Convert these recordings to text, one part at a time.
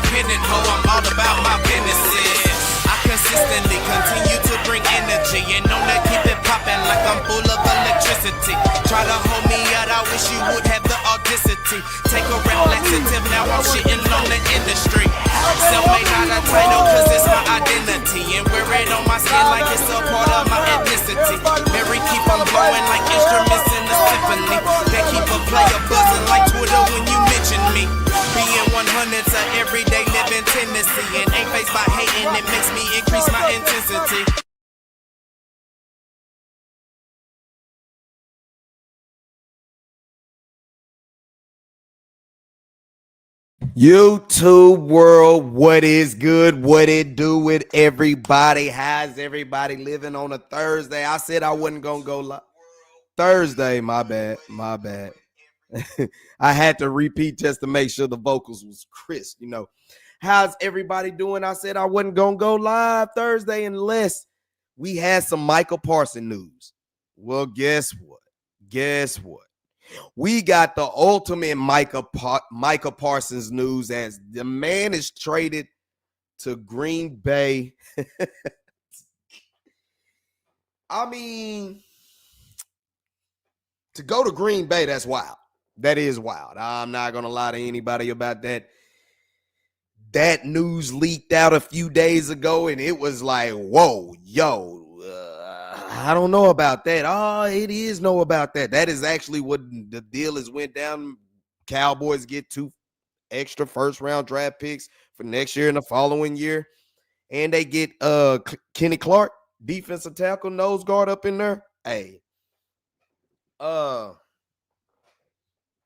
independent hoe, I'm all about my businesses. I consistently continue to bring energy and known to keep it popping like I'm full of electricity. Try to hold me out, I wish you would have the audacity. Take a rap laxative, now I'm shitting on the industry. Self-made not a title, cause it's my identity. And wear it on my skin like it's a part of my ethnicity. Mary keep on blowing like instruments in the symphony. They keep a player buzzing like Twitter when you mention me. Being 100's a everyday living tendency. And ain't faced by hating, it makes me increase my intensity. YouTube world, what is good? What it do with everybody? How's everybody living on a Thursday? I said I wasn't gonna go live. Thursday, my bad. I had to repeat just to make sure the vocals was crisp, you know. How's everybody doing? I said I wasn't gonna go live Thursday unless we had some Micah Parsons news. Well, guess what? We got the ultimate Micah Parsons news as the man is traded to Green Bay. I mean, to go to Green Bay, that's wild. That is wild. I'm not going to lie to anybody about that. That news leaked out a few days ago, and it was like, whoa, I don't know about that. Oh, it is know about that. That is actually what the deal is went down. Cowboys get 2 extra first-round draft picks for next year and the following year. And they get Kenny Clark, defensive tackle, nose guard up in there. Hey.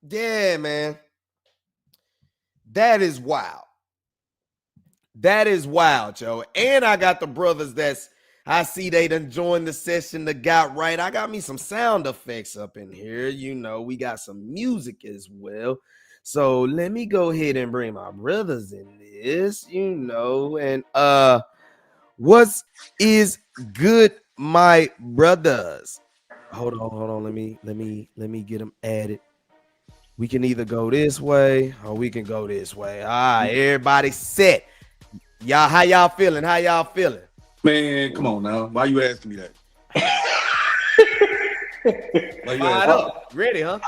Yeah, man. That is wild. That is wild, Joe. And I got the brothers I see they done joined the session that got right. I got me some sound effects up in here. You know, we got some music as well. So let me go ahead and bring my brothers in this, you know. And what is good, my brothers? Hold on. Let me get them added. We can either go this way or we can go this way. All right, everybody set. Y'all, how y'all feeling? Man, come on now. Why you asking me that? Why you Fired up. Ready, huh?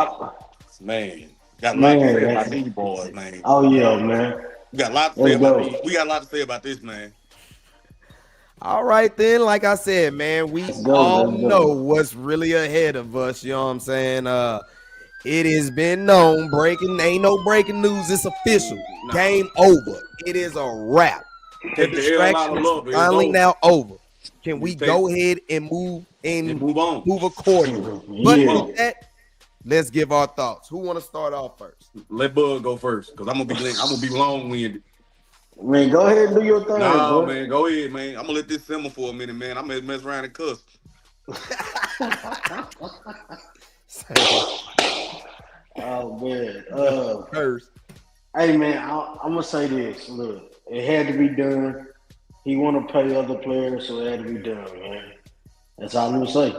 Man, got a lot to say about these boys, man. Oh, yeah, man. We got a lot to say about these. We got a lot to say about this, man. All right, then. Like I said, man, we all know what's really ahead of us. You know what I'm saying? It has been known. Ain't no breaking news. It's official. No. Game over. It is a wrap. The distraction is finally now over. Can we go ahead and move on? Move accordingly. But with that, let's give our thoughts. Who want to start off first? Let Bud go first, because I'm gonna be long-winded. Man, go ahead and do your thing. No, man, go ahead, man. I'm gonna let this simmer for a minute, man. I'm gonna mess around and cuss. Oh man. First. Hey man, I'm gonna say this. Look, it had to be done. He want to pay other players, so it had to be done, man. That's all I'm gonna say.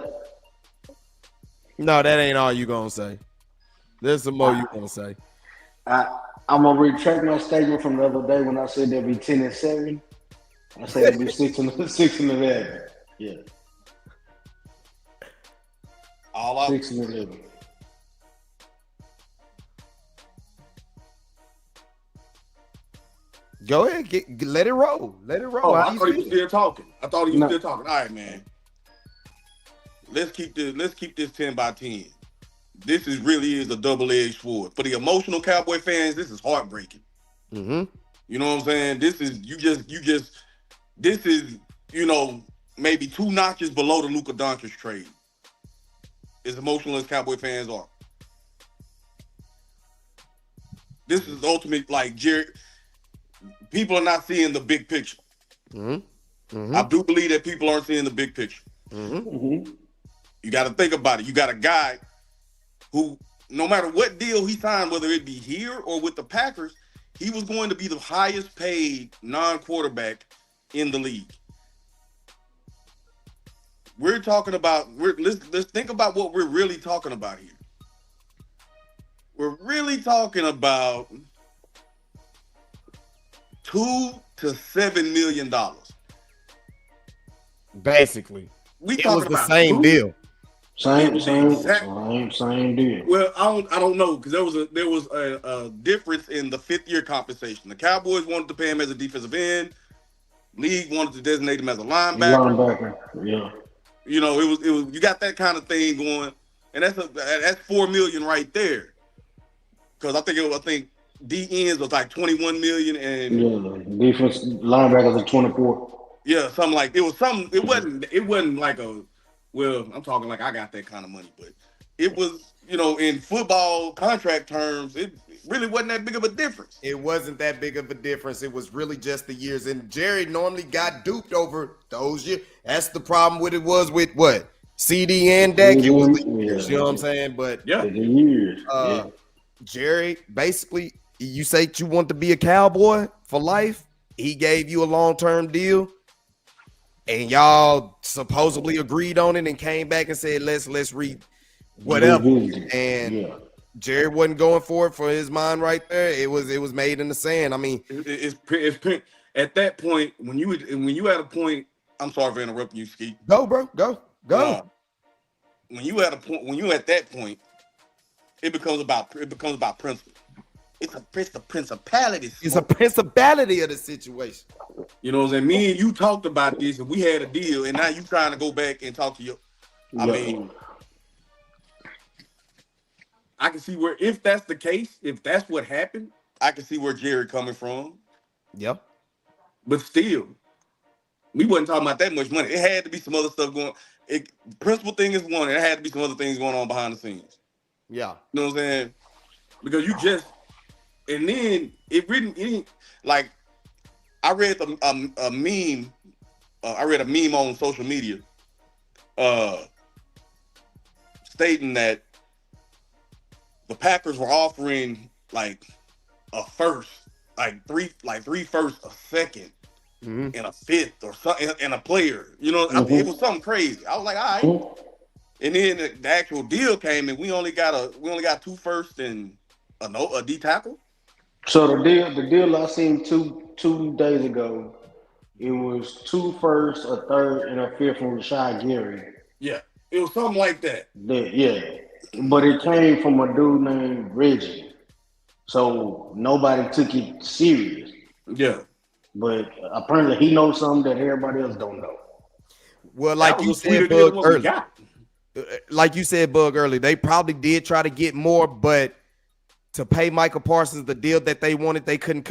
No, that ain't all you gonna say. There's some more you gonna say. I'm gonna retract my statement from the other day when I said there'd be 10-7. I said it'd be 6-11. Yeah. All up. 6-11. Go ahead, let it roll. Let it roll. Oh, I thought he was still talking. All right, man. Let's keep this 10 by 10. This really is a double-edged sword. For the emotional Cowboy fans, this is heartbreaking. Mm-hmm. You know what I'm saying? This is maybe 2 notches below the Luka Doncic trade. As emotional as Cowboy fans are. This is ultimate, like, Jerry. People are not seeing the big picture. Mm-hmm. Mm-hmm. I do believe that people aren't seeing the big picture. Mm-hmm. Mm-hmm. You got to think about it. You got a guy who, no matter what deal he signed, whether it be here or with the Packers, he was going to be the highest paid non-quarterback in the league. We're talking about, let's think about what we're really talking about here. We're really talking about $2 to $7 million. Basically, We it was talking the about same deal. Same deal. Well, I don't know, because there was a difference in the 5th-year compensation. The Cowboys wanted to pay him as a defensive end. League wanted to designate him as a linebacker. Yeah. You know, it was you got that kind of thing going, and that's $4 million right there. Because I think D ends was like 21 million, and Defense linebackers are 24. Yeah, something like it was something. It wasn't like a. Well, I'm talking like I got that kind of money, but it was, in football contract terms, it really wasn't that big of a difference. It wasn't that big of a difference. It was really just the years. And Jerry normally got duped over those years. That's the problem with it was with what? CD and Dak. It was the years, you know what I'm saying? But the years. Jerry, basically, you say you want to be a Cowboy for life. He gave you a long-term deal. And y'all supposedly agreed on it and came back and said, let's read whatever. And Jerry wasn't going for it for his mind right there. It was made in the sand. I mean, it's at that point when you at a point. I'm sorry for interrupting you, Skeet. Go, bro. Go. When you at that point, it becomes about principle. It's the principality. It's a principality of the situation. You know what I'm saying? Me and you talked about this, and we had a deal, and now you trying to go back and talk to your. I mean, I can see where, if that's the case, if that's what happened, I can see where Jerry coming from. Yep. But still, we wasn't talking about that much money. It had to be some other stuff going. Principal thing is one. It had to be some other things going on behind the scenes. Yeah. You know what I'm saying? Because you just, and then it like, I read a meme. I read a meme on social media, stating that the Packers were offering like a first, like three firsts, a second, and a fifth, or something, and a player. You know, I mean, it was something crazy. I was like, all right. And then the actual deal came, and we only got 2 firsts and a D tackle. So the deal I seen two days ago, it was 2 firsts, a third, and a fifth from Rashad Gary. Yeah, it was something like that. But it came from a dude named Reggie, so nobody took it serious. Yeah, but apparently he knows something that everybody else don't know. Well, like you said, Bug, early. Like you said, Bug, early, they probably did try to get more, but to pay Micah Parsons the deal that they wanted, they couldn't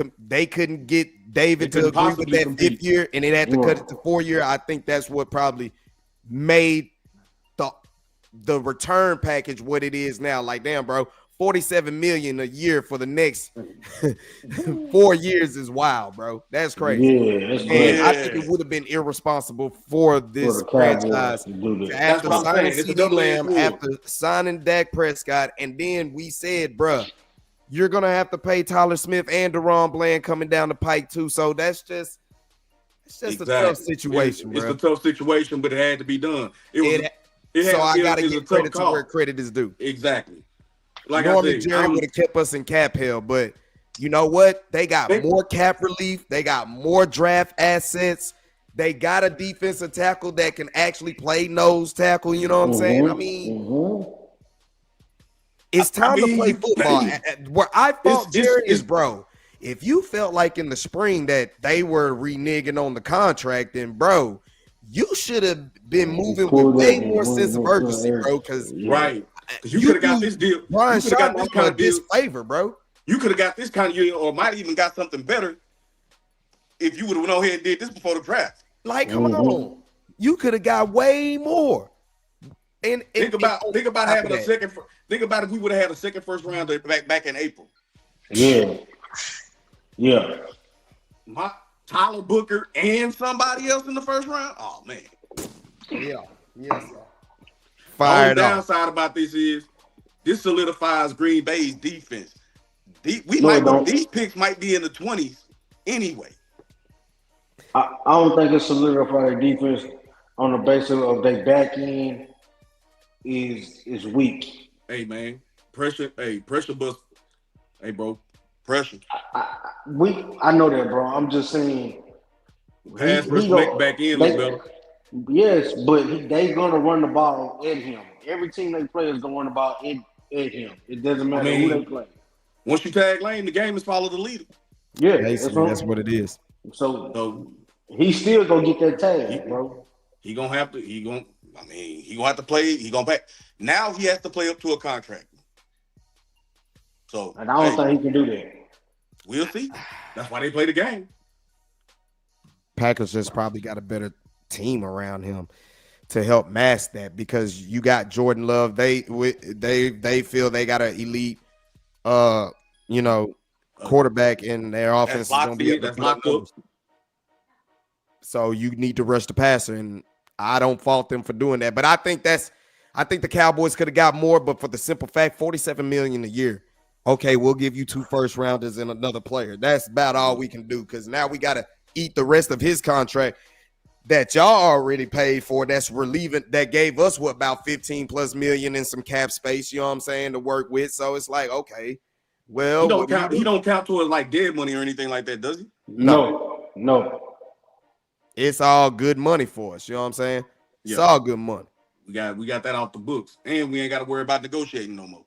get David to agree with that 5th year, and it had to cut it to 4 year. I think that's what probably made the return package what it is now. Like, damn, bro, $47 million a year for the next 4 years is wild, bro. That's crazy. Yeah, that's crazy. And I think it would have been irresponsible for this franchise after signing CeeDee Lamb, after signing Dak Prescott, and then we said, bro, you're gonna have to pay Tyler Smith and DeRon Bland coming down the pike too. So that's just a tough situation, bro. It's a tough situation, but it had to be done. I gotta give credit to where credit is due. Exactly. Like normally Jerry would have kept us in cap hell, but you know what? They got more cap relief. They got more draft assets. They got a defensive tackle that can actually play nose tackle. You know what I'm saying? I mean, it's time to play football. Where I fought Jerry is, bro, if you felt like in the spring that they were reneging on the contract, then, bro, you should have been moving with way more sense of urgency, bro. Because you could have got this deal. Brian Shaw was kind of disfavor, bro. You could have got this kind of deal, or might even got something better if you would have went ahead and did this before the draft. Like, come on, you could have got way more. And think about having a second. Think about if we would have had a second first rounder back in April. Yeah. Tyler Booker and somebody else in the first round. Oh man. Yeah. Yes. The downside about this is this solidifies Green Bay's defense. These picks might be in the 20s anyway. I don't think it solidifies their defense on the basis of their back end is weak. Hey man, pressure bust. Hey bro, Pressure. I know that, bro. I'm just saying. Pass rush make back end look better. Yes, but they gonna run the ball at him. Every team they play is gonna run the ball at him. It doesn't matter who they play. Once you tag lane, the game is follow the leader. Yeah, basically that's what it is. So he still gonna get that tag, bro. He gonna have to. He gonna have to play. He gonna back. Now he has to play up to a contract. So, and I don't think he can do that. We'll see. That's why they play the game. Packers just probably got a better team around him to help mask that, because you got Jordan Love. They feel they got an elite, quarterback in their offense. That's locked up. So you need to rush the passer, and I don't fault them for doing that. But I think the Cowboys could have got more, but for the simple fact, $47 million a year. Okay, we'll give you 2 first rounders and another player. That's about all we can do, because now we got to eat the rest of his contract that y'all already paid for. That's relieving. That gave us about 15 plus million in some cap space. You know what I'm saying, to work with. So it's like, okay, well, he don't count to it like dead money or anything like that, does he? No. It's all good money for us. You know what I'm saying? Yeah. It's all good money. We got that off the books, and we ain't got to worry about negotiating no more.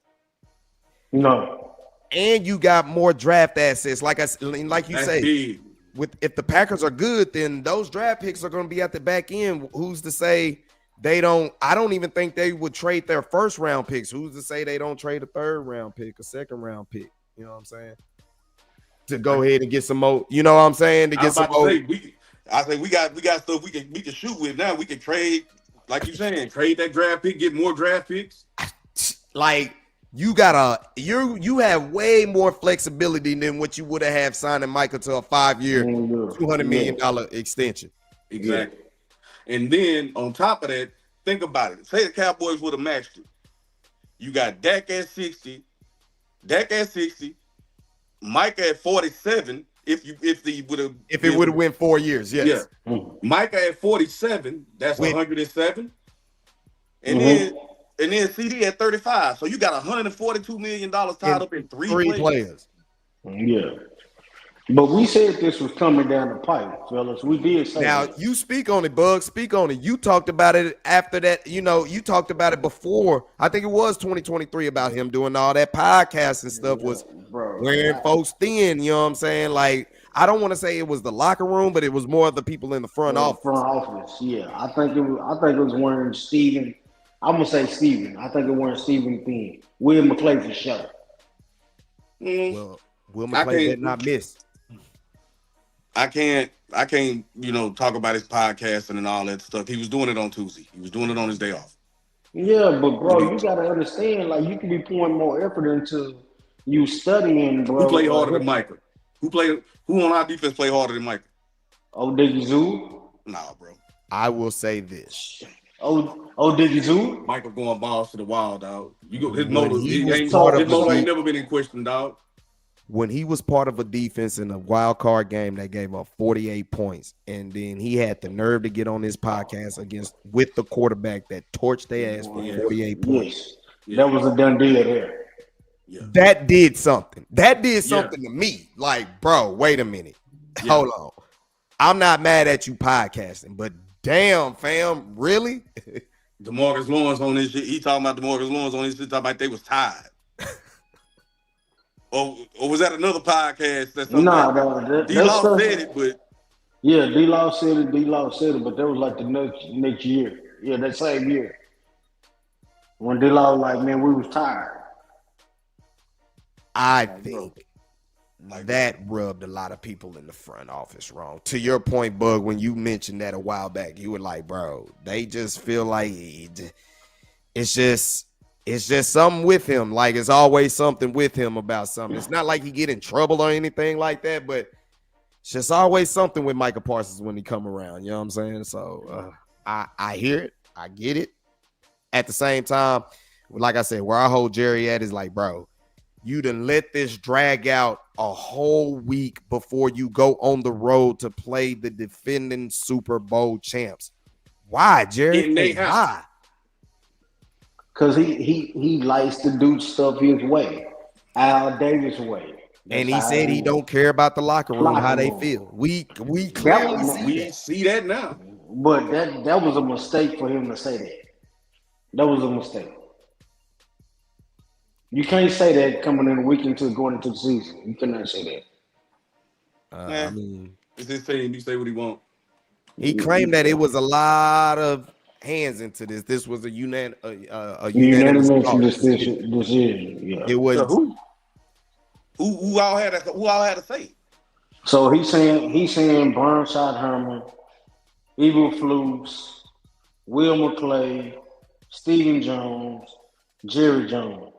No. And you got more draft assets, like you That's say. big. If the Packers are good, then those draft picks are going to be at the back end. Who's to say they don't? I don't even think they would trade their first round picks. Who's to say they don't trade a third round pick, a second round pick? You know what I'm saying? To go ahead and get some more. You know what I'm saying? To get some more. I say we got stuff we can shoot with now. We can trade, like you saying, trade that draft pick, get more draft picks. Like you have way more flexibility than what you would have signing Micah to a 5-year, $200 million extension. Exactly. And then on top of that, think about it. Say the Cowboys would have matched it. You got Dak at 60, Micah at 47. If it would have went 4 years, yes. Yeah. Micah at 47, that's 107. And then CD at 35. So you got $142 million tied up in three players. Yeah. But we said this was coming down the pipe, fellas. We did say now that. You speak on it, Bug. Speak on it. You talked about it after that. You talked about it before. I think it was 2023 about him doing all that podcast and stuff, was wearing folks thin. You know what I'm saying? Like, I don't want to say it was the locker room, but it was more of the people in the front office. Front office, yeah. I think it was wearing Steven. I'm gonna say Steven. I think it wearing Steven thin. Will McClay for sure. Well, Will McClay did not miss. I can't, talk about his podcasting and all that stuff. He was doing it on Tuesday. He was doing it on his day off. Yeah, but bro, you gotta understand, like, you can be pouring more effort into you studying, bro. Who played harder than Micah? Who on our defense played harder than Micah? Diggy Zoo? Nah, bro. I will say this. Diggy Zoo? Micah going balls to the wall, dog. His motor ain't never been in question, dog. When he was part of a defense in a wild card game that gave up 48 points, and then he had the nerve to get on his podcast with the quarterback that torched their ass for 48 points. Yeah. That was a done deal there. Yeah. That did something. To me. Like, bro, wait a minute. Yeah. Hold on. I'm not mad at you podcasting, but damn, fam, really? DeMarcus Lawrence on this shit. He talking about DeMarcus Lawrence on this shit, talking about they was tired. Or was that another podcast? D-Law said it, but yeah, D-Law said it. But that was like the next year. Yeah, that same year when D-Law was like, man, we was tired. I think that rubbed a lot of people in the front office wrong. To your point, Bug, when you mentioned that a while back, you were like, bro, they just feel like it's just something with him. Like, it's always something with him about something. It's not like he get in trouble or anything like that, but it's just always something with Micah Parsons when he come around. You know what I'm saying? So I hear it. I get it. At the same time, like I said, where I hold Jerry at is like, bro, you done let this drag out a whole week before you go on the road to play the defending Super Bowl champs. Why, Jerry? Why? Because he likes to do stuff his way, Al Davis way. And he said he don't care about the locker room, how they feel. We clearly see that now. But that was a mistake for him to say that. That was a mistake. You can't say that coming in a week into going into the season. You cannot say that. I mean, it's his team. You say what he want. He claimed that it was a lot of hands into this. This was a unanimous decision. Yeah. It was so who all had to say? So he's saying Burnside Herman, Evil Flukes, Will McClay, Stephen Jones, Jerry Jones.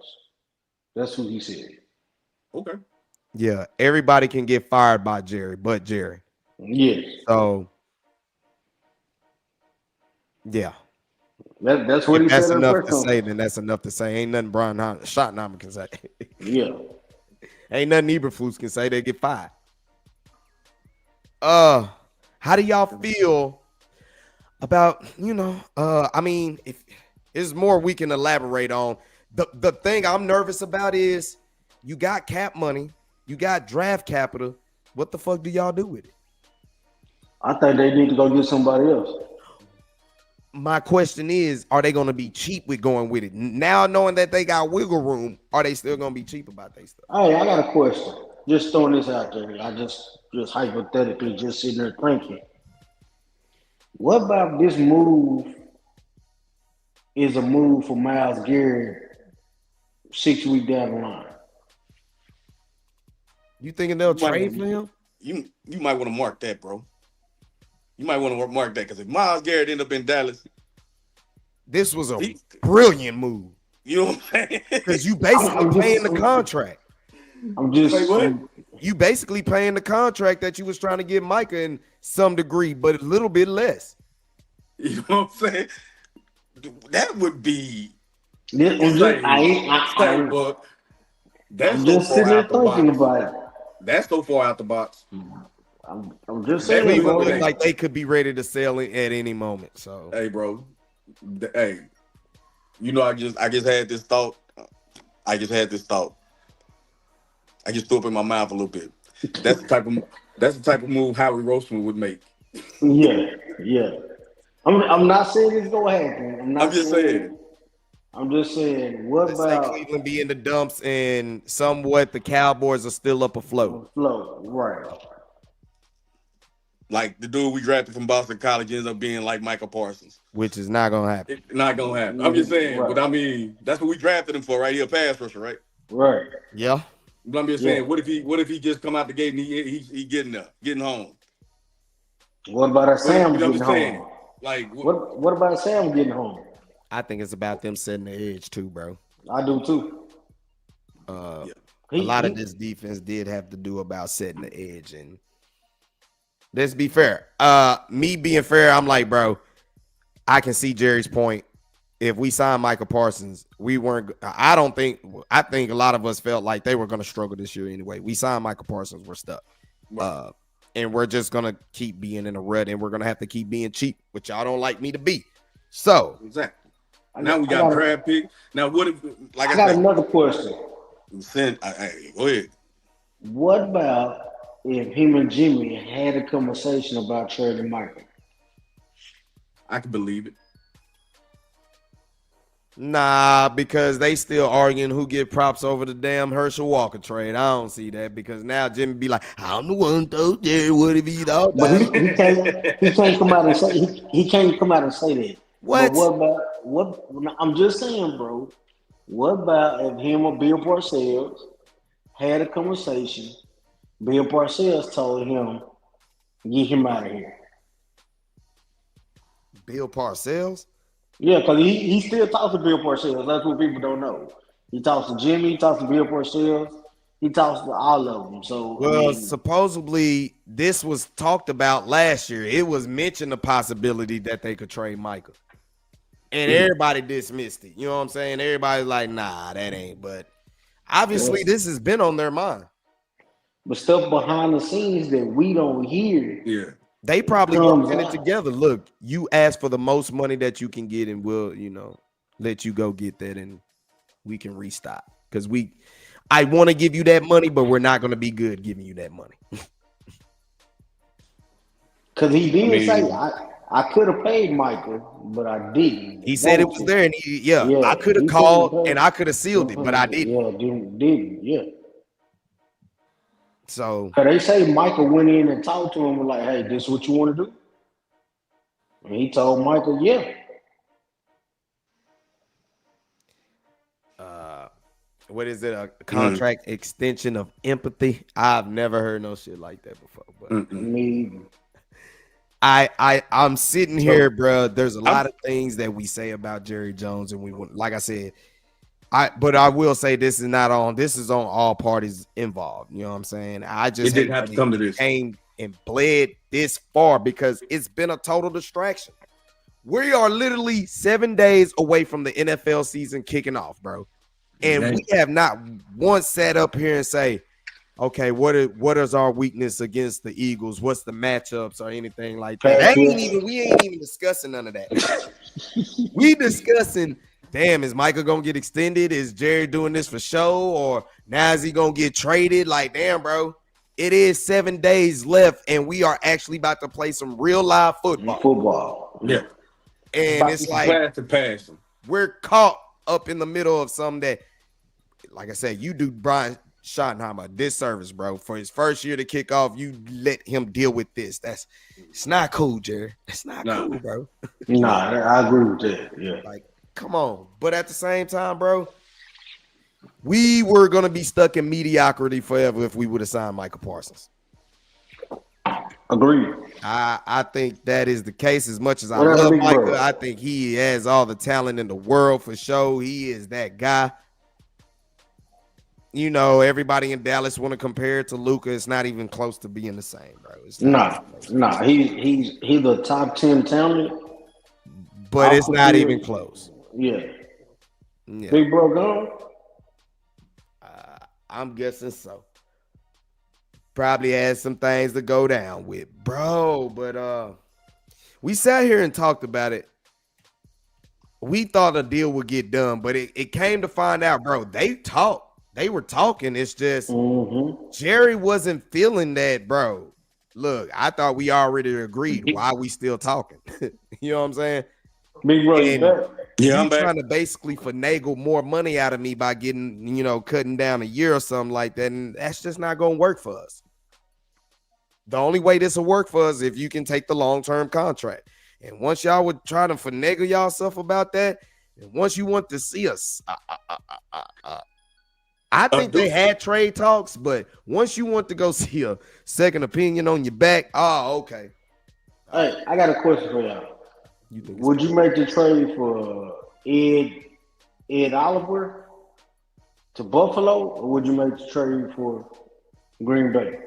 That's who he said. Okay. Yeah, everybody can get fired by Jerry, but Jerry. Yes. So yeah. That's what he said. That's enough to say, then that's enough to say. Ain't nothing Brian Schottenheimer can say. Yeah. Ain't nothing Eberflus can say. They get fired. How do y'all feel about, I mean, if there's more we can elaborate on. The thing I'm nervous about is you got cap money, you got draft capital. What the fuck do y'all do with it? I think they need to go get somebody else. My question is, are they going to be cheap with going with it? Now knowing that they got wiggle room, are they still going to be cheap about their stuff? Hey, I got a question. Just throwing this out there. I just hypothetically just sitting there thinking. What about this move is a move for Myles Garrett 6 weeks down the line? You thinking they'll trade for him? You might want to mark that, bro. You might want to mark that because if Myles Garrett ended up in Dallas, this was a brilliant move. You know what I'm saying? Because you basically paying the contract. You basically paying the contract that you was trying to give Micah in some degree, but a little bit less. You know what I'm saying? That would be. I'm just sitting there thinking about it. That's so far out the box. I'm just saying. They look like they could be ready to sell it at any moment. So, hey, bro. Hey, I just had this thought. I just threw up in my mouth a little bit. That's the type of move Howie Roseman would make. Yeah. I'm not saying it's gonna happen. I'm just saying. What about Cleveland be in the dumps and somewhat the Cowboys are still up afloat? Right. Like the dude we drafted from Boston College ends up being like Micah Parsons. Which is not going to happen. It's not going to happen. I'm just saying. Right. But I mean, that's what we drafted him for, right? He a pass rusher, right? Right. Yeah. But I'm just saying, what if he just come out the gate and he getting home? What about Sam getting home? Like what about Sam getting home? I think it's about them setting the edge too, bro. I do too. A lot of this defense did have to do about setting the edge, and let's be fair. Me being fair, I'm like, bro, I can see Jerry's point. If we signed Micah Parsons, I think a lot of us felt like they were going to struggle this year anyway. We signed Micah Parsons, we're stuck. Right. And we're just going to keep being in a rut, and we're going to have to keep being cheap, which y'all don't like me to be. So. Exactly. Now we got draft pick. Now what if, I got another question. Go ahead. What about if him and Jimmy had a conversation about trading Micah? I can believe it. Nah, because they still arguing who get props over the damn Herschel Walker trade. I don't see that because now Jimmy be like, I'm the one told Jerry what if he thought. But he can't come out and say he can't come out and say that. What? But I'm just saying, bro. What about if him or Bill Parcells had a conversation? Bill Parcells told him, get him out of here. Bill Parcells? Yeah, because he still talks to Bill Parcells. That's what people don't know. He talks to Jimmy, he talks to Bill Parcells, he talks to all of them. So supposedly this was talked about last year. It was mentioned the possibility that they could trade Micah. And everybody dismissed it. You know what I'm saying? Everybody's like, nah, that ain't. But obviously this has been on their mind. But stuff behind the scenes that we don't hear. Yeah. They probably gonna get it together. Look, you ask for the most money that you can get, and we'll, let you go get that, and we can restock. Because I want to give you that money, but we're not going to be good giving you that money. Because he did say I could have paid Michael, but I didn't. He said it was there, and I could have called and I could have sealed it, but I didn't. Yeah, didn't. Yeah. So they say Michael went in and talked to him like, "Hey, this is what you want to do?" And he told Michael, "Yeah." What is it? A contract extension of empathy? I've never heard no shit like that before. But me. I'm sitting here, bro. There's a lot of things that we say about Jerry Jones, and we like I said, but I will say this is on all parties involved. You know what I'm saying? I just didn't have to come to this. Came and bled this far because it's been a total distraction. We are literally 7 days away from the NFL season kicking off, bro. And we have not once sat up here and say, okay, what is our weakness against the Eagles? What's the matchups or anything like that? We ain't even discussing none of that. We discussing, damn, is Micah gonna get extended? Is Jerry doing this for show? Or now is he gonna get traded? Like, damn, bro. It is 7 days left, and we are actually about to play some real live football. Yeah. And it's like we're caught up in the middle of something that, like I said, you do Brian Schottenheimer a disservice, bro. For his first year to kick off, you let him deal with this. It's not cool, Jerry. It's not cool, bro. Nah, I agree with that. Yeah. Like, come on. But at the same time, bro, we were gonna be stuck in mediocrity forever if we would have signed Micah Parsons. Agreed. I think that is the case. As much as I love Micah, I think he has all the talent in the world for sure. He is that guy. You know, everybody in Dallas want to compare it to Luka. It's not even close to being the same, bro. Nah. He's the top 10 talent, but it's not even close. Yeah. Big bro gone. I'm guessing so. Probably has some things to go down with, bro. But we sat here and talked about it. We thought a deal would get done, but it came to find out, bro. They were talking. It's just Jerry wasn't feeling that, bro. Look, I thought we already agreed. Why are we still talking? You know what I'm saying? Big bro, I'm trying to basically finagle more money out of me by getting, cutting down a year or something like that. And that's just not going to work for us. The only way this will work for us is if you can take the long-term contract. And once y'all would try to finagle y'all stuff about that, and once you want to see us, I think they had trade talks, but once you want to go see a second opinion on your back, okay. Hey, I got a question for y'all. Would you make the trade for Ed Oliver to Buffalo, or would you make the trade for Green Bay?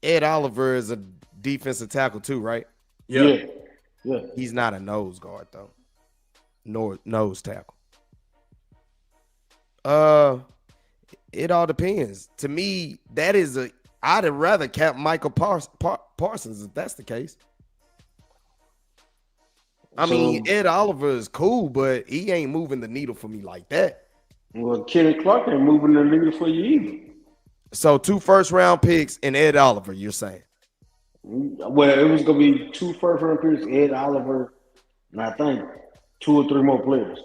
Ed Oliver is a defensive tackle too, right? Yeah. He's not a nose guard though. Nose tackle. It all depends. To me, that is I'd rather cap Michael Parsons if that's the case. I mean, Ed Oliver is cool, but he ain't moving the needle for me like that. Well, Kenny Clark ain't moving the needle for you either. So 2 first-round picks and Ed Oliver, you're saying? Well, it was going to be 2 first-round picks, Ed Oliver, and I think 2 or 3 more players.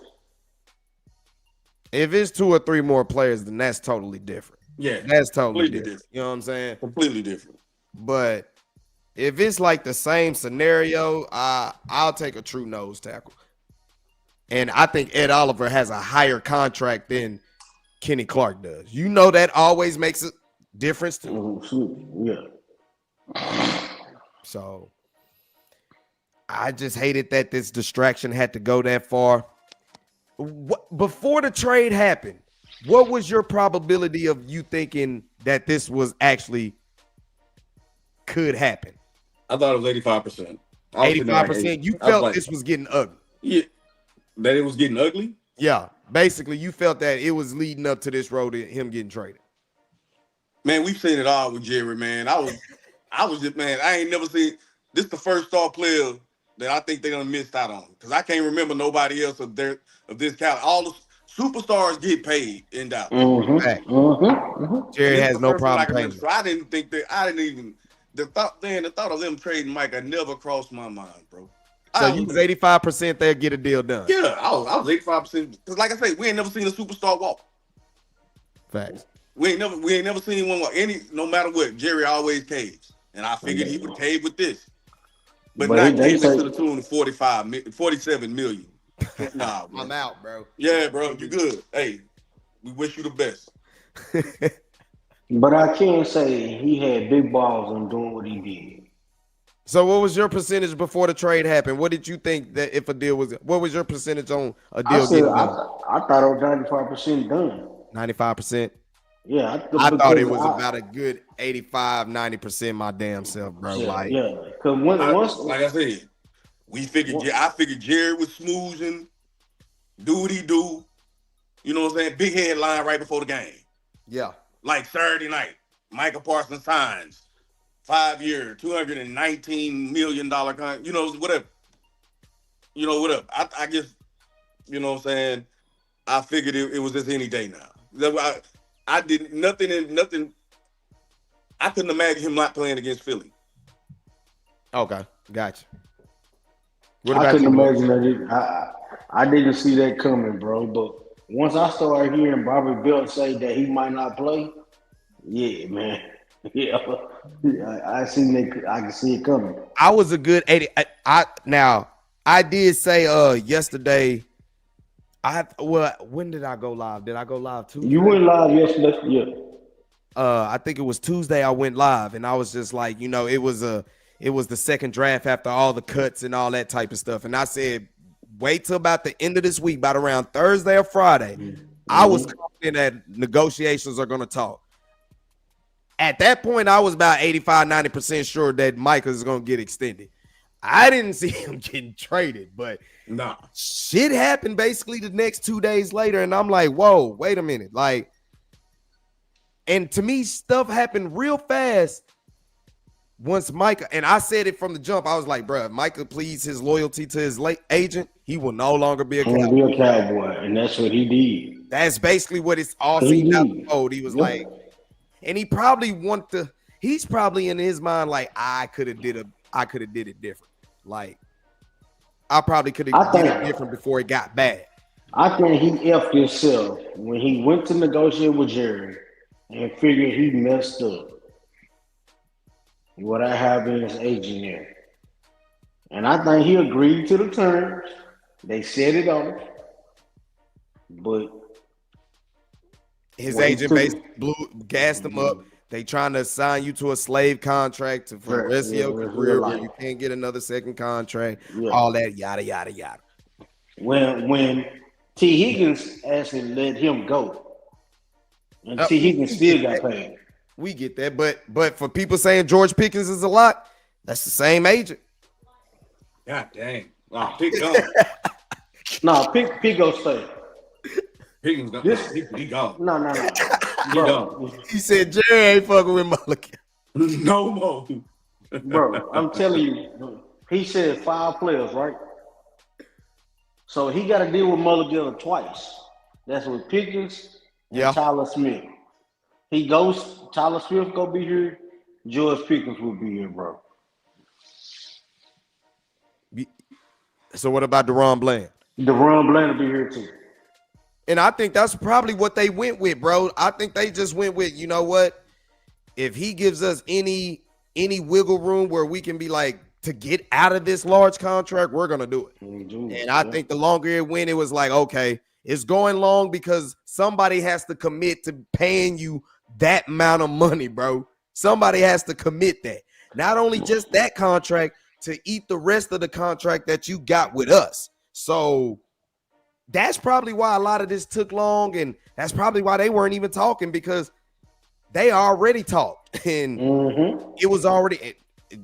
If it's 2 or 3 more players, then that's totally different. Yeah. That's totally different. You know what I'm saying? Completely different. But if it's like the same scenario, I'll take a true nose tackle. And I think Ed Oliver has a higher contract than Kenny Clark does. You know that always makes a difference too. Yeah. So I just hated that this distraction had to go that far. Before the trade happened, what was your probability of you thinking that this was actually could happen? I thought it was 85%. 85%. You felt this was getting ugly. Yeah, that it was getting ugly. Yeah, basically, you felt that it was leading up to this road to him getting traded. Man, we've seen it all with Jerry. Man, I was just I ain't never seen this. The first star player that I think they're gonna miss out on because I can't remember nobody else of this caliber. All the superstars get paid in Dallas. Jerry has no problem paying. So I didn't think that. I didn't even the thought of them trading Micah never crossed my mind, bro. So you was 85% they'll get a deal done. Yeah, I was 85%. Because like I say, we ain't never seen a superstar walk. Facts. We ain't never seen one walk. No matter what, Jerry always caves. And I figured he would cave with this. But not caving to the tune of 47 million. Nah, bro. I'm out, bro. Yeah, bro, you good. Hey, we wish you the best. But I can't say he had big balls on doing what he did. So what was your percentage before the trade happened? What did you think that if a deal was? What was your percentage on a deal getting done? I thought it was 95% done. 95%. Yeah, I thought it was about a good 85, 90%. My damn self, bro. Yeah, because once, like I said, I figured Jerry was smoozing, do what he do. You know what I'm saying? Big headline right before the game. Yeah. Like Saturday night, Micah Parsons signs 5-year, $219 million contract. You know, whatever. I guess, you know what I'm saying? I figured it was just any day now. I did nothing. I couldn't imagine him not playing against Philly. Okay, gotcha. I couldn't imagine that. I didn't see that coming, bro. But once I started hearing Bobby Belt say that he might not play, yeah, man. Yeah, I seen it. I can see it coming. I was a good 80. I did say yesterday. When did I go live? Did I go live Tuesday? You went live yesterday, yeah. I think it was Tuesday. I went live, and I was just like, it was the second draft after all the cuts and all that type of stuff. And I said, wait till about the end of this week, about around Thursday or Friday. Mm-hmm. I was confident that negotiations are going to talk. At that point, I was about 85, 90% sure that Micah is going to get extended. I didn't see him getting traded, but shit happened basically the next 2 days later, and I'm like, whoa, wait a minute. Like, and to me, stuff happened real fast once Micah, and I said it from the jump, I was like, bro, if Micah pleads his loyalty to his late agent, he will no longer be a Cowboy. He'll be a Cowboy, and that's what he did. That's basically what it's all seen out the code. He was like, and he probably he's probably in his mind like, I could have did it different. Like, I probably could have did it different before it got bad. I think he effed himself when he went to negotiate with Jerry and figured he messed up. What I have in his agent there. And I think he agreed to the terms. They set it off. But his agent basically gassed him up. They trying to assign you to a slave contract for the rest of your career where you can't get another second contract. Yeah. All that yada yada yada. When T. Higgins actually let him go, and T. Higgins still got paid. We get that, but for people saying George Pickens is a lot, that's the same agent. God dang! Wow, Pick gone. Pick go stay. Pickens gone. He gone. No. He gone. He said Jerry ain't fucking with Mulligan. No more. Bro, I'm telling you, he said 5 players, right? So he got to deal with Mulligan twice. That's with Pickens and Tyler Smith. Tyler Smith go be here, George Pickens will be here, bro. So what about DeRon Bland? DeRon Bland will be here too. And I think that's probably what they went with, bro. I think they just went with, you know what? If he gives us any wiggle room where we can be like, to get out of this large contract, we're going to do it. And I think the longer it went, it was like, okay, it's going long because somebody has to commit to paying you that amount of money, bro. Somebody has to commit that. Not only just that contract, to eat the rest of the contract that you got with us. So that's probably why a lot of this took long, and that's probably why they weren't even talking, because they already talked, and it was already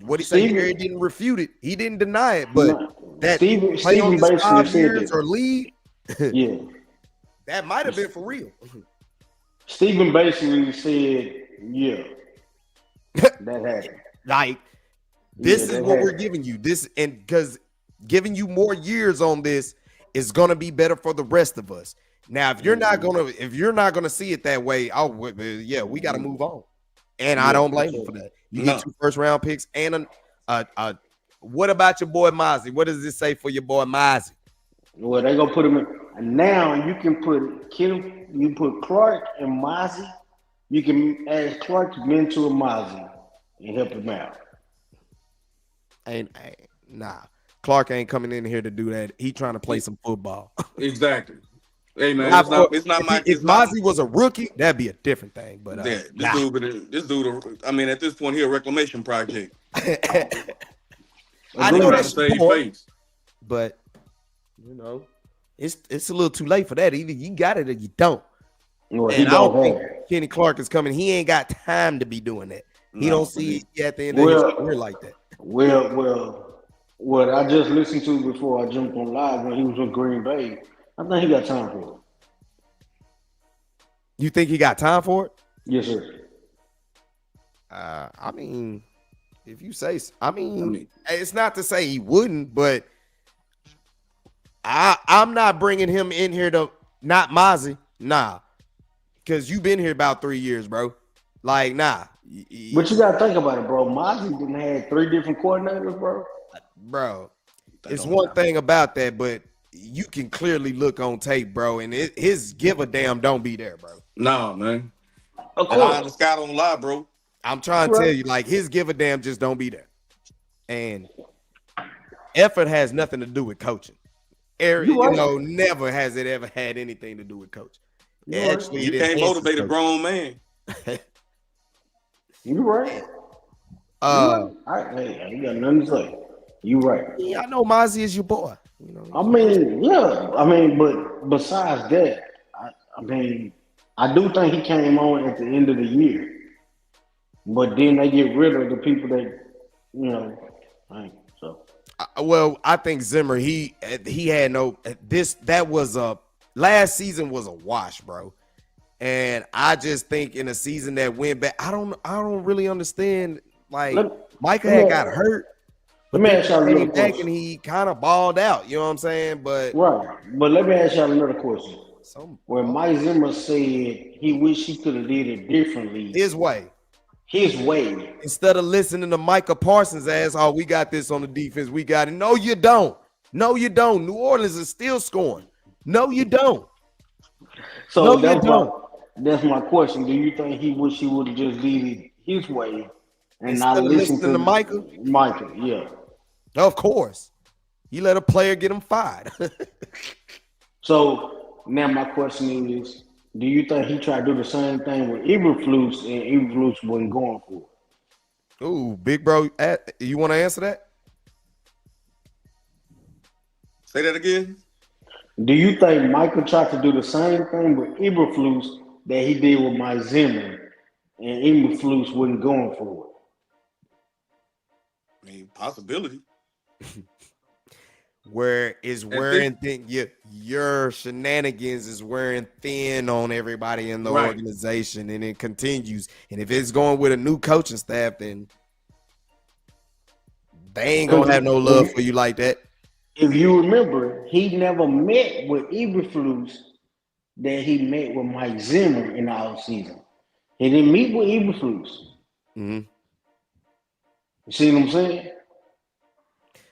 what he said. He didn't refute it. He didn't deny it, but that Stephen basically 5 years or leave, that might have been for real. Stephen basically said, that happened. Like, this is what we're giving you. This, and because giving you more years on this is going to be better for the rest of us. Now, if you're not gonna see it that way, we got to move on. And I don't blame you for that. You get 2 first-round picks and what about your boy Mozzie? What does this say for your boy Mozzie? Well, they gonna put him in. And now you can put Clark and Mozzie. You can ask Clark to mentor Mozzie and help him out. Nah. Clark ain't coming in here to do that. He trying to play some football. Exactly. Hey man, if Mozzie was a rookie, that'd be a different thing. But this dude. I mean, at this point, he a reclamation project. I know that's save face, but it's a little too late for that. Either you got it or you don't. Well, and I don't think Kenny Clark is coming. He ain't got time to be doing that. He don't see it at the end of his career like that. Well, what I just listened to before I jumped on live when he was with Green Bay, I think he got time for it. You think he got time for it? Yes, sir. I mean, if you say so. I mean, it's not to say he wouldn't, but I'm not bringing him in here to not Mozzie, nah, because you've been here about 3 years, bro. Like, nah. But you gotta think about it, bro. Mozzie didn't have 3 different coordinators, bro. Bro, it's one thing about that, but you can clearly look on tape, bro, and his give a damn don't be there, bro. No, man. Of course. The sky don't lie, bro. I'm trying to tell you, like, his give a damn just don't be there. And effort has nothing to do with coaching. Never has it ever had anything to do with coaching. Actually, you can't motivate a grown man. You right. I ain't got nothing to say. You right. Yeah, I know Mozzie is your boy. I mean, yeah. I mean, but besides that, I do think he came on at the end of the year. But then they get rid of the people that, Well, I think Zimmer, he had last season was a wash, bro. And I just think in a season that went back, I don't really understand. Like, Micah had got hurt. Let me ask y'all another back question. And he kind of balled out. You know what I'm saying? But let me ask y'all another question. When Mike Zimmer said he wished he could have did it differently, his way. Instead of listening to Micah Parsons ass, we got this on the defense. We got it. No, you don't. New Orleans is still scoring. No, you don't. So that's my question. Do you think he wish he would have just did it his way and instead not listen to Micah? Micah, yeah. Of course. You let a player get him fired. So now my question is, do you think he tried to do the same thing with Eberflus and Eberflus wasn't going for it? Ooh, big bro, you want to answer that? Say that again. Do you think Michael tried to do the same thing with Eberflus that he did with Mike Zimmer and Eberflus wasn't going for it? I mean, possibility. Where is wearing thin, your shenanigans is wearing thin on everybody in the organization, and it continues. And if it's going with a new coaching staff, then they ain't gonna have no love for you like that. If you remember, he never met with Eberflus that he met with Mike Zimmer in the offseason. He didn't meet with Eberflus. Mm-hmm. You see what I'm saying?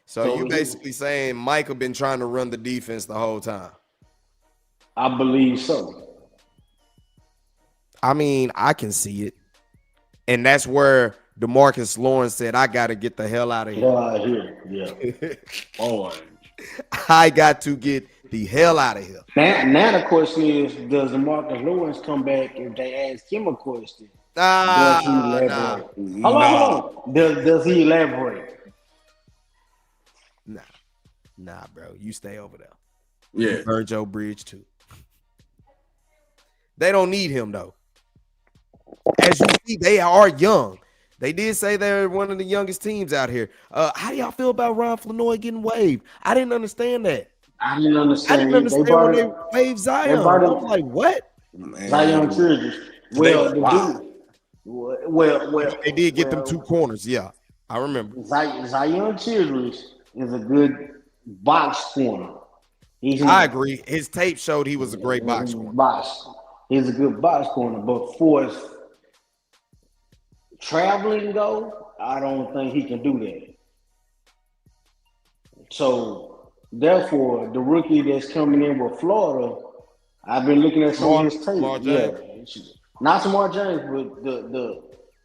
So you basically saying Micah been trying to run the defense the whole time? I believe so. I mean, I can see it. And that's where DeMarcus Lawrence said, I got to get the hell out of here. Yeah. Boy. I got to get the hell out of here. Now the question is, does DeMarcus Lawrence come back if they ask him a question? Does he elaborate? Hold on. Does he elaborate? Nah, bro. You stay over there. Yeah. You burn Joe Bridge too. They don't need him though. As you see, they are young. They did say they're one of the youngest teams out here. How do y'all feel about Ron Flournoy getting waived? I didn't understand that. I didn't understand when they waived Zion. I was like, what? Man. Zion Childress. They did get them 2 corners. Yeah, I remember. Zion Childress is a good box corner. I agree. His tape showed he was a great box corner. He's a good box corner, but for his traveling though, I don't think he can do that. So therefore, the rookie that's coming in with Florida, I've been looking at some of his tape. Yeah, not Samar James, but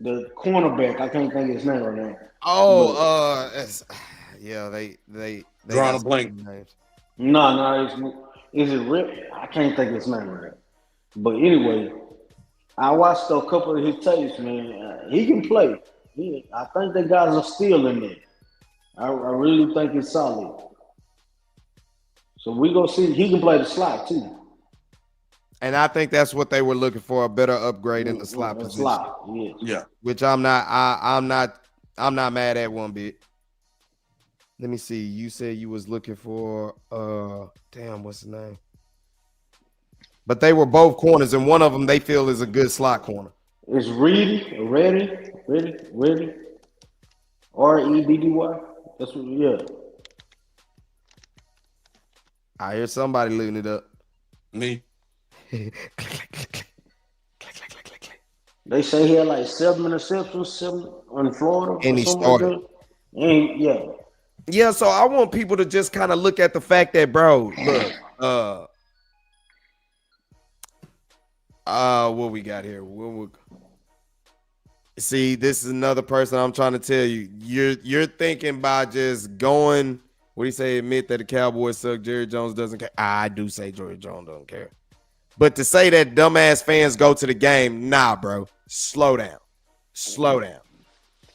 the cornerback. I can't think of his name right now. Oh, they drawing a blank. No, is it Rip? I can't think of his name right now. But anyway, I watched a couple of his tapes, man. He can play. I think the guys are still in there. I really think it's solid. So we gonna see. He can play the slot too. And I think that's what they were looking for, a better upgrade in the slot position. Yeah. Which I'm not mad at one bit. Let me see. You said you was looking for what's the name? But they were both corners, and one of them they feel is a good slot corner. It's Reedy. R-E-D-D-Y. That's what, yeah. I hear somebody looking it up. Me. They say he had like 7 interceptions, on Florida. And he started. Yeah, so I want people to just kind of look at the fact that, bro, look, what we got here? See, this is another person I'm trying to tell you. You're thinking by just going, what do you say, admit that the Cowboys suck, Jerry Jones doesn't care. I do say Jerry Jones doesn't care. But to say that dumbass fans go to the game, nah, bro. Slow down.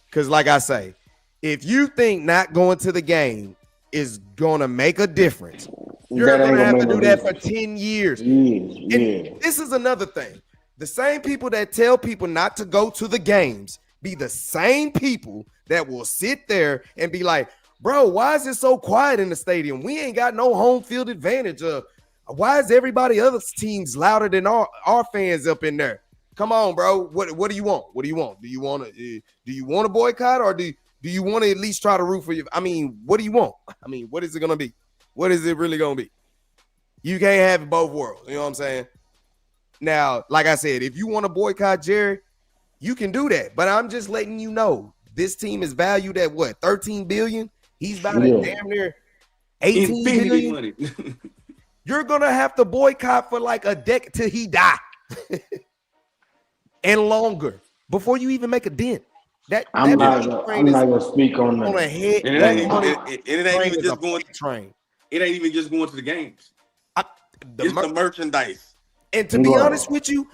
Because like I say, if you think not going to the game is going to make a difference, you're going to have to do that for 10 years. And this is another thing. The same people that tell people not to go to the games be the same people that will sit there and be like, bro, why is it so quiet in the stadium? We ain't got no home field advantage. Why is everybody other teams louder than our fans up in there? Come on, bro. What do you want? What do you want? Do you want a boycott, or do you want to at least try to root for you? I mean, what do you want? I mean, what is it gonna be? What is it really gonna be? You can't have both worlds. You know what I'm saying? Now, like I said, if you want to boycott Jerry, you can do that. But I'm just letting you know, this team is valued at what, 13 billion? He's valued damn near 18 billion. Money. You're gonna have to boycott for like a decade till he die. And longer before you even make a dent. I'm not gonna speak on that. It ain't even just going to train. It ain't even just going to the games. It's the merchandise. And to be honest with you,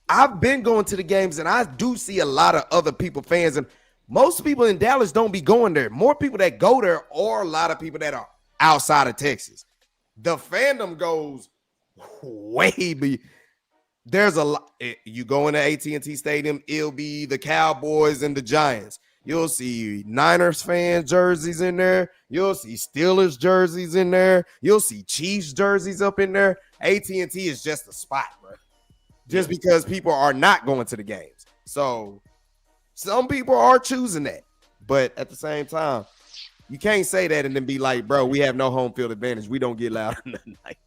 I've been going to the games, and I do see a lot of other people, fans, and most people in Dallas don't be going there. More people that go there are a lot of people that are outside of Texas. The fandom goes way beyond. There's a lot. You go into AT&T Stadium, it'll be the Cowboys and the Giants. You'll see Niners fan jerseys in there. You'll see Steelers jerseys in there. You'll see Chiefs jerseys up in there. AT&T is just a spot, bro. Just because people are not going to the games. So some people are choosing that. But at the same time, you can't say that and then be like, bro, we have no home field advantage. We don't get loud in the night.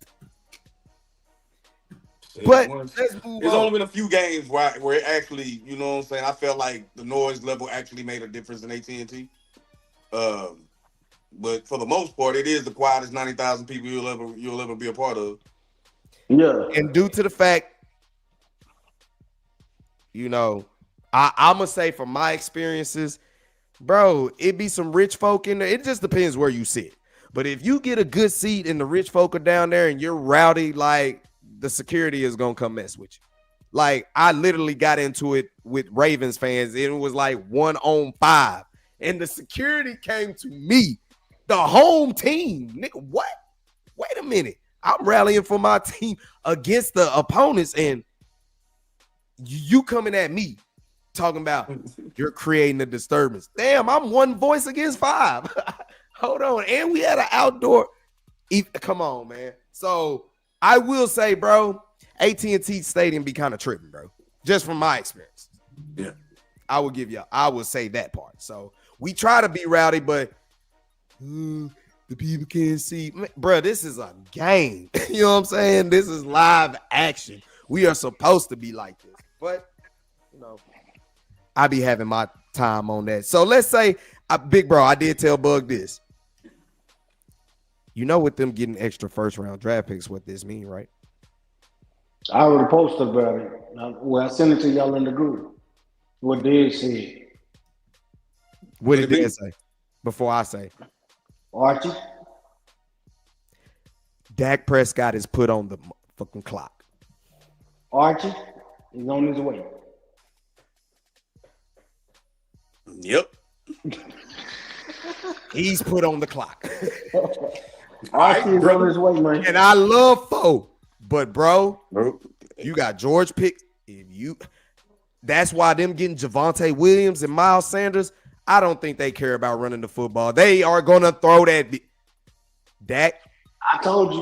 But there's only been a few games where it actually, you know what I'm saying, I felt like the noise level actually made a difference in AT&T. But for the most part, it is the quietest 90,000 people you'll ever be a part of. Yeah. And due to the fact, you know, I'm going to say from my experiences, bro, it be some rich folk in there. It just depends where you sit. But if you get a good seat and the rich folk are down there and you're rowdy, like, the security is going to come mess with you. Like, I literally got into it with Ravens fans. It was like 1-on-5. And the security came to me, the home team. Nigga, what? Wait a minute. I'm rallying for my team against the opponents, and you coming at me talking about you're creating a disturbance. Damn, I'm one voice against 5. Hold on. And we had an outdoor. Come on, man. So I will say, bro, AT&T Stadium be kind of tripping, bro. Just from my experience. Yeah. I will say that part. So we try to be rowdy, but The people can't see. Bro, this is a game. You know what I'm saying? This is live action. We are supposed to be like this. But, you know, I be having my time on that. So let's say, big bro, I did tell Bug this. You know, with them getting extra first round draft picks, what this mean, right? I already posted about it. Well, I sent it to y'all in the group. What did say? What did it say? Before I say, Archie, Dak Prescott is put on the fucking clock. Archie is on his way. Yep. He's put on the clock. Archie is on his way, man. And I love Foe, but bro, you got George Pick. That's why them getting Javonte Williams and Miles Sanders. I don't think they care about running the football. They are gonna throw that. Dak. I told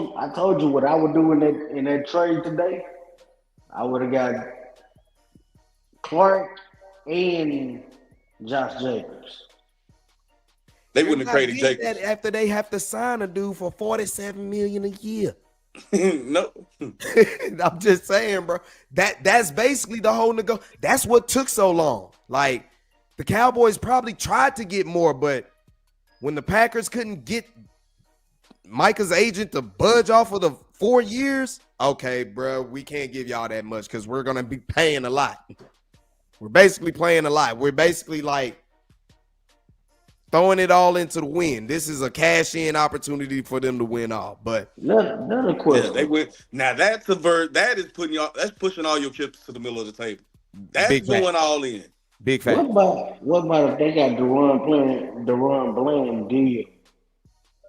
you what I would do in that trade today. I would have got Clark and Josh Jacobs. They wouldn't have traded Jacobs that after they have to sign a dude for $47 million a year. No. I'm just saying, bro. That's basically the whole That's what took so long. Like the Cowboys probably tried to get more, but when the Packers couldn't get Micah's agent to budge off of the 4 years, okay, bro, we can't give y'all that much because we're gonna be paying a lot. We're basically playing a lot. We're basically like throwing it all into the wind. This is a cash-in opportunity for them to win all. But another question. Yeah, they went. Now that's that is pushing all your chips to the middle of the table. That's going all in. Big fact. What about if they got Deron Bland deal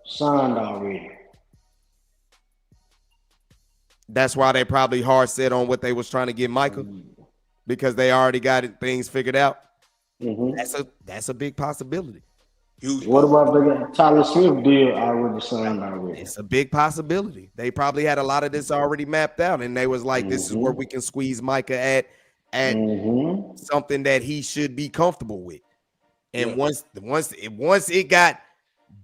signed already? That's why they probably hard set on what they was trying to get Micah, because they already got things figured out. Mm-hmm. That's a big possibility. Huge. What about they got Tyler Swift deal already signed already? It's a big possibility. They probably had a lot of this already mapped out, and they was like, this is where we can squeeze Micah at something that he should be comfortable with. And once it got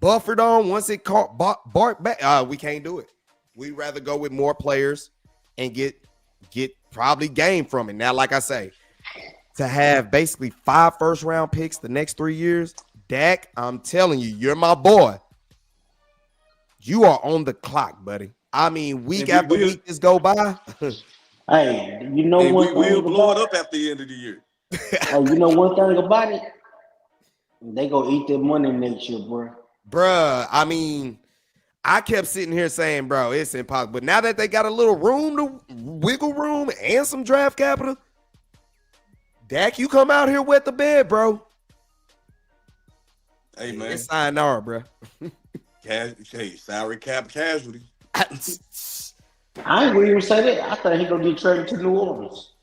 buffered on, once it caught bark back, we can't do it. We'd rather go with more players and get probably game from it. Now, like I say, to have basically 5 first-round picks the next 3 years, Dak, I'm telling you, you're my boy. You are on the clock, buddy. I mean, week after week just go by. Hey, you know what? We'll blow it up after the end of the year. Hey, you know one thing about it? They gonna eat their money next year, bro. Bruh, I mean, I kept sitting here saying, bro, it's impossible. But now that they got a little room to wiggle room and some draft capital, Dak, you come out here wet the bed, bro. Hey, man. It's sayonara, bro. Salary cap casualty. I ain't gonna even say that. I think he gonna get traded to New Orleans.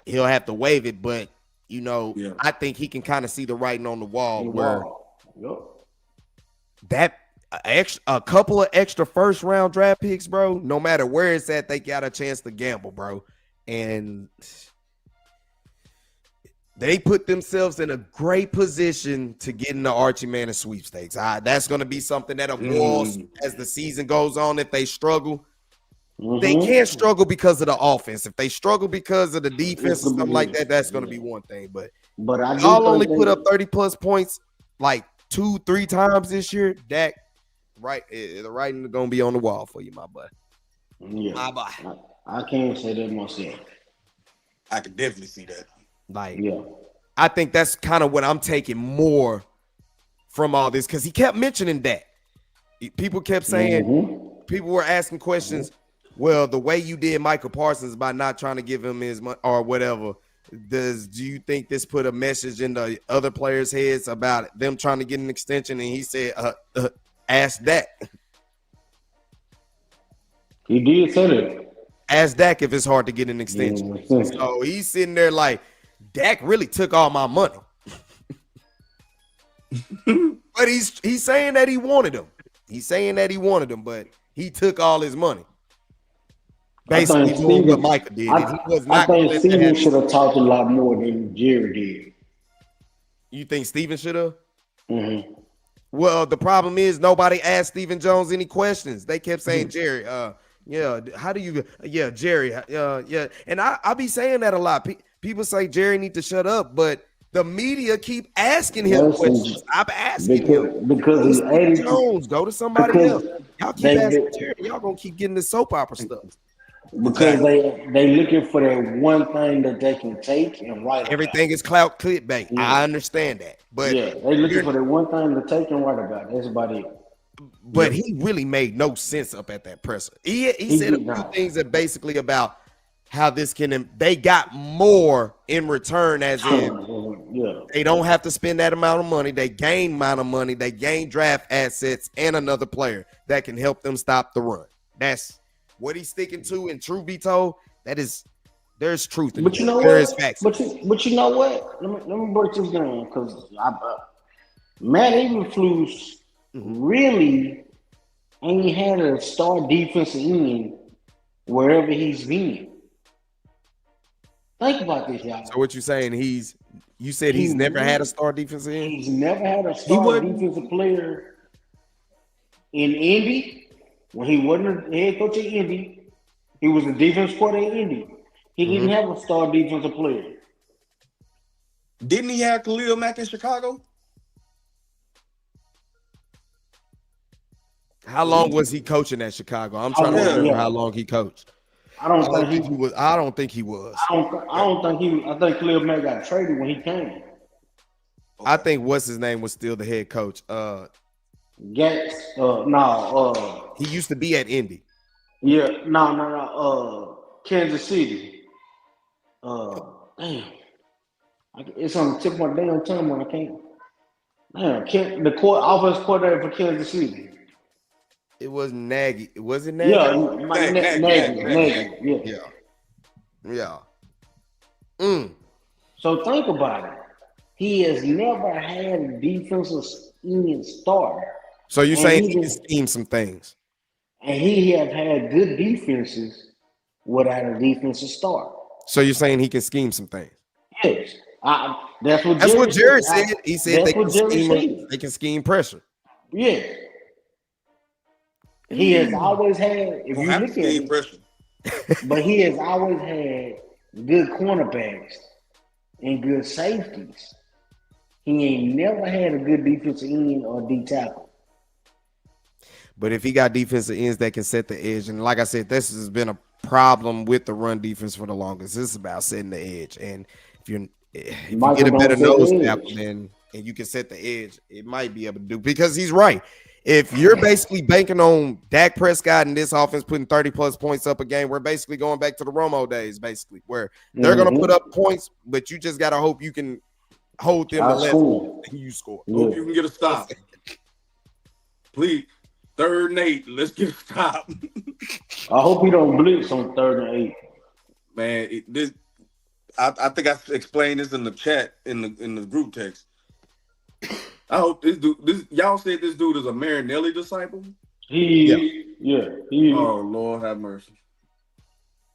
He'll have to waive it, but you know, I think he can kind of see the writing on the wall where that a couple of extra first round draft picks, bro. No matter where it's at, they got a chance to gamble, bro. And they put themselves in a great position to get in the Archie Manning sweepstakes. That's going to be something that evolves as the season goes on. If they struggle, they can't struggle because of the offense. If they struggle because of the defense or something like that, that's going to be one thing. But I'll only put up 30-plus points like 2-3 times this year. Dak, the writing is going to be on the wall for you, my boy. Yeah, my boy. I can't say that myself. I can definitely see that. I think that's kind of what I'm taking more from all this, because he kept mentioning that. People kept saying, people were asking questions. Well, the way you did Micah Parsons by not trying to give him his money or whatever, do you think this put a message in the other players' heads about them trying to get an extension? And he said, ask Dak. He did say that. Ask Dak if it's hard to get an extension. So he's sitting there like, Dak really took all my money. But he's saying that he wanted him. He's saying that he wanted him, but he took all his money. Basically doing what Micah did. I think Steven should have talked a lot more than Jerry did. You think Steven should have? Well, the problem is nobody asked Stephen Jones any questions. They kept saying, Jerry, yeah, how do you, yeah, Jerry, yeah. And I be saying that a lot. People say Jerry need to shut up, but the media keep asking him questions. I'm asking him. Because Go to he's Stephen 82. Jones. Go to somebody else. Because Y'all keep asking Jerry. Y'all gonna keep getting this soap opera stuff. Because they looking for that one thing that they can take and write about. Everything is clout clickbait. Yeah. I understand that, but yeah, they looking for that one thing to take and write about. That's about it. But he really made no sense up at that presser. He said a few things that basically about how this can. They got more in return, as in they don't have to spend that amount of money. They gain amount of money. They gain draft assets and another player that can help them stop the run. That's what he's sticking to. And truth be told, there's truth in it. But you know there what? Is facts. But you know what? Let me break this down because Matt Eberflus really ain't had a star defensive end wherever he's been. Think about this, y'all. So what you saying? You said he's never had a star defensive end? He's never had a star defensive player in Indy. When he wasn't the head coach of Indy, he was the defense coordinator in Indy. He didn't have a star defensive player. Didn't he have Khalil Mack in Chicago? How long was he coaching at Chicago? I'm trying to remember how long he coached. I don't think he was. I don't think he was. I think Khalil Mack got traded when he came. I think what's his name was still the head coach. He used to be at Indy. Yeah, Kansas City. Damn. It's on the tip of my damn tongue when I can't. Damn, the offense coordinator for Kansas City. It was Nagy. Was it Nagy? Nagy. Yeah. So think about it. He has never had a defensive end star. So you're saying he can scheme some things. And he have had good defenses without a defensive star. So you're saying he can scheme some things? Yes. That's what Jerry said. He said they can scheme pressure. Yeah. He has always had, if you look at it, pressure. But he has always had good cornerbacks and good safeties. He ain't never had a good defensive end or D tackle. But if he got defensive ends that can set the edge, and like I said, this has been a problem with the run defense for the longest. This is about setting the edge, and if you get a better nose tackle, then and you can set the edge, it might be able to do. Because he's right. If you're basically banking on Dak Prescott and this offense putting 30-plus points up a game, we're basically going back to the Romo days, basically, where they're going to put up points, but you just got to hope you can hold them to let you score. Hope you can get a stop. Please, 3rd and 8, let's get a stop. I hope he don't blitz on 3rd and 8. Man, I think I explained this in the chat in the group text. I hope y'all said this dude is a Marinelli disciple. He Oh Lord, have mercy.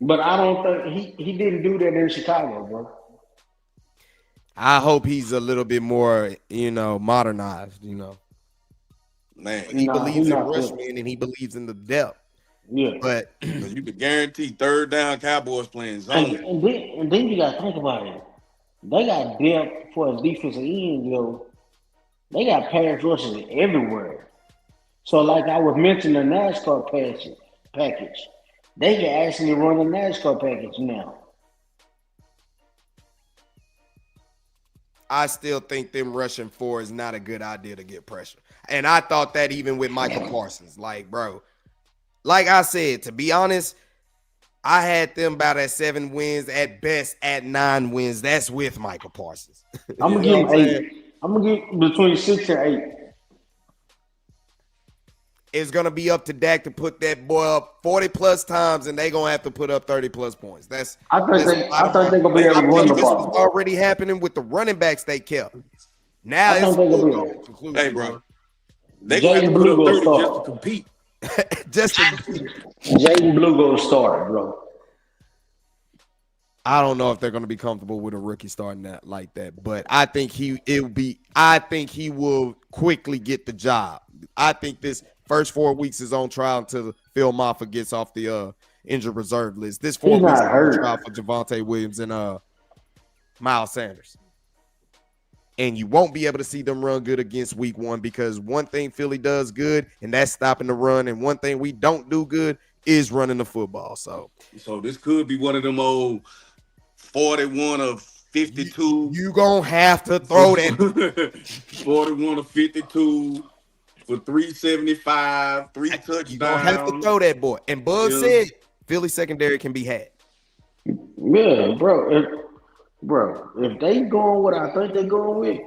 But I don't think he didn't do that in Chicago, bro. I hope he's a little bit more, modernized. Man, he believes in rushman and he believes in the depth. Yeah, but you can guarantee 3rd down Cowboys playing zone. And then you got to think about it. They got depth for a defensive end, yo. They got pass rushes everywhere. So, like I was mentioning, the NASCAR package, they can actually run a NASCAR package now. I still think them rushing 4 is not a good idea to get pressure. And I thought that even with Micah Parsons. Like, bro, like I said, to be honest, I had them about at 7 wins, at best at 9 wins. That's with Micah Parsons. I'm going to give him 8. I'm going to get between 6 and 8. It's going to be up to Dak to put that boy up 40-plus times, and they're going to have to put up 30-plus points. I think they're going to be able to run the ball. This was already happening with the running backs they kept. Now it's conclusion. Hey, bro. They're going to have to put up 30 just to compete. Jaden Blue go to start, bro. I don't know if they're going to be comfortable with a rookie starting that like that, but I think he will quickly get the job. I think this first 4 weeks is on trial until Phil Maffa gets off the injured reserve list. This 4 weeks is on trial for Javonte Williams and Miles Sanders. And you won't be able to see them run good against week 1 because one thing Philly does good, and that's stopping the run, and one thing we don't do good is running the football. So this could be one of them old 41 of 52. You gonna have to throw that 41 of 52 for 375, 3 touchdowns. You gonna have to throw that boy. And Bug said Philly secondary can be had. Yeah, bro. If they going what I think they're going with,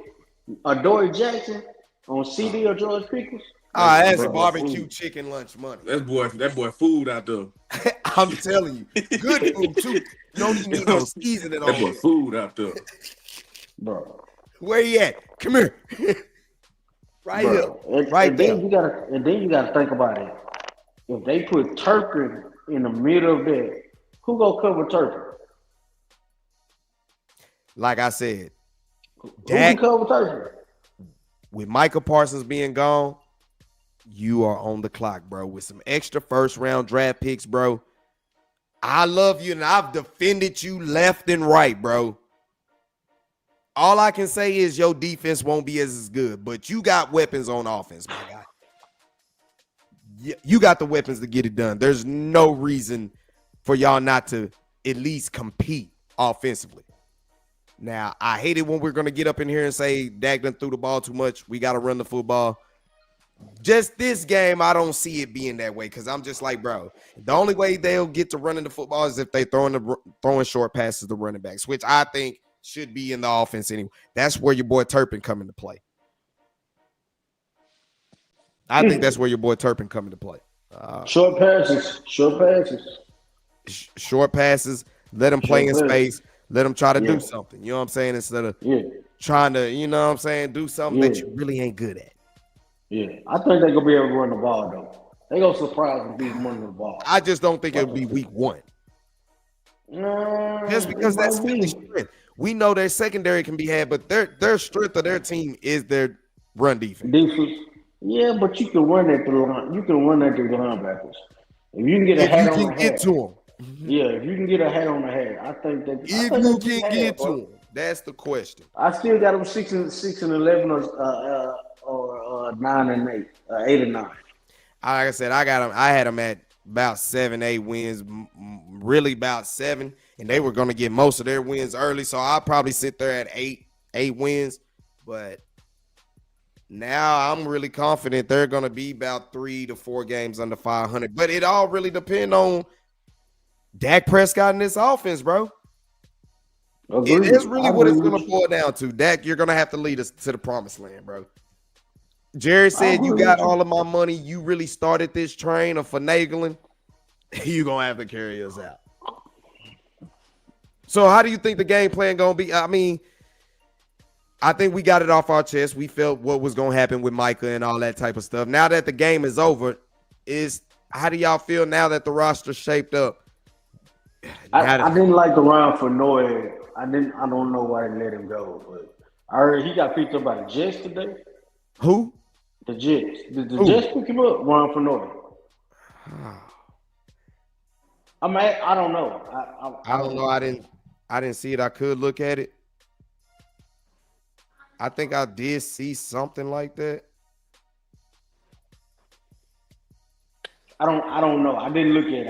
Adoree Jackson on CD or George Pickens. That's barbecue chicken lunch money. That boy food out there. I'm telling you, good food too. You don't even need no seasoning on that boy food out there, bro. Where you at? Come here, right here, right there. And then you gotta think about it. If they put Turpin in the middle of that, who gonna cover Turpin? Like I said, who can cover Turpin? With Micah Parsons being gone, you are on the clock, bro. With some extra first-round draft picks, bro. I love you, and I've defended you left and right, bro. All I can say is your defense won't be as good, but you got weapons on offense, my guy. You got the weapons to get it done. There's no reason for y'all not to at least compete offensively. Now, I hate it when we're going to get up in here and say Dak done threw the ball too much. We got to run the football. Just this game, I don't see it being that way because I'm just like, bro, the only way they'll get to running the football is if they throwing short passes to running backs, which I think should be in the offense anyway. That's where your boy Turpin come into play. I think that's where your boy Turpin come into play. Short passes. Short passes. Let him play in space. Let him try to do something. You know what I'm saying? Instead of trying to, you know what I'm saying, do something that you really ain't good at. Yeah, I think they're going to be able to run the ball, though. They're going to surprise and beat running the ball. I just don't think it'll be week 1. Just because that's Philly's strength. We know their secondary can be had, but their strength of their team is their run defense. Yeah, but you can run that through line. You can run that through the linebackers. If you can get a hat on the head. Get to them. Yeah, if you can get a hat on the head, I think that. If you can get to them, that's the question. I still got them 6 and 11 or 9 and 8, 8 and 9. Like I said, I got them. I had them at about 7, 8 wins, really about 7, and they were going to get most of their wins early. So I'll probably sit there at 8 wins. But now I'm really confident they're going to be about 3 to 4 games under 500. But it all really depends on Dak Prescott and this offense, bro. It is really what it's going to boil down to. Dak, you're going to have to lead us to the promised land, bro. Jerry said you got all of my money. You really started this train of finagling. You're going to have to carry us out. So how do you think the game plan going to be? I mean, I think we got it off our chest. We felt what was going to happen with Micah and all that type of stuff. Now that the game is over, how do y'all feel now that the roster's shaped up? I didn't like the round for Noy. I don't know why they let him go, but I heard he got picked up by the Jets today. Who? The Jets. Did the Jets pick him up? Ron Fennoy. I mean, I don't know. I don't know. I didn't see it. I could look at it. I think I did see something like that. I don't know. I didn't look at it.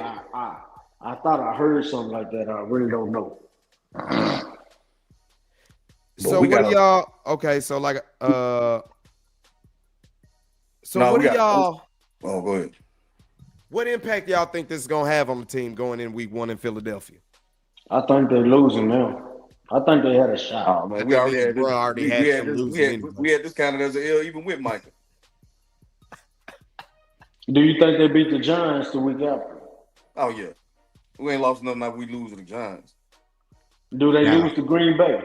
I thought I heard something like that. I really don't know. So what do y'all? Okay, so like what do y'all? Oh, go ahead. What impact y'all think this is gonna have on the team going in week 1 in Philadelphia? I think they're losing now. I think they had a shot. Oh, man, we already had this kind of as an L even with Micah. Do you think they beat the Giants the week after? Oh yeah, we ain't lost nothing. Now we lose to the Giants. Do they lose to Green Bay?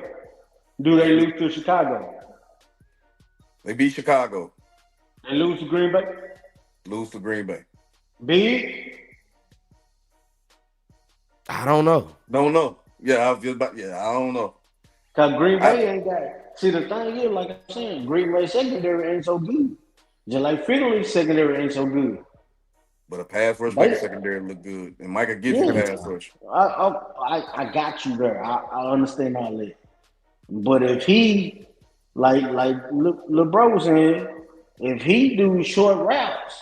Do they lose to Chicago? They beat Chicago. They lose to Green Bay? Lose to Green Bay. Big? I don't know. Don't know. Yeah, I feel about. Yeah, I don't know. Cause Green Bay ain't got. See, the thing is, like I'm saying, Green Bay secondary ain't so good. Just like Philly secondary ain't so good. But a pass rush make a They, secondary look good, and Micah gives you yeah, pass rush. I got you there. I understand all that. But if he, like LeBron was saying, if he do short routes,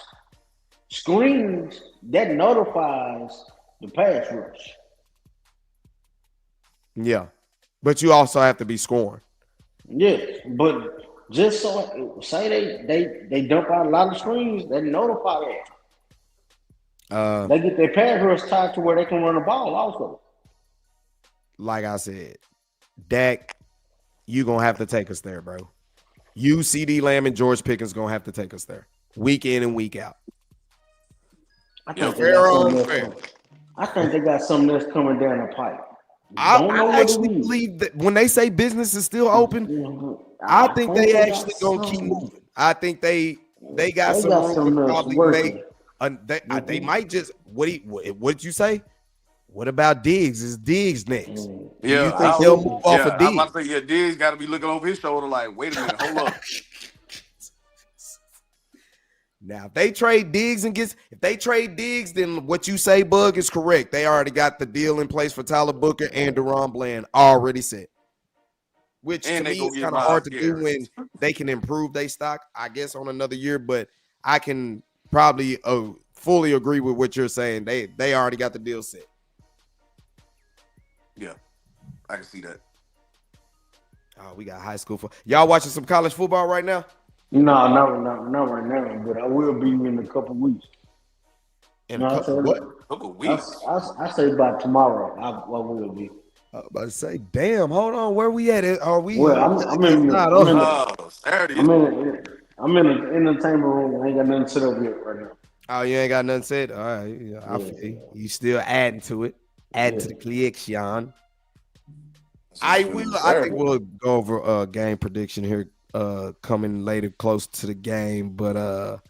screens, that notifies the pass rush. Yeah. But you also have to be scoring. Yes, but just so say they dump out a lot of screens, they notify that. They get their pass rush tied to where they can run the ball also. Like I said, Dak, you gonna have to take us there, bro. You, CD Lamb, and George Pickens gonna have to take us there, week in and week out. I think they got something that's coming down the pipe. I actually believe that when they say business is still open, I think they actually gonna keep moving. I think they got some room to probably make. They might just what you say? What about Diggs? Is Diggs next? Yeah, you think they'll move off of Diggs? I'm about to say, Diggs got to be looking over his shoulder like, wait a minute, hold up. Now, if they trade Diggs, then what you say, Bug, is correct. They already got the deal in place for Tyler Booker and DeRon Bland already set. Which to me is kind of hard to do when they can improve their stock, I guess, on another year. But I can probably fully agree with what you're saying. They already got the deal set. Yeah, I can see that. Oh, we got high school football. Y'all watching some college football right now? No, not right now, but I will be in a couple weeks. In a couple weeks? I say by tomorrow. I will be. I was about to say, damn, hold on, where we at? Are we? Well, I'm in the entertainment room. I ain't got nothing set up yet right now. Oh, you ain't got nothing said? All right. Yeah, I feel you still adding to it. Add to the collection. I think we'll go over a game prediction here coming later close to the game, but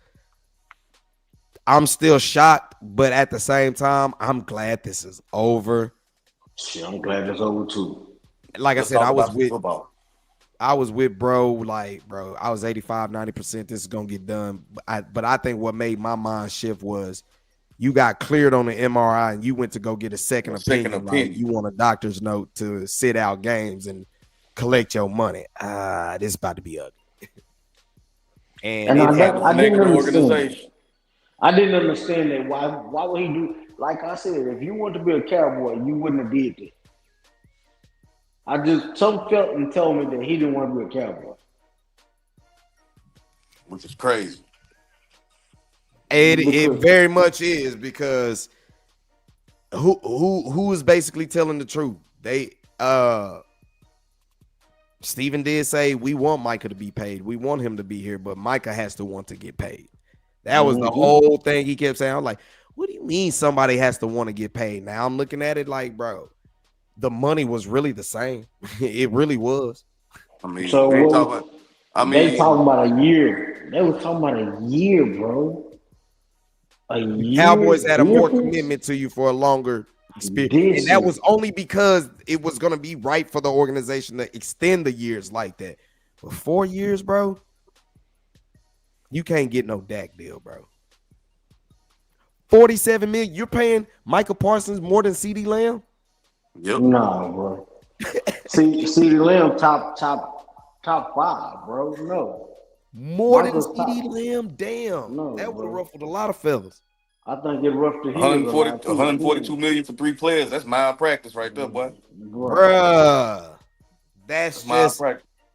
I'm still shocked, but at the same time, I'm glad this is over. Shit, I'm glad it's over too. Like I said, I was with bro, I was 85, 90% this is gonna get done. But I think what made my mind shift was you got cleared on the MRI and you went to go get a second opinion. Like you want a doctor's note to sit out games and collect your money. This is about to be ugly. and I didn't understand. I didn't understand that. Why would he do? Like I said, if you want to be a Cowboy, you wouldn't have did that. Some felt and told me that he didn't want to be a Cowboy, which is crazy. It very much is because who is basically telling the truth? Steven did say we want Micah to be paid. We want him to be here, but Micah has to want to get paid. That was the whole thing he kept saying. I'm like, what do you mean somebody has to want to get paid? Now I'm looking at it like, bro, the money was really the same. It really was. I mean, they talking about a year. They were talking about a year, bro. Cowboys had a more commitment to you for a longer experience. And that was only because it was going to be right for the organization to extend the years like that. For 4 years, bro, you can't get no Dak deal, bro. $47 million. You're paying Micah Parsons more than CD Lamb? Yep. No, bro. CD Lamb top 5, bro. No. More than CD Lamb? Damn. No, that would have ruffled a lot of feathers. I think it ruffled the 142 million for 3 players. That's malpractice right there, boy. Bruh. That's just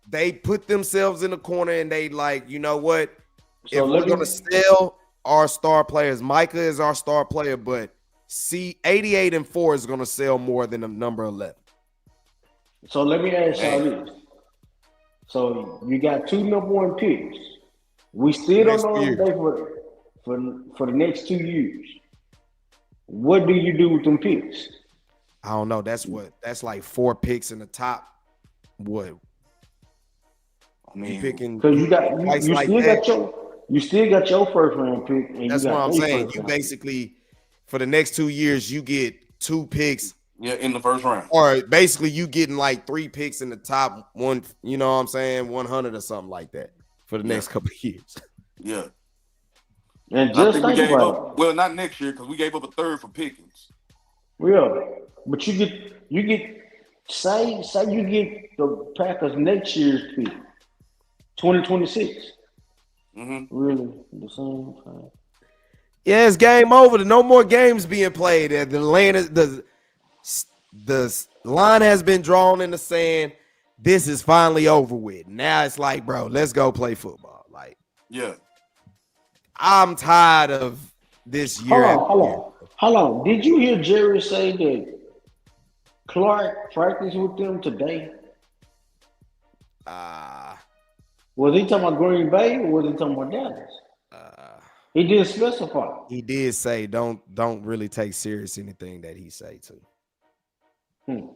they put themselves in the corner and they like, you know what? So if we're gonna sell our star players, Micah is our star player, but 88 and 4 is gonna sell more than the number 11. So let me ask y'all this. So you got 2 number 1 picks. We still don't know if they for the next 2 years. What do you do with them picks? I don't know. That's like 4 picks in the top. What? I mean, picking because you still got your first round pick. And that's what I'm saying. You basically for the next 2 years you get 2 picks Yeah, in the first round. Or basically you getting like 3 picks in the top one, you know what I'm saying, 100 or something like that for the next couple of years. Yeah. And I just think we think gave about up. Well, not next year because we gave up a third for Pickens. it. Yeah. But you get say you get the Packers next year's pick, 2026. Mm-hmm. Really the same time. Yeah, it's game over. No more games being played. The line has been drawn in the sand. This is finally over with. Now it's like, bro, let's go play football. Like, Yeah. I'm tired of this year. Hold on. Did you hear Jerry say that Clark practiced with them today? Was he talking about Green Bay or was he talking about Dallas? He didn't specify. He did say don't really take serious anything that he say to.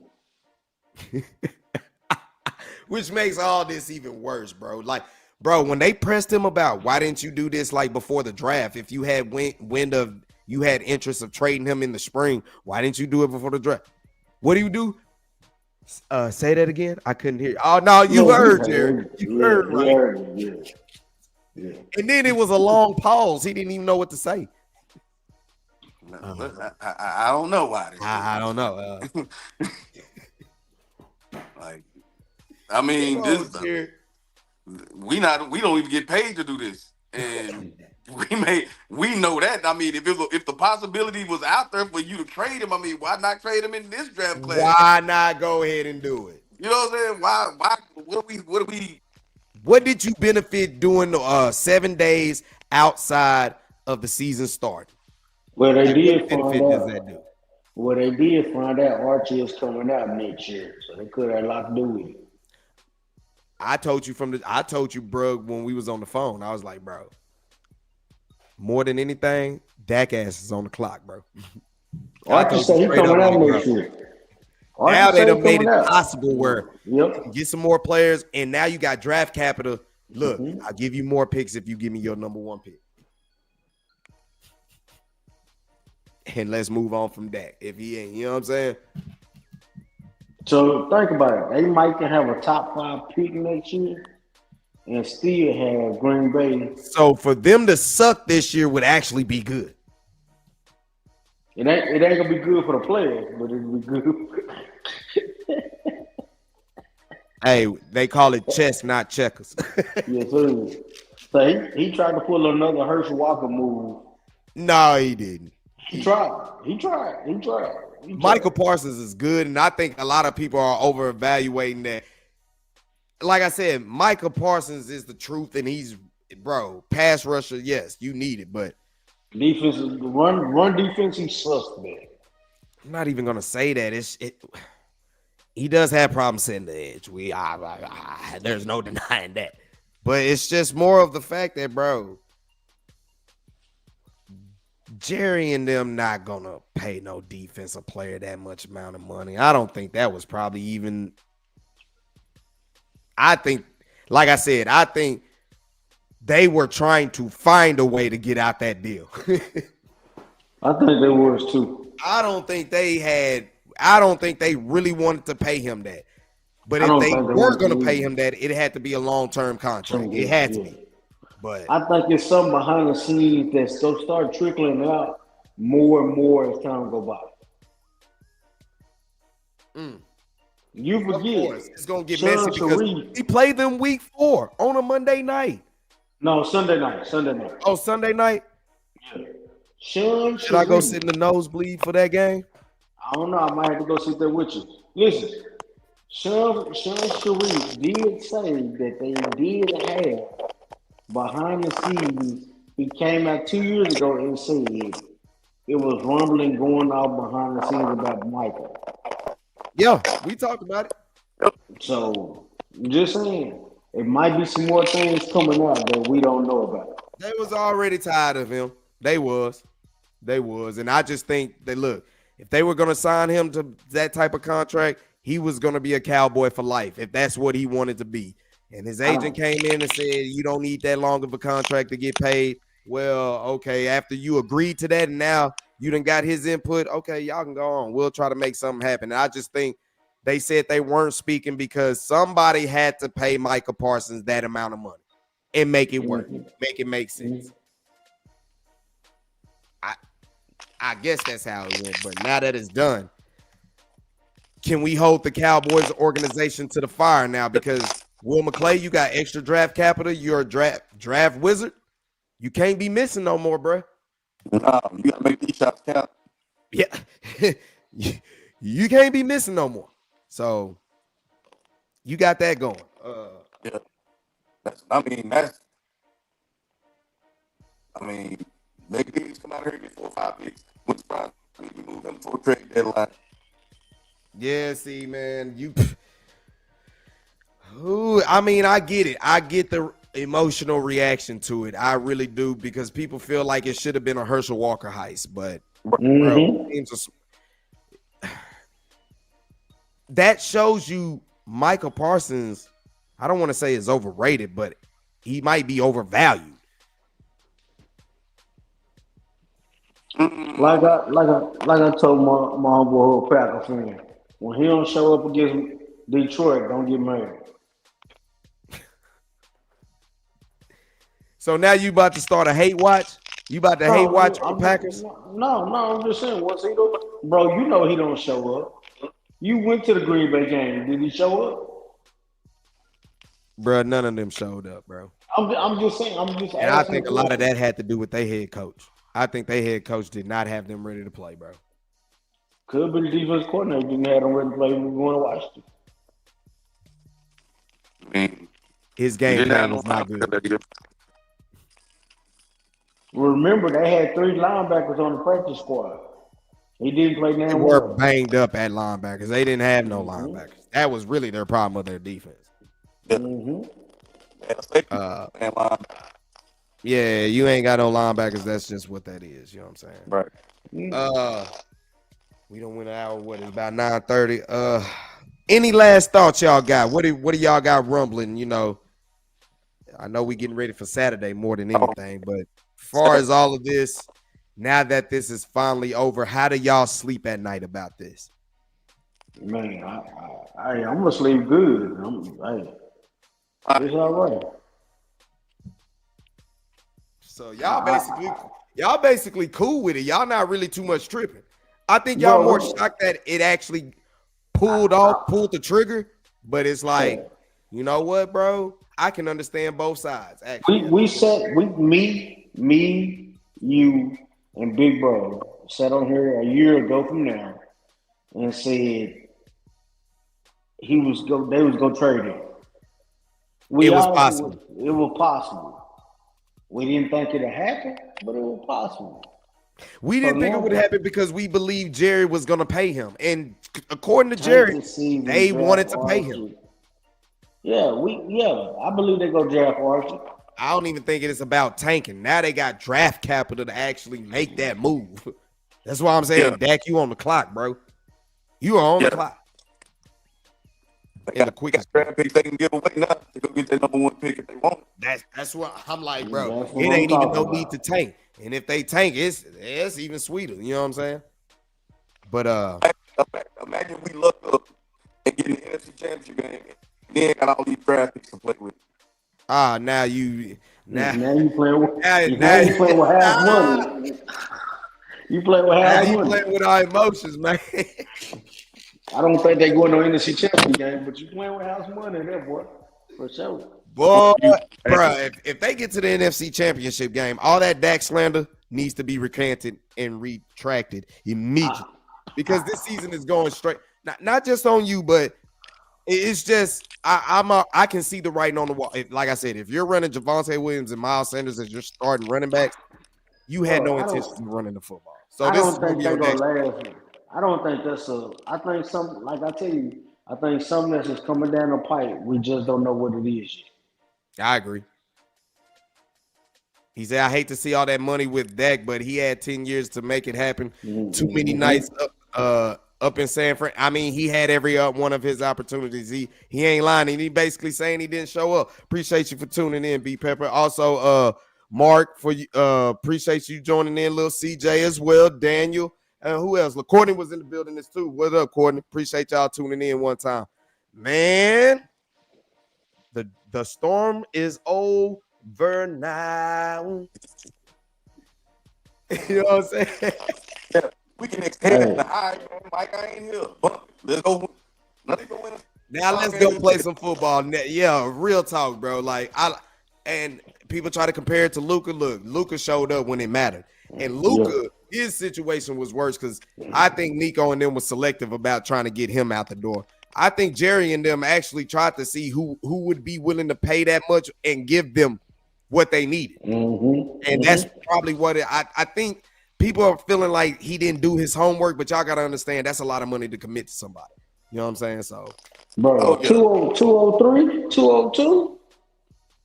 Which makes all this even worse, bro. Like, bro, when they pressed him about why didn't you do this like before the draft? If you had you had interest of trading him in the spring, why didn't you do it before the draft? What do you do? Say that again. I couldn't hear. Oh no, you heard, Jared. You heard, right? Yeah. And then it was a long pause. He didn't even know what to say. I don't know why. I don't know. Like, I mean, we don't even get paid to do this, and we know that. I mean, if the possibility was out there for you to trade him, I mean, why not trade him in this draft class? Why not go ahead and do it? You know what I'm saying? Why? What do we? What did you benefit doing 7 days outside of the season start? Well, they did find out. Well, they did find out Archie is coming out next year, so they could have a lot to do with it. I told you, bro, when we was on the phone, I was like, bro, more than anything, Dak ass is on the clock, bro. Archie said he's coming out next year. Now they done made it possible where you can get some more players, and now you got draft capital. Look, I'll give you more picks if you give me your number 1 pick. And let's move on from Dak. If he ain't, you know what I'm saying? So think about it. They might have a top 5 pick next year and still have Green Bay. So for them to suck this year would actually be good. It ain't gonna be good for the players, but it'll be good. Hey, they call it chess, not checkers. Yes, sir. So he tried to pull another Herschel Walker move. No, he didn't. He tried. Michael Parsons is good, and I think a lot of people are over evaluating that. Like I said, Micah Parsons is the truth, and he's, bro, pass rusher, yes, you need it, but defense, run defense, he sucks, man. I'm not even gonna say that. He does have problems setting the edge. There's no denying that. But it's just more of the fact that, bro, Jerry and them not gonna pay no defensive player that much amount of money. I don't think that was probably even. I think, like I said, I think they were trying to find a way to get out that deal. I think they was too. I don't think they really wanted to pay him that. But if they were going to pay him that, it had to be a long-term contract. It had to be. But I think it's something behind the scenes that start trickling out more and more as time go by. You forget. It's going to get messy because he played them week 4 on a Monday night. No, Sunday night. Oh, Sunday night? Yeah. Should I go sit in the nosebleed for that game? I don't know. I might have to go sit there with you. Listen, Sean Sharif did say that they did have behind the scenes. He came out 2 years ago and said it was rumbling going on behind the scenes about Micah. Yeah, we talked about it. So, just saying, it might be some more things coming out that we don't know about. They was already tired of him. They was. And I just think that, look, if they were going to sign him to that type of contract, he was going to be a Cowboy for life, if that's what he wanted to be. And his agent came in and said, you don't need that long of a contract to get paid. Well, okay, after you agreed to that and now You done got his input. Okay, y'all can go on. We'll try to make something happen. And I just think they said they weren't speaking because somebody had to pay Micah Parsons that amount of money and make it work, make it make sense. I guess that's how it went. But now that it's done, can we hold the Cowboys organization to the fire now? Because Will McClay, you got extra draft capital. You're a draft wizard. You can't be missing no more, bro. Nah, you gotta make these shots count. Yeah, you can't be missing no more. So you got that going. Yeah, niggas come out here and get 4 or 5 picks. What's the problem? We move them for a trade deadline. Yeah, see, man, I get it. I get the emotional reaction to it. I really do, because people feel like it should have been a Herschel Walker heist, but bro, that shows you Micah Parsons, I don't want to say is overrated, but he might be overvalued. Like I told my homeboy Packer fan, when he don't show up against Detroit, don't get mad. So now you about to start a hate watch? You about to hate watch on the Packers? No, I'm just saying, what's he doing? Bro, you know he don't show up. You went to the Green Bay game. Did he show up? Bro, none of them showed up, bro. I'm just saying. And I think a lot of that had to do with their head coach. I think their head coach did not have them ready to play, bro. Could be the defense coordinator didn't have them ready to play when we going to Washington. His game plan was not good. Remember, they had 3 linebackers on the practice squad. He didn't play now. They were banged up at linebackers. They didn't have no linebackers. That was really their problem with their defense. Yeah, you ain't got no linebackers. That's just what that is. You know what I'm saying? Right. We don't win an hour. What is about 9:30? Any last thoughts y'all got? What do y'all got rumbling? You know, I know we getting ready for Saturday more than anything, but as far as all of this, now that this is finally over, how do y'all sleep at night about this? Man, I'm gonna sleep good. It's all right. So y'all basically cool with it. Y'all not really too much tripping. I think y'all more shocked that it actually pulled the trigger, but it's like, you know what, bro? I can understand both sides. Actually, me, you, and Big Bro sat on here a year ago from now and said they was gonna trade him. It was possible. It was possible. We didn't think it'd happen, but it was possible. We didn't think it would happen because we believed Jerry was going to pay him. And according to Jerry, they wanted to pay him. Yeah, I believe they go draft Archie. I don't even think it is about tanking. Now they got draft capital to actually make that move. That's why I'm saying, Dak, you on the clock, bro. You are on the clock. And the quickest draft pick they can give away now to go get their number 1 pick if they want. That's what I'm like, bro. It ain't even no need to tank. And if they tank, it's even sweeter. You know what I'm saying? But imagine we look up and get an NFC Championship game, and then got all these draft picks to play with. Now you playing with half money. You playing with half money. You playing with our emotions, man. I don't think they going to NFC Championship game, but you playing with house money there, boy, for sure. Boy, bro, if they get to the NFC Championship game, all that Dak slander needs to be recanted and retracted immediately, because this season is going straight. Not just on you, but it's just I can see the writing on the wall. Like I said, if you're running Javonte Williams and Miles Sanders as your starting running backs, you had no intention of running the football. So I don't think they're gonna last. I don't think that's I think something, like I tell you, I think something that's just coming down the pipe. We just don't know what it is yet. I agree. He said, I hate to see all that money with Dak, but he had 10 years to make it happen. Too many nights up in San Fran. I mean, he had every one of his opportunities. He ain't lying. He basically saying he didn't show up. Appreciate you for tuning in, B Pepper. Also, Mark, for you. Appreciate you joining in, little CJ as well. Daniel, and who else? Courtney was in the building this too. What up, Courtney? Appreciate y'all tuning in one time. Man, the storm is over now. You know what I'm saying? Yeah, we can extend it. All right, man, Mike, I ain't here. Let's go. Now let's go play some football. Yeah, real talk, bro. Like and people try to compare it to Luka. Look, Luka showed up when it mattered, and Luka, his situation was worse because I think Nico and them was selective about trying to get him out the door. I think Jerry and them actually tried to see who would be willing to pay that much and give them what they needed, and that's probably what I think. People are feeling like he didn't do his homework, but y'all gotta understand that's a lot of money to commit to somebody. You know what I'm saying? So, bro, 203, 202,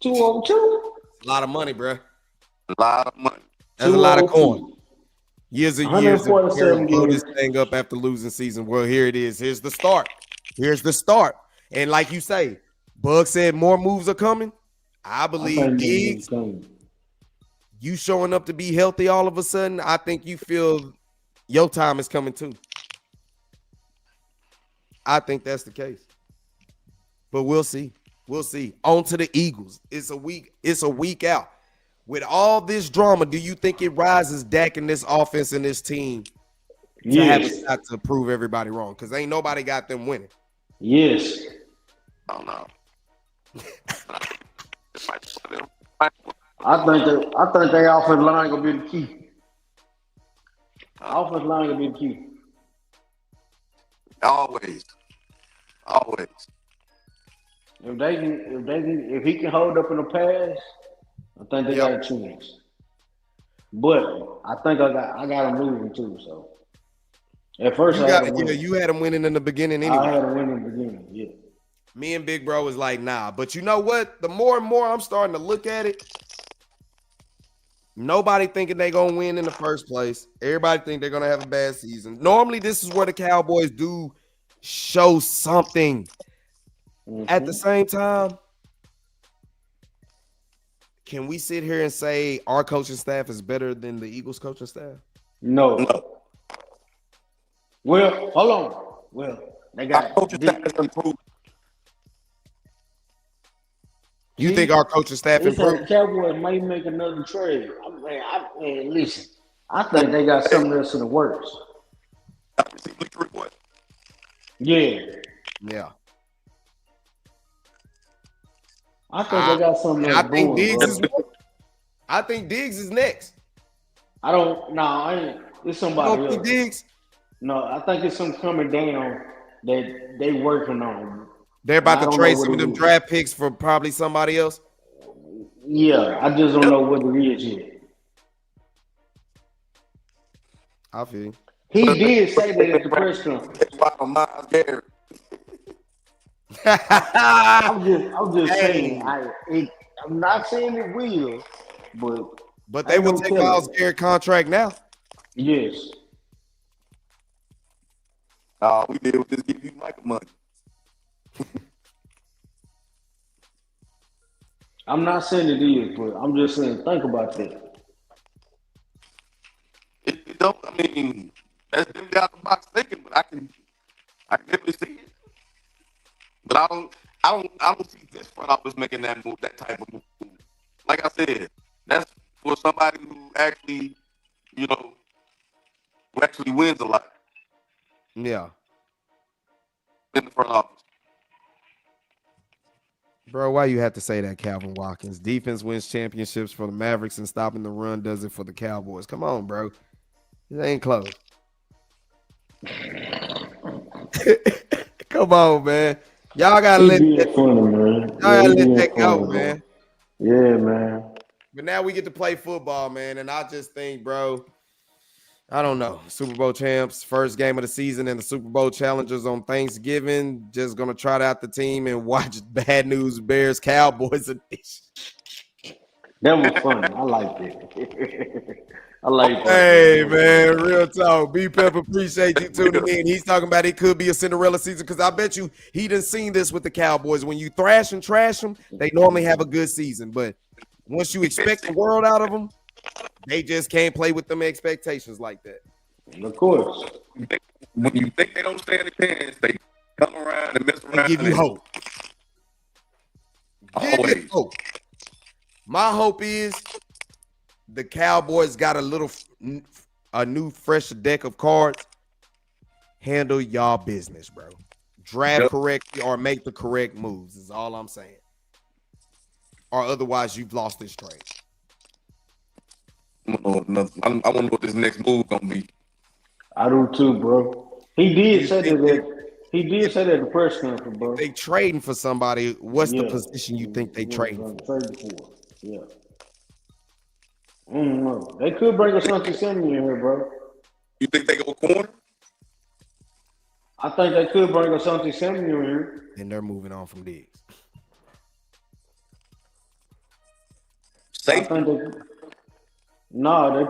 202. A lot of money, bro. A lot of money. That's a lot of coin. Years and years of blow this thing up after losing season. Well, here it is. Here's the start. And like you say, Bug said more moves are coming. I believe Diggs, you showing up to be healthy all of a sudden, I think you feel your time is coming too. I think that's the case. But we'll see. On to the Eagles. It's a week out. With all this drama, do you think it rises Dak and this offense and this team to have a shot to prove everybody wrong? Because ain't nobody got them winning. Yes. I don't know. I think their offensive line gonna be the key. Offensive line gonna be the key. Always. If he can hold up in the pass, I think they got a chance. But I think I got him moving too. So at first you had him winning in the beginning anyway. I had him winning in the beginning. Yeah. Me and Big Bro was like, nah. But you know what? The more and more I'm starting to look at it, nobody thinking they gonna win in the first place. Everybody think they're gonna have a bad season. Normally, this is where the Cowboys do show something. At the same time, can we sit here and say our coaching staff is better than the Eagles coaching staff? No. Well, hold on. Well, they got coaching staff has improved. You think our coaching staff improved? The Cowboys may make another trade. Listen, I think they got something else in the works. Yeah. I think they got something else. I think Diggs is next. It's somebody else. Diggs? No, I think it's something coming down that they working on. They're about to trade some of them draft picks for probably somebody else. Yeah, I just don't know what it is yet. I feel you. He did say that at the press conference. I'm just saying. I'm not saying it will, but they will take Myles Garrett contract now. Yes. We did with this give you Micah money. I'm not saying it is, but I'm just saying think about that. It don't. I mean, that's them out the box thinking, but I can definitely see it. But I don't see this front office making that move, that type of move. Like I said, that's for somebody who actually, who actually wins a lot. Yeah. In the front office. Bro, why you have to say that, Calvin Watkins? Defense wins championships for the Mavericks and stopping the run does it for the Cowboys. Come on, bro. It ain't close. Come on, man. Y'all gotta let that go, man. Yeah, man. But now we get to play football, man. And I just think, bro, I don't know. Super Bowl champs, first game of the season, and the Super Bowl challengers on Thanksgiving. Just gonna trot out the team and watch Bad News Bears Cowboys edition. That was fun. I liked it. I like that. Hey, man, real talk. B Pep, appreciate you tuning in. He's talking about it could be a Cinderella season because I bet you he done seen this with the Cowboys. When you thrash and trash them, they normally have a good season. But once you expect the world out of them, they just can't play with them expectations like that. Of course. When you think they don't stand a chance, they come around and mess around And give you hope. Give you Always. hope. My hope is the Cowboys got a new fresh deck of cards. Handle y'all business, bro. Draft correctly or make the correct moves is all I'm saying. Or otherwise, you've lost this trade. I want to know what this next move gonna be. I do too, bro. He did say that. He did say that at the press conference, bro. They trading for somebody. What's the position you think they trading for? Yeah. I don't know. They could bring us something similar in here, bro. You think they go corner? I think they could bring us something similar in here. And they're moving on from Diggs. Safety? They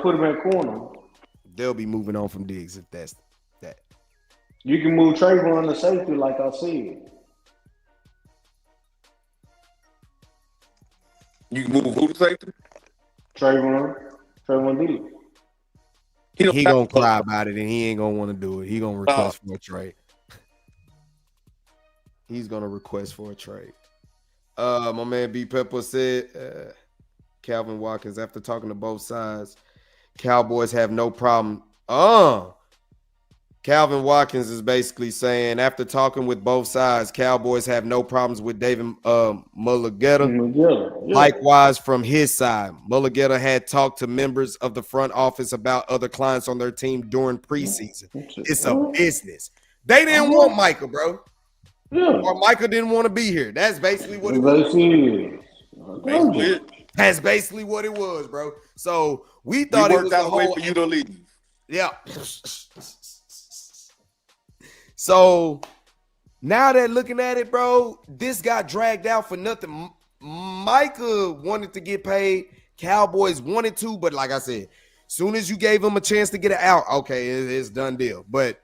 put him at corner. They'll be moving on from Diggs if that's that. You can move Trayvon to safety, like I said. You can move who to safety? Trayvon Diggs. He gonna cry about it and he ain't gonna want to do it. He gonna request for a trade. He's gonna request for a trade. My man B Pepper said, Calvin Watkins, after talking to both sides, Cowboys have no problem. Calvin Watkins is basically saying, after talking with both sides, Cowboys have no problems with David Mulligetta. Yeah. Likewise, from his side, Mulligetta had talked to members of the front office about other clients on their team during preseason. It's a business. They didn't want Micah, bro. Yeah. Or Micah didn't want to be here. That's basically what it was. That's basically what it was, bro. So we thought it was out a a way whole for you to leave. Yeah. So now that looking at it, bro, this got dragged out for nothing. Micah wanted to get paid. Cowboys wanted to, but like I said, soon as you gave him a chance to get it out, okay, it's done deal. But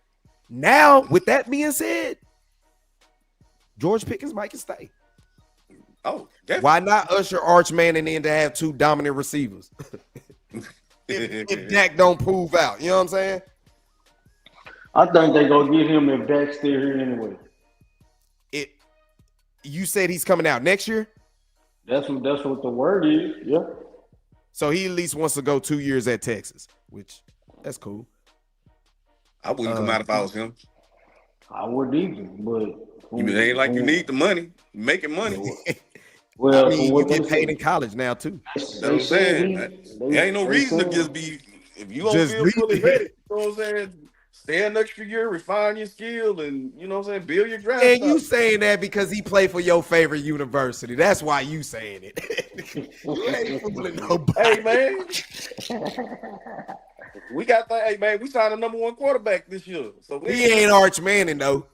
now, with that being said, George Pickens might can stay. Oh, definitely. Why not usher Arch Manning in to have two dominant receivers? if Dak don't prove out, you know what I'm saying? I think they gonna get him if Dak's still here anyway. You said he's coming out next year? That's what the word is. Yeah. So he at least wants to go 2 years at Texas, which that's cool. I wouldn't come out if I was him. I wouldn't either, but it ain't like you need the money. You're making money. Well, I mean, you get paid in college now too. That's what I'm saying. There ain't no reason to just be, if you don't Just feel fully ready, you know what I'm saying? Stay an extra year, refine your skill, and you know what I'm saying, build your draft. And you saying that because he played for your favorite university. That's why you saying it. You ain't fooling nobody. Hey man. We got that. Hey man, we signed a #1 quarterback this year. So He ain't Arch Manning though.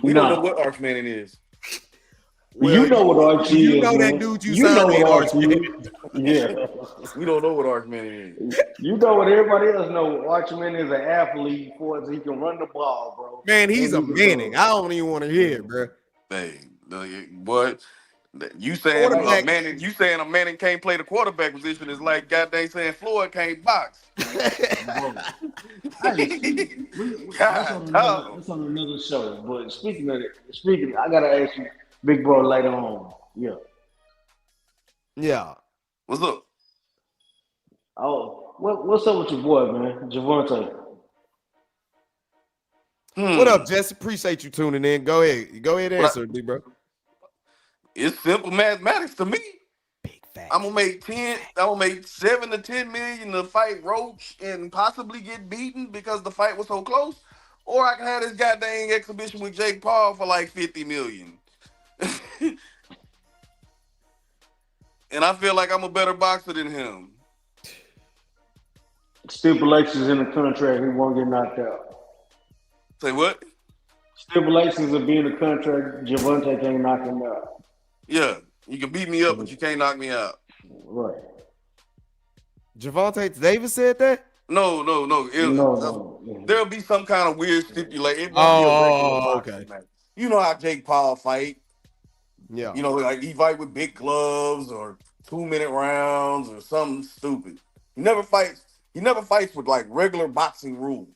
We don't know what Arch Manning is. Well, you know what Arch is. You know that dude you signed ain't Arch Manning. Yeah. We don't know what Arch Manning is. You know what everybody else know. Arch Manning is an athlete for us. He can run the ball, bro. Man, he's a Manning. I don't even want to hear it, bro. Hey, what? You saying a Manning can't play the quarterback position is like goddamn saying Floyd can't box. That's on another show. But speaking, I gotta ask you, big bro, later on. Yeah. What's up? Oh, what's up with your boy, man, Javonte? What up, Jess? Appreciate you tuning in. Go ahead, answer, big bro. It's simple mathematics to me. Big fact. I'm gonna make 7 to 10 million to fight Roach and possibly get beaten because the fight was so close. Or I can have this goddamn exhibition with Jake Paul for like 50 million. And I feel like I'm a better boxer than him. Stipulations in the contract, he won't get knocked out. Say what? Stipulations of being a contract, Javonte can't knock him out. Yeah, you can beat me up, but you can't knock me out. Right. Javonte Davis said that? No. There'll be some kind of weird stipulation. Okay. You know how Jake Paul fight? Yeah. You know, like he fight with big gloves or 2-minute rounds or something stupid. He never fights. He never fights with like regular boxing rules.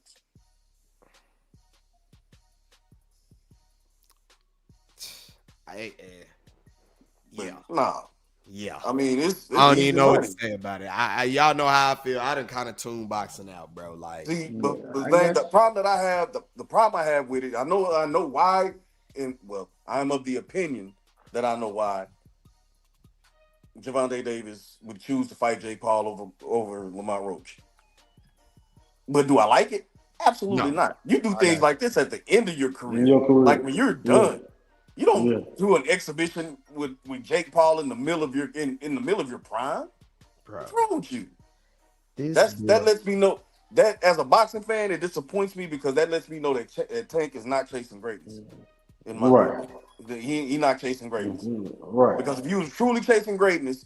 Yeah. Nah. Yeah. I mean, it's I don't easy even know what to money. say about it. I y'all know how I feel. I done kind of tune boxing out, bro. Like, See, Yeah, but I the guess. problem that I have, the problem I have with it, I know why, and well, I'm of the opinion that I know why Gervonta Davis would choose to fight Jake Paul over Lamont Roach. But do I like it? Absolutely no. not. You do I things got like this at the end of your In career, your career. like when you're Yeah. done. You don't Yeah. do an exhibition with Jake Paul in the middle of your in the middle of your prime. bro. What's wrong with you? This That boy. lets me know that as a boxing fan, it disappoints me because that lets me know that Tank is not chasing greatness. In my Right. he not chasing greatness Right. because if you was truly chasing greatness,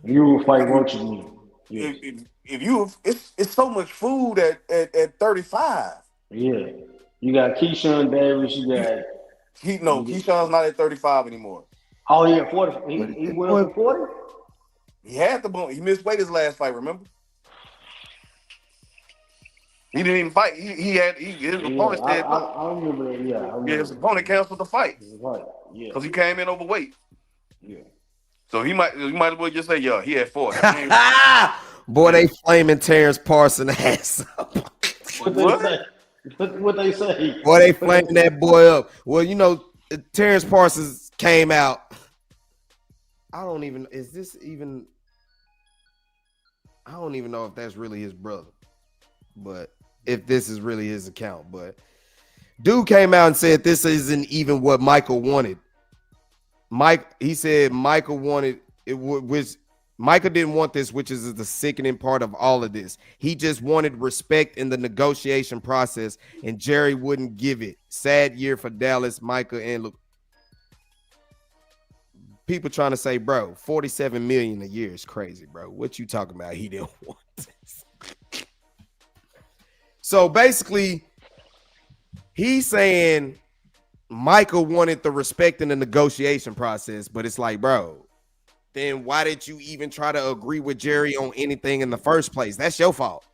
You will fight I mean, Roach again. Yes. if you it's so much food at 35. Yeah. You got Keyshawn Davis. You You got. Keyshawn's not at 35 anymore. Oh yeah, 40. What is He that went boy? up to 40. He had the bone. He missed weight his last fight. Remember? He didn't even fight. His Yeah, opponent said no. I remember that. Yeah, I Yeah, his remember. opponent canceled the fight Right. Yeah. because he came in overweight. Yeah. So he might as well just say, yeah, he had 40. He ain't- Boy, they flaming Terrence Parsons ass up. What they What? say? What they say? Boy, they flaming that boy up. Well, you know, Terrence Parsons came out. I don't even know if that's really his brother. But if this is really his account. But dude came out and said this isn't even what Michael wanted. He said Michael wanted it, which Micah didn't want this, which is the sickening part of all of this. He just wanted respect in the negotiation process, and Jerry wouldn't give it. Sad year for Dallas, Micah, and look. People trying to say, bro, $47 million a year is crazy, bro. What you talking about? He didn't want this. So basically, he's saying Michael wanted the respect in the negotiation process, but it's like, bro, then why did you even try to agree with Jerry on anything in the first place? That's your fault.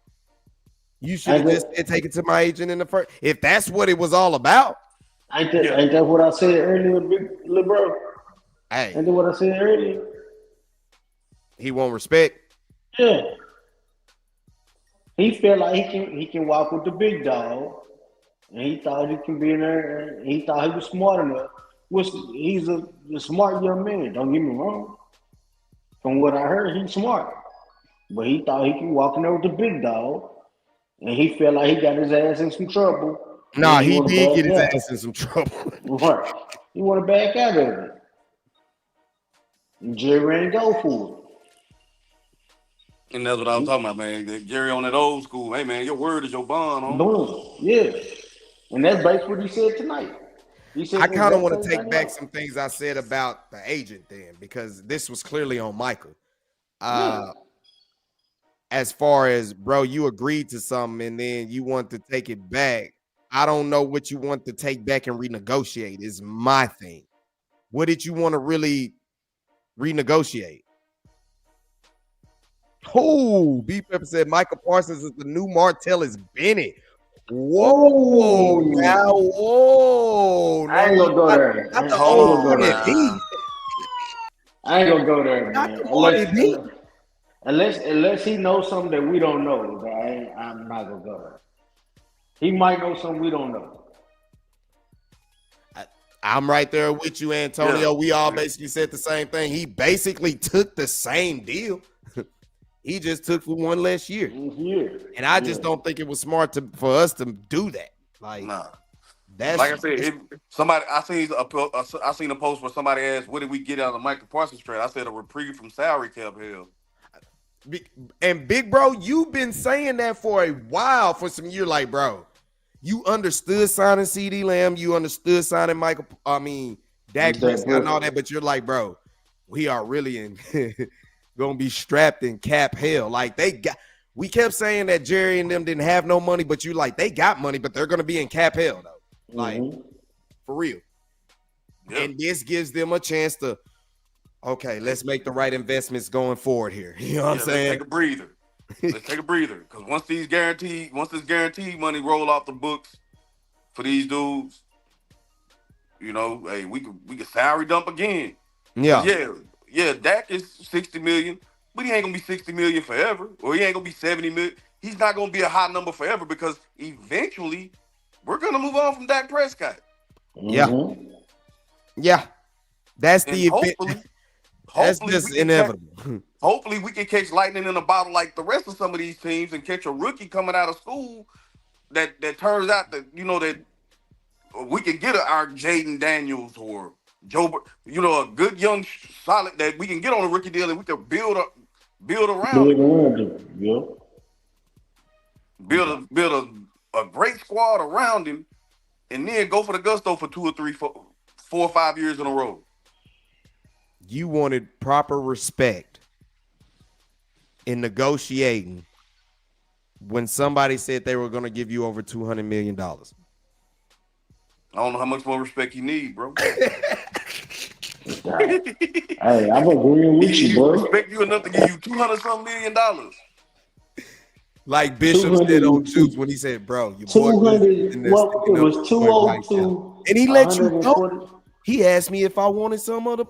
You should have just taken it to my agent in the first. If that's what it was all about. Ain't that what I said earlier, little bro? Hey, Ain't that what I said earlier? he won't respect. Yeah. He felt like he can walk with the big dog, and he thought he can be in there. And he thought he was smart enough. He's a smart young man. Don't get me wrong. From what I heard, he's smart, but he thought he can walk in there with the big dog, and he felt like he got his ass in some trouble. Nah, he wanna did back get his out. ass in some trouble. Right. He want to back out of it. And Jerry ain't go for And that's what I was talking about, man. Jerry on that old school. Hey, man, your word is your bond, it. homie. Boom. Yeah. And that's basically what he said tonight. He said I the kind of exact want to same take thing back else. some things I said about the agent then, because this was clearly on Micah. Yeah. As far as, bro, you agreed to something and then you want to take it back. I don't know what you want to take back and renegotiate is my thing. What did you want to really renegotiate? Oh, B Pepper said Michael Parsons is the new Martellus Bennett. Whoa, now, whoa. I ain't gonna go there. Not the Hold old on, Marty man. B. I ain't gonna go there, Not man. the Marty B. Unless he knows something that we don't know, I'm not gonna go there. He might know something we don't know. I'm right there with you, Antonio. Yeah. We all basically said the same thing. He basically took the same deal. He just took for one less year. Yeah. And I just don't think it was smart for us to do that. Like, Nah. that's Like I said, I seen a post where somebody asked, "What did we get out of the Michael Parsons trade?" I said, "A reprieve from salary cap hell." and big bro, you've been saying that for a while, for some years. Like, bro, you understood signing CD Lamb, you understood signing Dak Prescott and all that, but you're like, bro, we are really in gonna be strapped in cap hell. Like, we kept saying that Jerry and them didn't have no money, but you like, they got money, but they're gonna be in cap hell though. Like, for real. Yeah. And this gives them a chance to Okay, let's make the right investments going forward here. You know what I'm Let's saying? take a breather. Let's take a breather. Because once this guaranteed money roll off the books for these dudes, hey, we could salary dump again. Yeah. Yeah, Dak is 60 million, but he ain't gonna be 60 million forever, or he ain't gonna be 70 million. He's not gonna be a high number forever because eventually we're gonna move on from Dak Prescott. Yeah. Mm-hmm. Yeah. That's And the event. That's just inevitable. Hopefully we can catch lightning in a bottle like the rest of some of these teams and catch a rookie coming out of school that turns out that that we can get our Jaden Daniels or a good young solid that we can get on a rookie deal and we can build around Build around him. Yeah. build a great squad around him, and then go for the gusto for 2 or 3, 4 or 5 years in a row. You wanted proper respect in negotiating when somebody said they were going to give you over $200 million. I don't know how much more respect you need, bro. Hey, I'm agreeing with you, bro. Respect you enough to give you $200-something million. Like Bishop said on Juice when he said, "Bro, your boy 200. Well, it was 202, and he let you know. He asked me if I wanted some of the,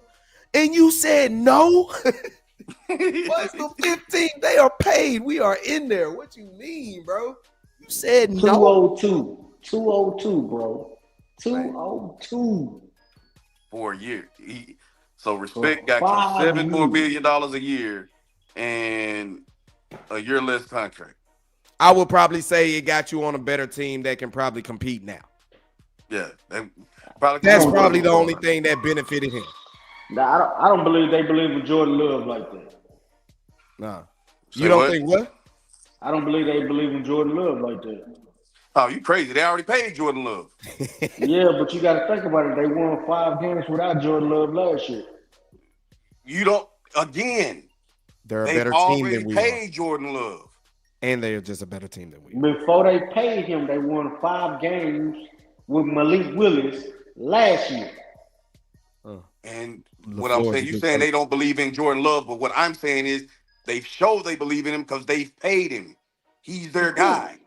and you said no. What's the 15? They are paid. We are in there. What you mean, bro? You said no. 202, bro. 202 for a year. So respect got you $7 more million a year and a year less contract. I would probably say it got you on a better team that can probably compete now. Yeah, that's probably the only thing that benefited him. Nah, I don't believe they believe in Jordan Love like that. Nah. You don't think what? I don't believe they believe in Jordan Love like that. Oh, you crazy. They already paid Jordan Love. Yeah, but you got to think about it. They won 5 games without Jordan Love last year. You don't, again. They're a better team than we paid Jordan Love. And they're just a better team than we are. Before they paid him, they won 5 games with Malik Willis last year. And what I'm saying, you're saying they don't believe in Jordan Love, but what I'm saying is they've showed they believe in him because they've paid him. He's their guy.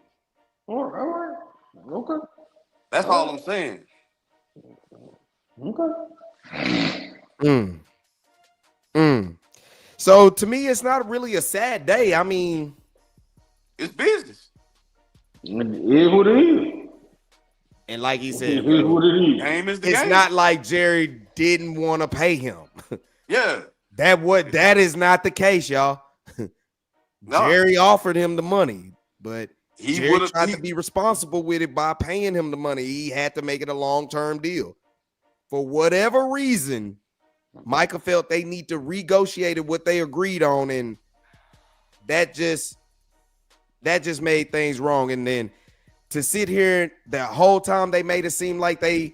All right. Okay. That's all I'm saying. Okay. So to me, it's not really a sad day. I mean, it's business. It is what it is. And like he said, it is what it is. Game is the it's game. not like Jerry didn't want to pay him. Yeah. That is not the case, y'all. No. Jerry offered him the money, but Jerry tried to be responsible with it by paying him the money. He had to make it a long-term deal. For whatever reason, Micah felt they need to renegotiate what they agreed on, and that just made things wrong. And then to sit here the whole time they made it seem like the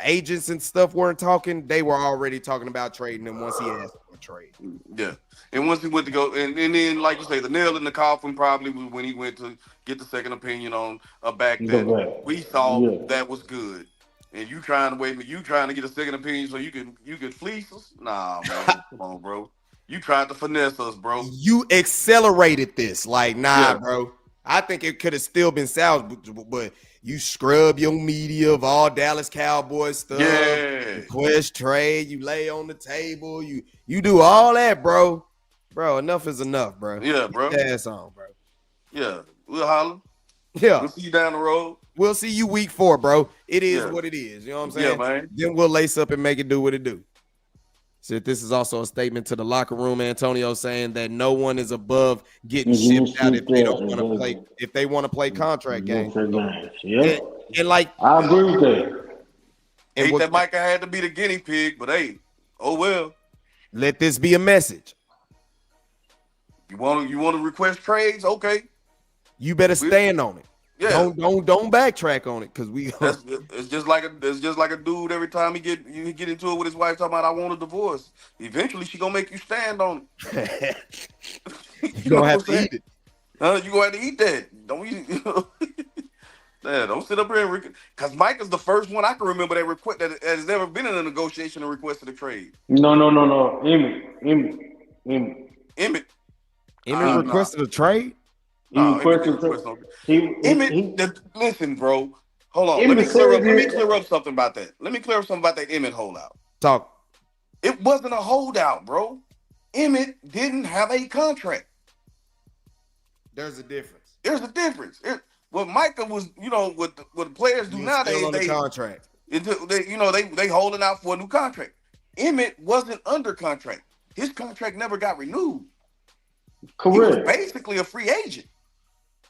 agents and stuff weren't talking. They were already talking about trading him once he asked for a trade. Yeah. And once he went to go, and then, like you say, the nail in the coffin probably was when he went to get the second opinion on a back that we thought that was good. And you trying to get a second opinion so you could fleece us? Nah, man. Come on, bro. You tried to finesse us, bro. You accelerated this. Like, bro. I think it could have still been salvaged, but you scrub your media of all Dallas Cowboys stuff. Yeah. Request trade. You lay on the table. You do all that, bro. Bro, enough is enough, bro. Yeah, bro. Get your ass on, bro. Yeah. We'll holler. Yeah. We'll see you down the road. We'll see you week 4, bro. It is what it is. You know what I'm saying? Yeah, man. Then we'll lace up and make it do what it do. So this is also a statement to the locker room. Antonio saying that no one is above getting shipped out if they don't want to play. If they want to play contract games. Yeah. And like I agree with that. Hate that Micah had to be the guinea pig, but hey, oh well. Let this be a message. You want to request trades? Okay. You better stand on it. Yeah. Don't backtrack on it because it's just like a dude every time you get into it with his wife talking about I want a divorce. Eventually she gonna make you stand on it. You gonna have to eat it. You gonna have to eat that. Don't you? Yeah, don't sit up here and because Micah's the first one I can remember that has ever been in a negotiation and requested a trade. No. Emmett. Emmett. Emmett Nah. requested a trade. He Emmett didn't requested request no. he Listen, bro. Hold on. Emmett said Let me clear up something about that. Let me clear up something about that Emmett holdout. Talk. It wasn't a holdout, bro. Emmett didn't have a contract. There's a difference. There's a difference. What Micah was, what the players do nowadays, still on the contract. They holding out for a new contract. Emmett wasn't under contract. His contract never got renewed. correct. He was basically a free agent.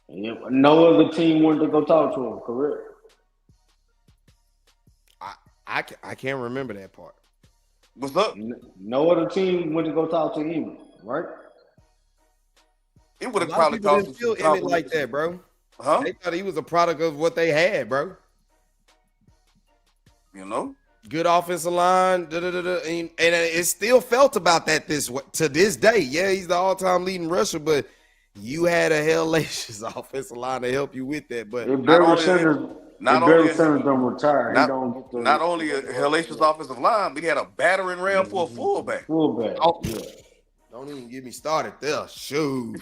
Yeah, no other team wanted to go talk to him. Correct. I can't remember that part. What's up? No other team went to go talk to him. Right. It would have A lot of probably people cost didn't him feel Emmett like that, bro. Huh? They thought he was a product of what they had, bro. Good offensive line, and it still felt about that to this day. Yeah, he's the all-time leading rusher, but you had a hellacious offensive line to help you with that. But If Barry Sanders don't retire, not only a hellacious offensive line, but he had a battering ram for a fullback. Oh, yeah. Don't even get me started there. Shoot.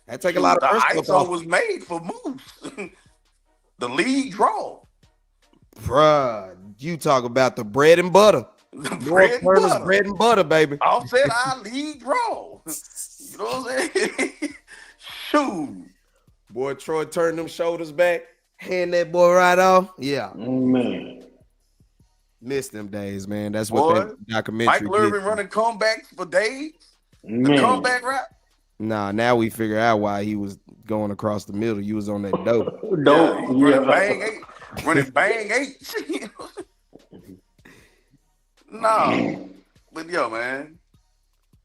That take a lot of the pressure ISO off. was made for Moose. The lead draw. Bruh, you talk about the bread and butter. Bread Bread and butter, baby. Offset our lead draw. You know what I'm saying? Shoot. Boy, Troy turned them shoulders back, hand that boy right off. Yeah. Man. Missed them days, man. That's what that documentary Mike Irvin running comebacks for days. Man. The comeback rap. Nah, now we figure out why he was going across the middle. You was on that dope. Running bang eight. No. But yo, man.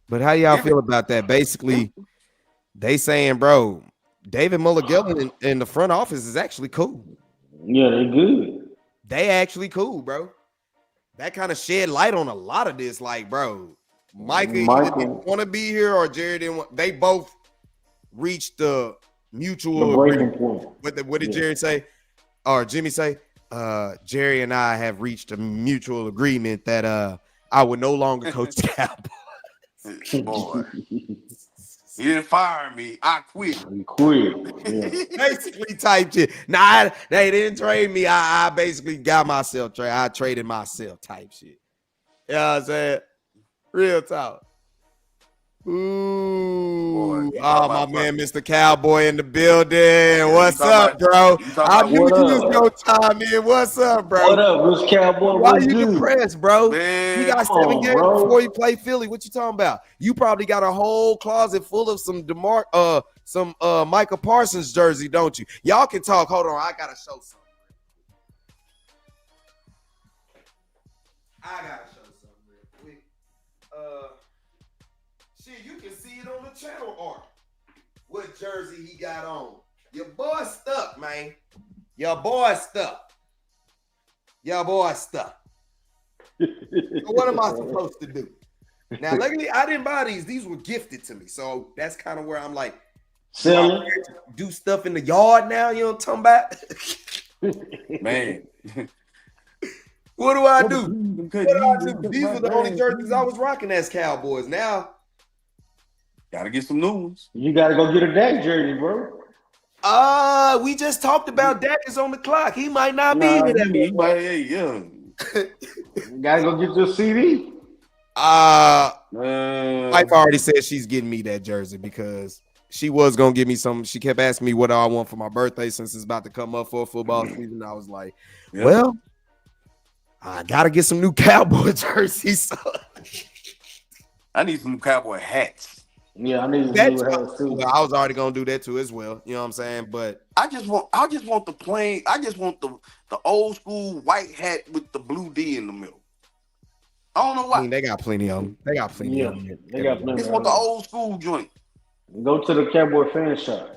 But how y'all feel about that? Basically, they saying, bro, David Mulligan in the front office is actually cool. Yeah, they good. They actually cool, bro. That kind of shed light on a lot of this. Like, bro, Micah either didn't want to be here or Jerry didn't want. They both reached the mutual breaking point. What did Jerry say? Or Jimmy say? Jerry and I have reached a mutual agreement that I would no longer coach the Cowboys. Boy. He didn't fire me. I quit. He quit. Yeah. Basically type shit. Nah, they didn't trade me. I basically got myself traded. I traded myself type shit. You know what I'm saying? Real talk. Ooh. Boy, my man, Mr. Cowboy in the building. What's up, bro? I knew you was gonna chime in. What's up, bro? What up, Mr. Cowboy? Why you depressed, bro? Man, you got 7 games before you play Philly. What you talking about? You probably got a whole closet full of some Micah Parsons jersey, don't you? Y'all can talk. Hold on, I gotta show something. Real quick. Shit, you can see it on the channel art. What jersey he got on? Your boy stuck, man. Your boy stuck. So what am I supposed to do? Now, luckily, I didn't buy these. These were gifted to me. So that's kind of where I'm like, selling. Do stuff in the yard now. You know what I'm talking about? Man. What do I do? These were the only jerseys I was rocking as Cowboys. Now, gotta get some new ones. You gotta go get a Dak jersey, bro. We just talked about Dak is on the clock. He might not be here that He might be young. You gotta go get your CD. Wife already said she's getting me that jersey because she was gonna give me some. She kept asking me what I want for my birthday since it's about to come up for football season. I was like, well, I gotta get some new Cowboy jerseys. I need some Cowboy hats. Yeah, I need that too. Well, I was already gonna do that too as well. You know what I'm saying? But I just want the plain. I just want the old school white hat with the blue D in the middle. I don't know why. I mean, they got plenty of them. They got plenty of them. They got plenty. I just want the old school joint. Go to the Cowboy fan shop.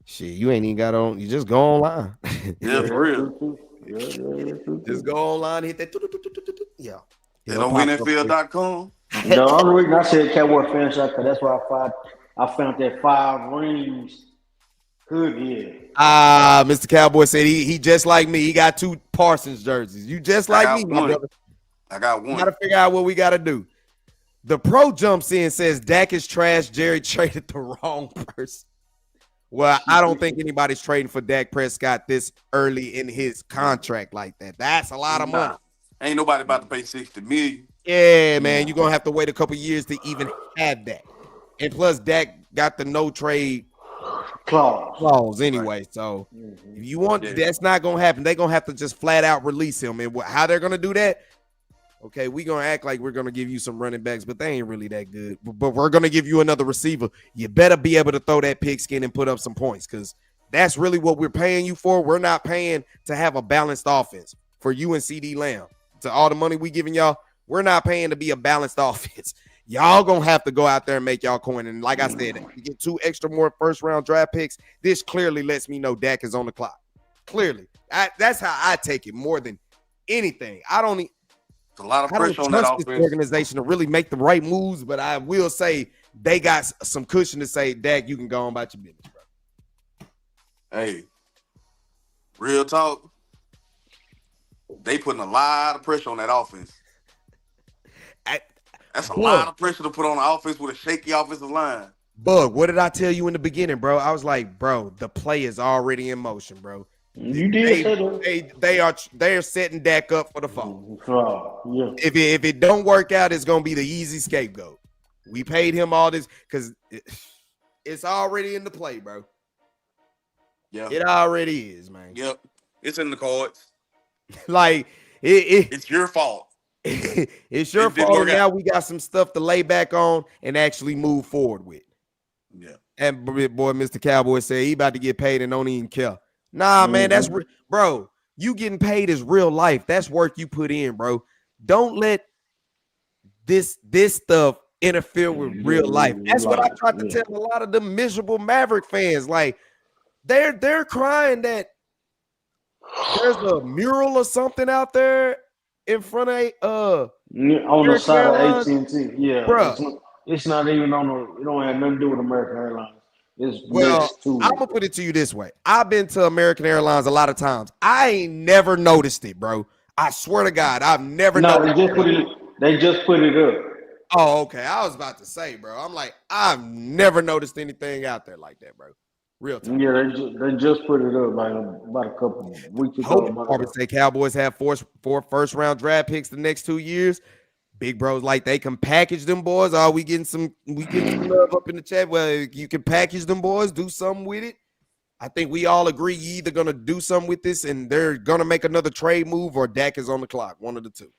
Shit, you ain't even got on. You just go online. Yeah, for real. Just go online, hit that. Yeah. They on winfl.com. The only reason I said Cowboy fan shop because that's where I found that 5 rings Good, yeah. Mr. Cowboy said he just like me. He got 2 Parsons jerseys. You just like me, my brother. I got one. Got to figure out what we got to do. The pro jumps in, says Dak is trash. Jerry traded the wrong person. Well, I don't think anybody's trading for Dak Prescott this early in his contract like that. That's a lot of money. Ain't nobody about to pay $60 million. Yeah, man. You're going to have to wait a couple years to even have that. And plus, Dak got the no trade clause anyway. Right. So if you want, that's not going to happen. They're going to have to just flat out release him. And how they're going to do that? Okay, we're going to act like we're going to give you some running backs, but they ain't really that good. But we're going to give you another receiver. You better be able to throw that pigskin and put up some points, because that's really what we're paying you for. We're not paying to have a balanced offense for you and CD Lamb. To all the money we giving y'all, we're not paying to be a balanced offense. Y'all going to have to go out there and make y'all coin. And like I said, if you get 2 extra more first-round draft picks, this clearly lets me know Dak is on the clock. Clearly. That's how I take it more than anything. It's a lot of pressure on that offense. This organization to really make the right moves, but I will say they got some cushion to say, Dak, you can go on about your business, bro. Hey, real talk. They putting a lot of pressure on that offense. That's a lot of pressure to put on the offense with a shaky offensive line. Bug, what did I tell you in the beginning, bro? I was like, bro, the play is already in motion, bro. You did. They are setting Dak up for the fall. Yeah. If it don't work out, it's gonna be the easy scapegoat. We paid him all this because it's already in the play, bro. Yeah, it already is, man. Yep, it's in the cards. Like it's your fault. It's your fault. Now we got some stuff to lay back on and actually move forward with. Yeah. And boy, Mr. Cowboy said he about to get paid and don't even care. Nah, man, that's bro. You getting paid is real life. That's work you put in, bro. Don't let this stuff interfere with real life. That's what I tried to tell a lot of the miserable Maverick fans. Like they're crying that there's a mural or something out there in front of on the side of AT&T. Yeah, bro. It's not even on the. It don't have nothing to do with American Airlines. Well, I'm gonna put it to you this way. I've been to American Airlines a lot of times. I ain't never noticed it, bro. I swear to God, I've never noticed it. They just put it up. Oh, okay. I was about to say, bro. I'm like, I've never noticed anything out there like that, bro. Real time. Yeah, they just put it up like about a couple of weeks ago. I would say Cowboys have four first-round draft picks the next 2 years. Big bros like they can package them boys. We getting some love up in the chat. Well, you can package them boys, do something with it. I think we all agree you either gonna do something with this and they're gonna make another trade move or Dak is on the clock. One of the two.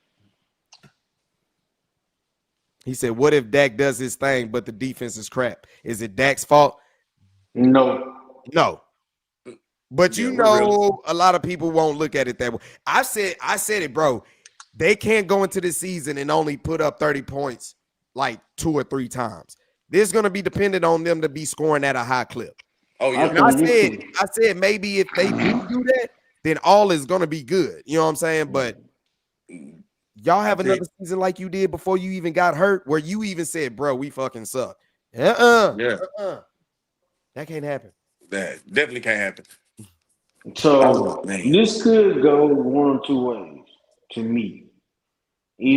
He said, what if Dak does his thing, but the defense is crap? Is it Dak's fault? No. But you know, a lot of people won't look at it that way. I said it, bro. They can't go into the season and only put up 30 points like 2 or 3 times. This is going to be dependent on them to be scoring at a high clip. Oh, yeah. And I said maybe if they do that, then all is going to be good. You know what I'm saying? But y'all have another season like you did before you even got hurt where you even said, bro, we fucking suck. That can't happen. That definitely can't happen. So this could go one or two ways to me.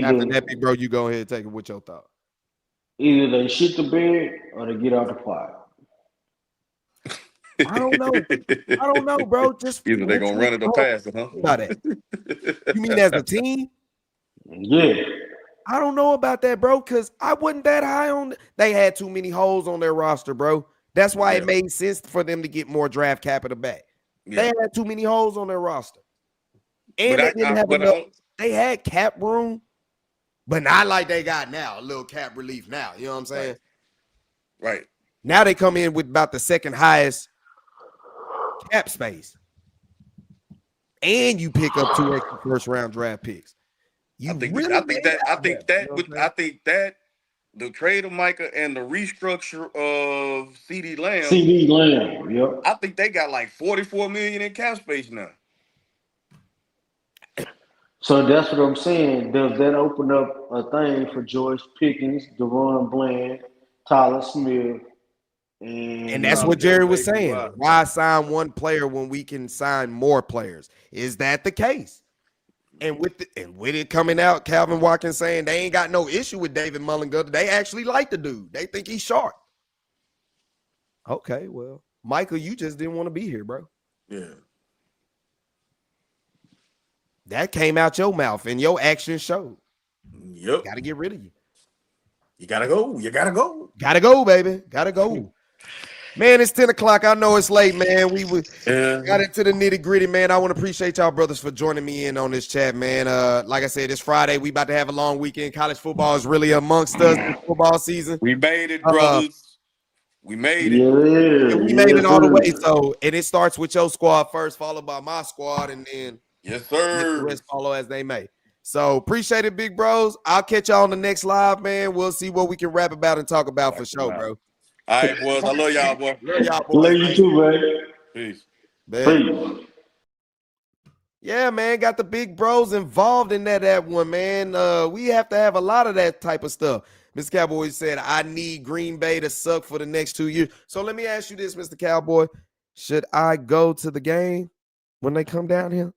After that, big bro, you go ahead and take it with your thought. Either they shit the bed or they get out the pot. I don't know, bro. Just either they're gonna run it or pass it, huh? About that. You mean as a team? Yeah. I don't know about that, bro, because I wasn't that high on. They had too many holes on their roster, bro. That's why it made sense for them to get more draft capital back. Yeah. They had too many holes on their roster. And they didn't have enough. They had cap room, but not like they got now, a little cap relief now. You know what I'm saying? Right. Now they come in with about the second highest cap space. And you pick up 2 extra first-round draft picks. I think that the trade of Micah and the restructure of CD Lamb. Yep. I think they got like $44 million in cap space now. So that's what I'm saying. Does that open up a thing for George Pickens, Deron Bland, Tyler Smith, And that's what Jerry was saying. Why sign one player when we can sign more players? Is that the case? And with it coming out, Calvin Watkins saying they ain't got no issue with David Mullengutter. They actually like the dude. They think he's sharp. Okay, well, Michael, you just didn't want to be here, bro. Yeah. That came out your mouth and your actions showed. Yep. Got to get rid of you. You gotta go. You gotta go. Gotta go, baby. Gotta go. Man, it's 10 o'clock. I know it's late, man. We got into the nitty-gritty, man. I want to appreciate y'all brothers for joining me in on this chat, man. Like I said, it's Friday. We about to have a long weekend. College football is really amongst us this football season. We made it, brothers. We made it. Yeah, we made it all the way. So, and it starts with your squad first, followed by my squad, and then yes, sir. the rest follow as they may. So appreciate it, big bros. I'll catch y'all on the next live, man. We'll see what we can rap about and talk about for sure, bro. All right, boys. I love y'all, boy. Love y'all, boys. Love you too, man. Peace. Peace. Yeah, man. Got the big bros involved in that one, man. We have to have a lot of that type of stuff. Mr. Cowboy said, I need Green Bay to suck for the next 2 years. So let me ask you this, Mr. Cowboy. Should I go to the game when they come down here?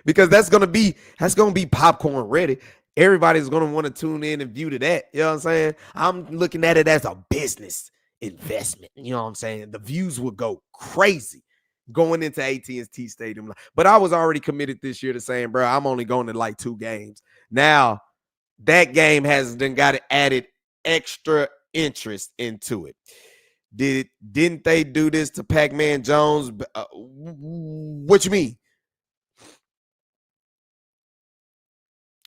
Because that's gonna be popcorn ready. Everybody's gonna want to tune in and view to that. You know what I'm saying? I'm looking at it as a business investment. You know what I'm saying? The views will go crazy going into AT&T Stadium. But I was already committed this year to saying, bro, I'm only going to like 2 games. Now that game has then got added extra interest into it. Didn't they do this to Pac-Man Jones? What you mean?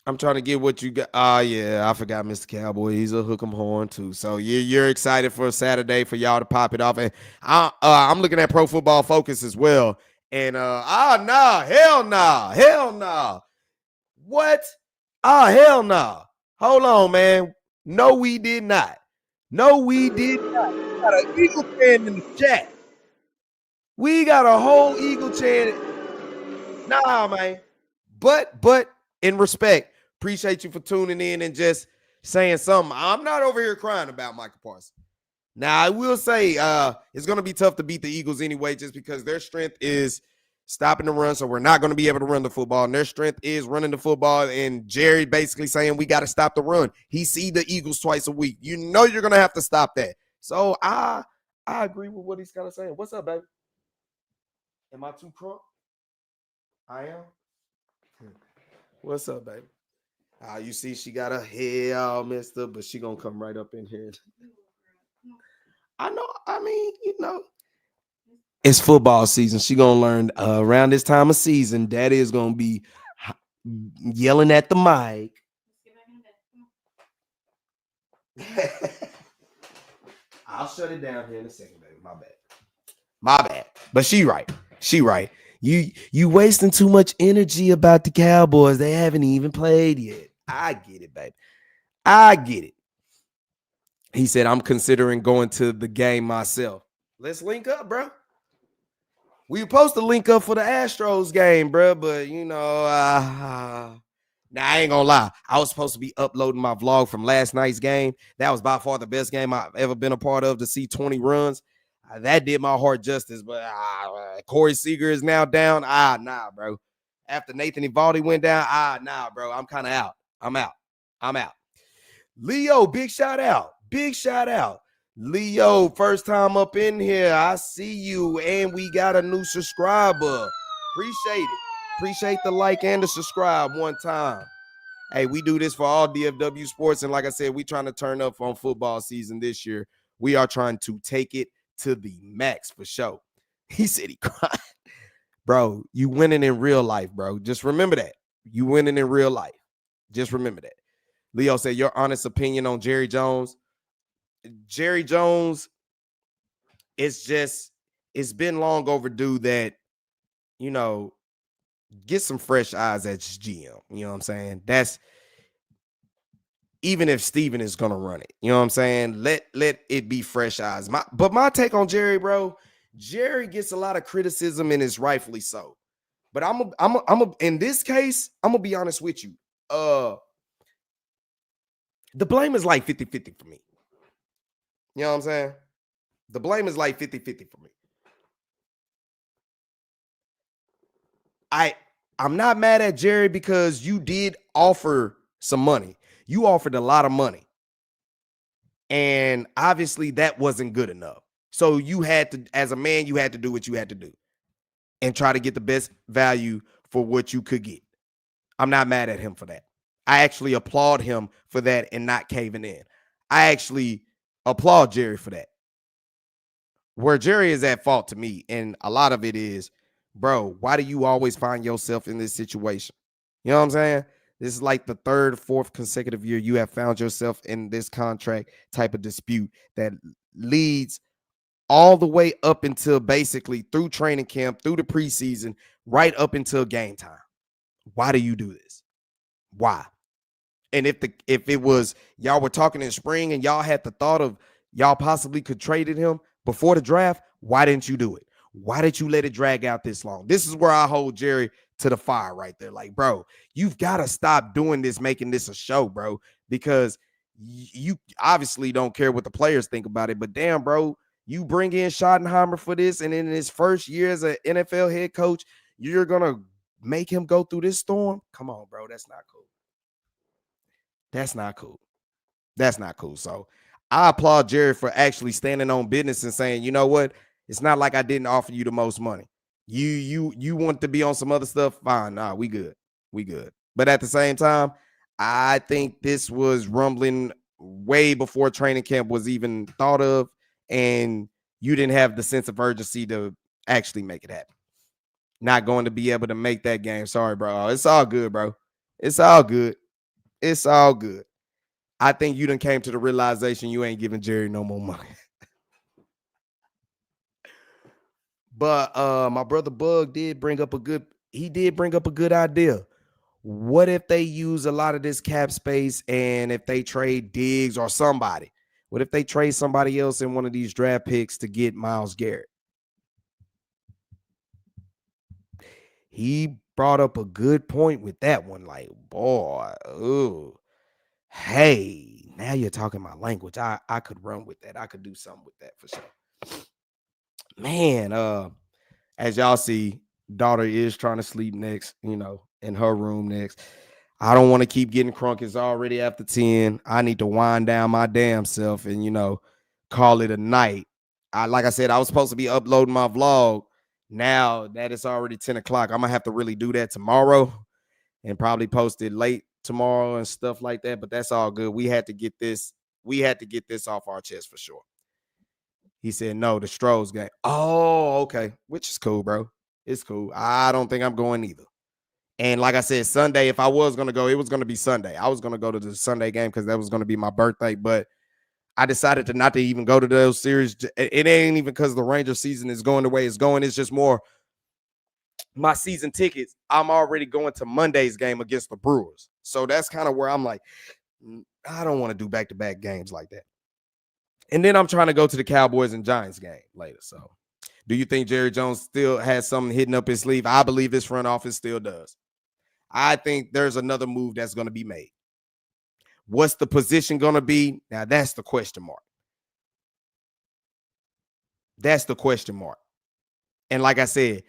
I'm trying to get what you got. Yeah, I forgot Mr. Cowboy. He's a hook 'em horn too. So you're excited for Saturday for y'all to pop it off. And I'm looking at Pro Football Focus as well. And hell nah. What? Hell nah. Hold on, man. No, we did not. We got an Eagle fan in the chat. We got a whole Eagle chant. Nah, man. But in respect, appreciate you for tuning in and just saying something. I'm not over here crying about Micah Parsons. Now, I will say it's going to be tough to beat the Eagles anyway, just because their strength is stopping the run, so we're not going to be able to run the football. And their strength is running the football, and Jerry basically saying we got to stop the run. He see the Eagles twice a week. You know you're going to have to stop that. So I agree with what he's kind of saying. What's up, baby? Am I too crunk? I am. What's up, baby? You see she got her hair all messed up, but she gonna come right up in here. I know. I mean, you know, it's football season. She gonna learn around this time of season. Daddy is gonna be yelling at the mic. I'll shut it down here in a second, baby. My bad. But she right. You wasting too much energy about the Cowboys. They haven't even played yet. I get it, baby. I get it. He said, I'm considering going to the game myself. Let's link up, bro. We were supposed to link up for the Astros game, bro, but, you know, now I ain't going to lie. I was supposed to be uploading my vlog from last night's game. That was by far the best game I've ever been a part of to see 20 runs. That did my heart justice, but Corey Seager is now down. Nah, bro. After Nathan Eovaldi went down, nah, bro. I'm kind of out. I'm out. Leo, big shout out. Leo, first time up in here. I see you, and we got a new subscriber. Appreciate it. Appreciate the like and the subscribe one time. Hey, we do this for all DFW sports, and like I said, we trying to turn up on football season this year. We are trying to take it to the max for sure. He said he cried. Bro, you winning in real life, bro. Just remember that. You winning in real life. Just remember that. Leo said, your honest opinion on Jerry Jones. Jerry Jones, it's been long overdue that, you know, get some fresh eyes at GM. You know what I'm saying? That's even if Steven is going to run it. You know what I'm saying? Let it be fresh eyes. But my take on Jerry, bro, Jerry gets a lot of criticism and is rightfully so. But I'm in this case, I'm going to be honest with you. The blame is like 50-50 for me. You know what I'm saying? The blame is like 50-50 for me. I'm not mad at Jerry because you did offer some money. You offered a lot of money. And obviously that wasn't good enough. So you had to, as a man, you had to do what you had to do and try to get the best value for what you could get. I'm not mad at him for that. I actually applaud him for that and not caving in. I actually applaud Jerry for that. Where Jerry is at fault to me, and a lot of it is, bro, why do you always find yourself in this situation? You know what I'm saying? This is like the third, fourth consecutive year you have found yourself in this contract type of dispute that leads all the way up until basically through training camp, through the preseason, right up until game time. Why do you do this? Why? And if it was y'all were talking in spring and y'all had the thought of y'all possibly could traded him before the draft, why didn't you do it? Why did you let it drag out this long? This is where I hold Jerry to the fire right there. Like, bro, you've got to stop doing this, making this a show, bro, because you obviously don't care what the players think about it. But damn, bro, you bring in Schottenheimer for this, and in his first year as an NFL head coach, you're going to make him go through this storm? Come on, bro. That's not cool. That's not cool. That's not cool. So I applaud Jerry for actually standing on business and saying, you know what? It's not like I didn't offer you the most money. You want to be on some other stuff? Fine. Nah, we good. We good. But at the same time, I think this was rumbling way before training camp was even thought of, and you didn't have the sense of urgency to actually make it happen. Not going to be able to make that game. Sorry, bro. It's all good, bro. It's all good. It's all good. I think you done came to the realization you ain't giving Jerry no more money. But my brother Bug did bring up a good idea. What if they use a lot of this cap space and if they trade Diggs or somebody? What if they trade somebody else in one of these draft picks to get Myles Garrett? He brought up a good point with that one. Like, boy, ooh. Hey, now you're talking my language. I could run with that. I could do something with that for sure. Man, as y'all see, daughter is trying to sleep next, in her room next. I don't want to keep getting crunk. It's already after 10. I need to wind down my damn self and, call it a night. Like I said, I was supposed to be uploading my vlog. Now that it's already 10 o'clock, I'm going to have to really do that tomorrow and probably post it late tomorrow and stuff like that. But that's all good. We had to get this off our chest for sure. He said, no, the Strohs game. Oh, okay. Which is cool, bro. It's cool. I don't think I'm going either. And like I said, Sunday, if I was going to go, it was going to be Sunday. I was going to go to the Sunday game because that was going to be my birthday. But I decided to not to even go to those series. It ain't even because the Ranger season is going the way it's going. It's just more my season tickets. I'm already going to Monday's game against the Brewers. So that's kind of where I'm like, I don't want to do back-to-back games like that. And then I'm trying to go to the Cowboys and Giants game later. So do you think Jerry Jones still has something hidden up his sleeve? I believe this front office still does. I think there's another move that's going to be made. What's the position going to be? Now, that's the question mark. That's the question mark. And like I said,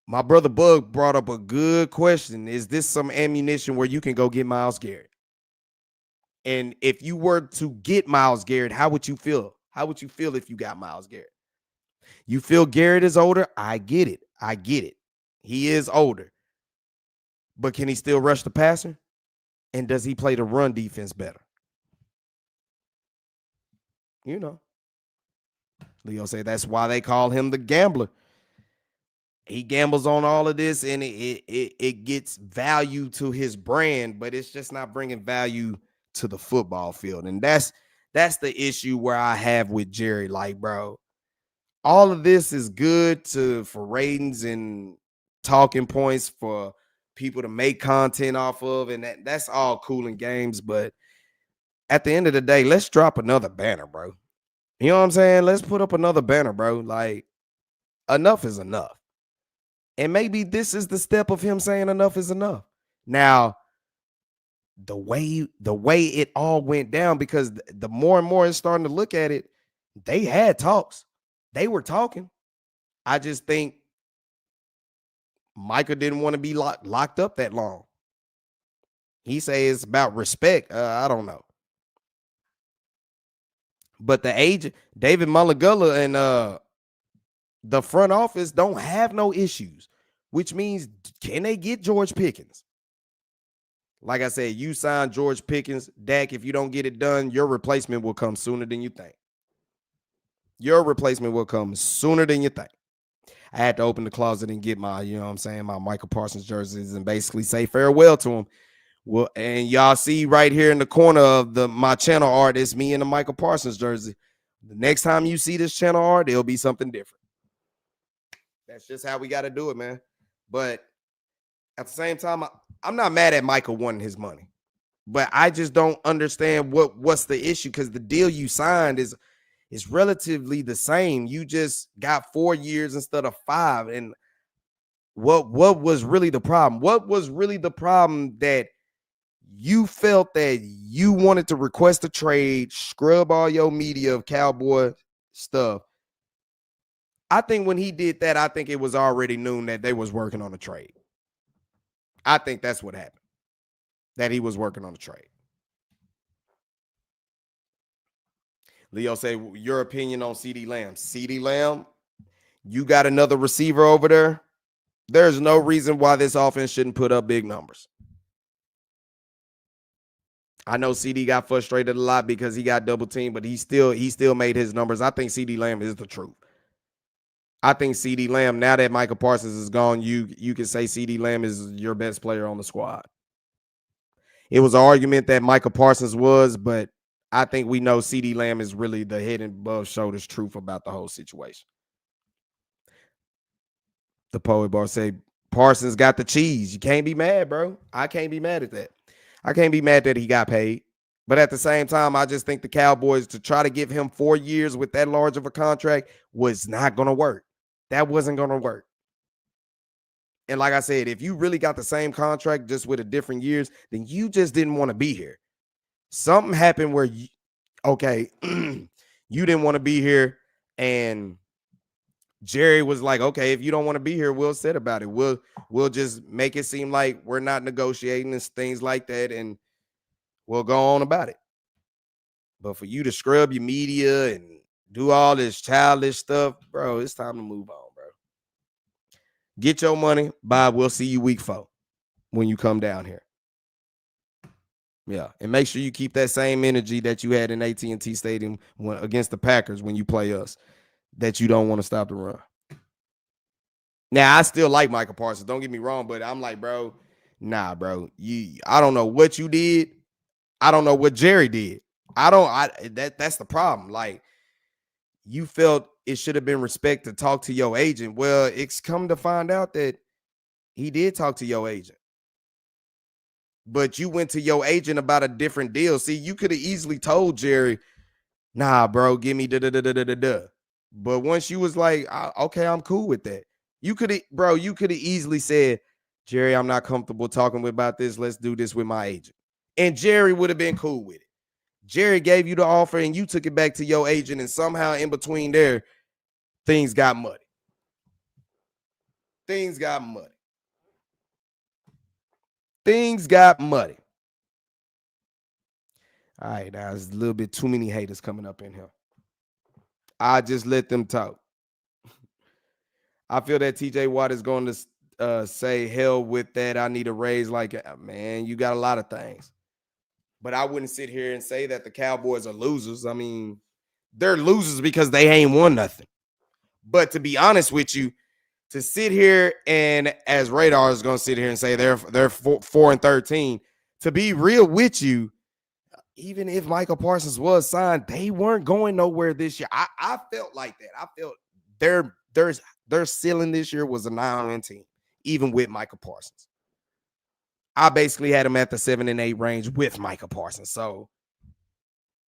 my brother Bug brought up a good question. Is this some ammunition where you can go get Myles Garrett? And if you were to get Myles Garrett, how would you feel? How would you feel if you got Myles Garrett? You feel Garrett is older? I get it. I get it. He is older. But can he still rush the passer? And does he play the run defense better? Leo said that's why they call him the gambler. He gambles on all of this, and it gets value to his brand, but it's just not bringing value to the football field. And that's the issue where I have with Jerry. Like, bro, all of this is good for ratings and talking points for people to make content off of, and that's all cool and games. But at the end of the day, let's drop another banner, bro. You know what I'm saying? Let's put up another banner, bro. Like, enough is enough. And maybe this is the step of him saying enough is enough. Now, the way it all went down, because the more and more it's starting to look at it, they had talks. They were talking. I just think Micah didn't want to be locked up that long. He say it's about respect. I don't know. But the agent, David Mulligula, and the front office don't have no issues, which means, can they get George Pickens? Like I said, you sign George Pickens, Dak. If you don't get it done, your replacement will come sooner than you think. Your replacement will come sooner than you think. I had to open the closet and get my, my Michael Parsons jerseys and basically say farewell to him. Well, and y'all see right here in the corner of my channel art, it's me in the Michael Parsons jersey. The next time you see this channel art, it'll be something different. That's just how we got to do it, man. But at the same time, I'm not mad at Michael wanting his money, but I just don't understand what's the issue, because the deal you signed is relatively the same. You just got 4 years instead of 5. And what was really the problem? What was really the problem that you felt that you wanted to request a trade, scrub all your media of Cowboy stuff? I think when he did that, I think it was already known that they was working on a trade. I think that's what happened, that he was working on a trade. Leo say, your opinion on CeeDee Lamb. CeeDee Lamb, you got another receiver over there. There's no reason why this offense shouldn't put up big numbers. I know CD got frustrated a lot because he got double teamed, but he still made his numbers. I think CeeDee Lamb is the truth. I think CeeDee Lamb, now that Micah Parsons is gone, you can say CeeDee Lamb is your best player on the squad. It was an argument that Micah Parsons was, but I think we know CeeDee Lamb is really the head and above shoulders truth about the whole situation. The Poet Bar say, Parsons got the cheese. You can't be mad, bro. I can't be mad at that. I can't be mad that he got paid. But at the same time, I just think the Cowboys, to try to give him 4 years with that large of a contract, was not going to work. That wasn't going to work. And like I said, if you really got the same contract just with a different years, then you just didn't want to be here. Something happened where, you didn't want to be here, and Jerry was like, okay, if you don't want to be here, we'll sit about it. We'll just make it seem like we're not negotiating and things like that, and we'll go on about it. But for you to scrub your media and do all this childish stuff, bro, it's time to move on, bro. Get your money. Bob, we'll see you week 4 when you come down here. Yeah, and make sure you keep that same energy that you had in AT&T Stadium against the Packers when you play us, that you don't want to stop the run. Now, I still like Micah Parsons. Don't get me wrong, but I'm like, bro, nah, bro. I don't know what you did. I don't know what Jerry did. That's the problem. Like, you felt it should have been respect to talk to your agent. Well, it's come to find out that he did talk to your agent. But you went to your agent about a different deal. See, you could have easily told Jerry, nah, bro, give me da-da-da-da-da-da. But once you was like, okay, I'm cool with that. You could have easily said, Jerry, I'm not comfortable talking about this. Let's do this with my agent. And Jerry would have been cool with it. Jerry gave you the offer and you took it back to your agent, and somehow in between there, things got muddy. Things got muddy. All right, now there's a little bit too many haters coming up in here. I just let them talk. I feel that TJ Watt is going to say, hell with that. I need a raise. Like, man, you got a lot of things. But I wouldn't sit here and say that the Cowboys are losers. I mean, they're losers because they ain't won nothing. But to be honest with you, to sit here and, as Radar is going to sit here and say they're 4-13, to be real with you, even if Michael Parsons was signed, they weren't going nowhere this year. I felt like that. I felt their ceiling this year was a 9-win team, even with Michael Parsons. I basically had them at the 7-8 range with Micah Parsons. So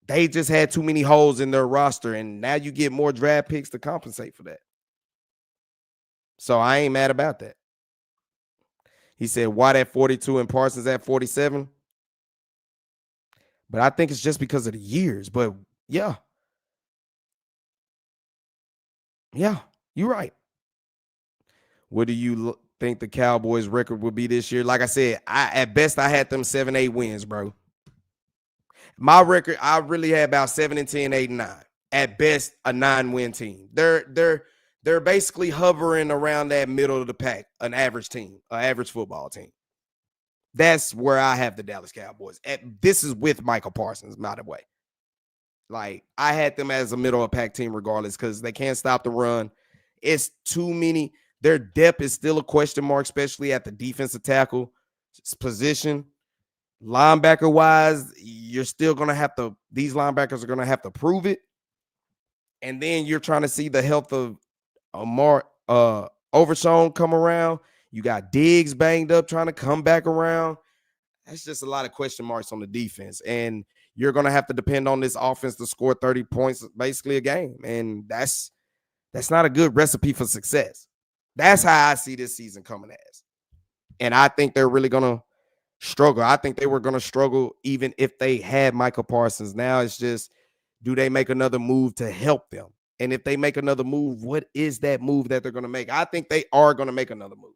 they just had too many holes in their roster, and now you get more draft picks to compensate for that. So I ain't mad about that. He said, Watt at 42 and Parsons at 47. But I think it's just because of the years. But yeah, you're right. What do you think the Cowboys' record will be this year? Like I said, at best I had them 7-8 wins, bro. My record, I really had about 7-10, 8-9. At best, a 9-win team. They're basically hovering around that middle of the pack, an average team, an average football team. That's where I have the Dallas Cowboys. This is with Micah Parsons, by the way. Like, I had them as a middle of pack team regardless because they can't stop the run. It's too many. Their depth is still a question mark, especially at the defensive tackle position. Linebacker-wise, you're still going to have to – these linebackers are going to have to prove it. And then you're trying to see the health of Overshown come around. You got Diggs banged up trying to come back around. That's just a lot of question marks on the defense. And you're going to have to depend on this offense to score 30 points basically a game. And that's not a good recipe for success. That's how I see this season coming as. And I think they're really going to struggle. I think they were going to struggle even if they had Micah Parsons. Now it's just, do they make another move to help them? And if they make another move, what is that move that they're going to make? I think they are going to make another move.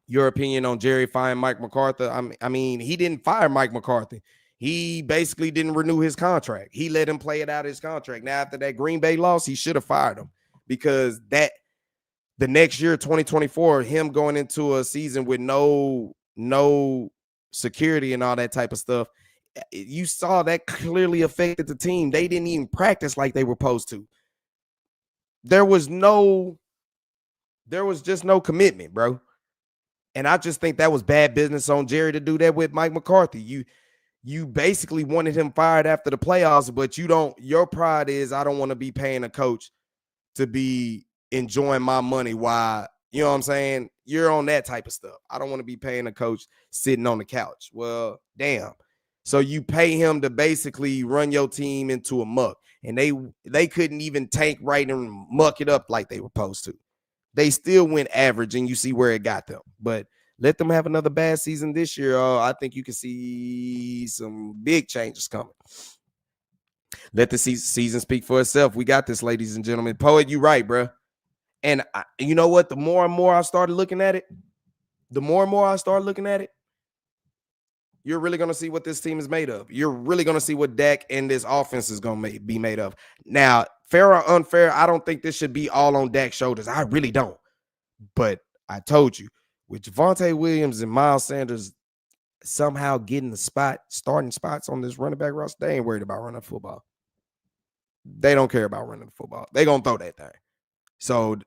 Your opinion on Jerry firing Mike McCarthy? I mean, he didn't fire Mike McCarthy. He basically didn't renew his contract. He let him play it out of his contract. Now, after that Green Bay loss, he should have fired him because the next year, 2024, him going into a season with no security and all that type of stuff, you saw that clearly affected the team. They didn't even practice like they were supposed to. There was just no commitment, bro. And I just think that was bad business on Jerry to do that with Mike McCarthy. You basically wanted him fired after the playoffs, but your pride is, I don't want to be paying a coach to be enjoying my money while, you know what I'm saying? You're on that type of stuff. I don't want to be paying a coach sitting on the couch. Well, damn. So you pay him to basically run your team into a muck. And they couldn't even tank right and muck it up like they were supposed to. They still went average, and you see where it got them. But let them have another bad season this year. I think you can see some big changes coming. Let the season speak for itself. We got this, ladies and gentlemen. Poet, you right, bro. And you know what? The more and more I started looking at it, you're really going to see what this team is made of. You're really going to see what Dak and this offense is going to be made of. Now, fair or unfair, I don't think this should be all on Dak's shoulders. I really don't. But I told you, with Javonte Williams and Miles Sanders somehow getting the starting spots on this running back roster, they ain't worried about running the football. They don't care about running the football. They're going to throw that thing. So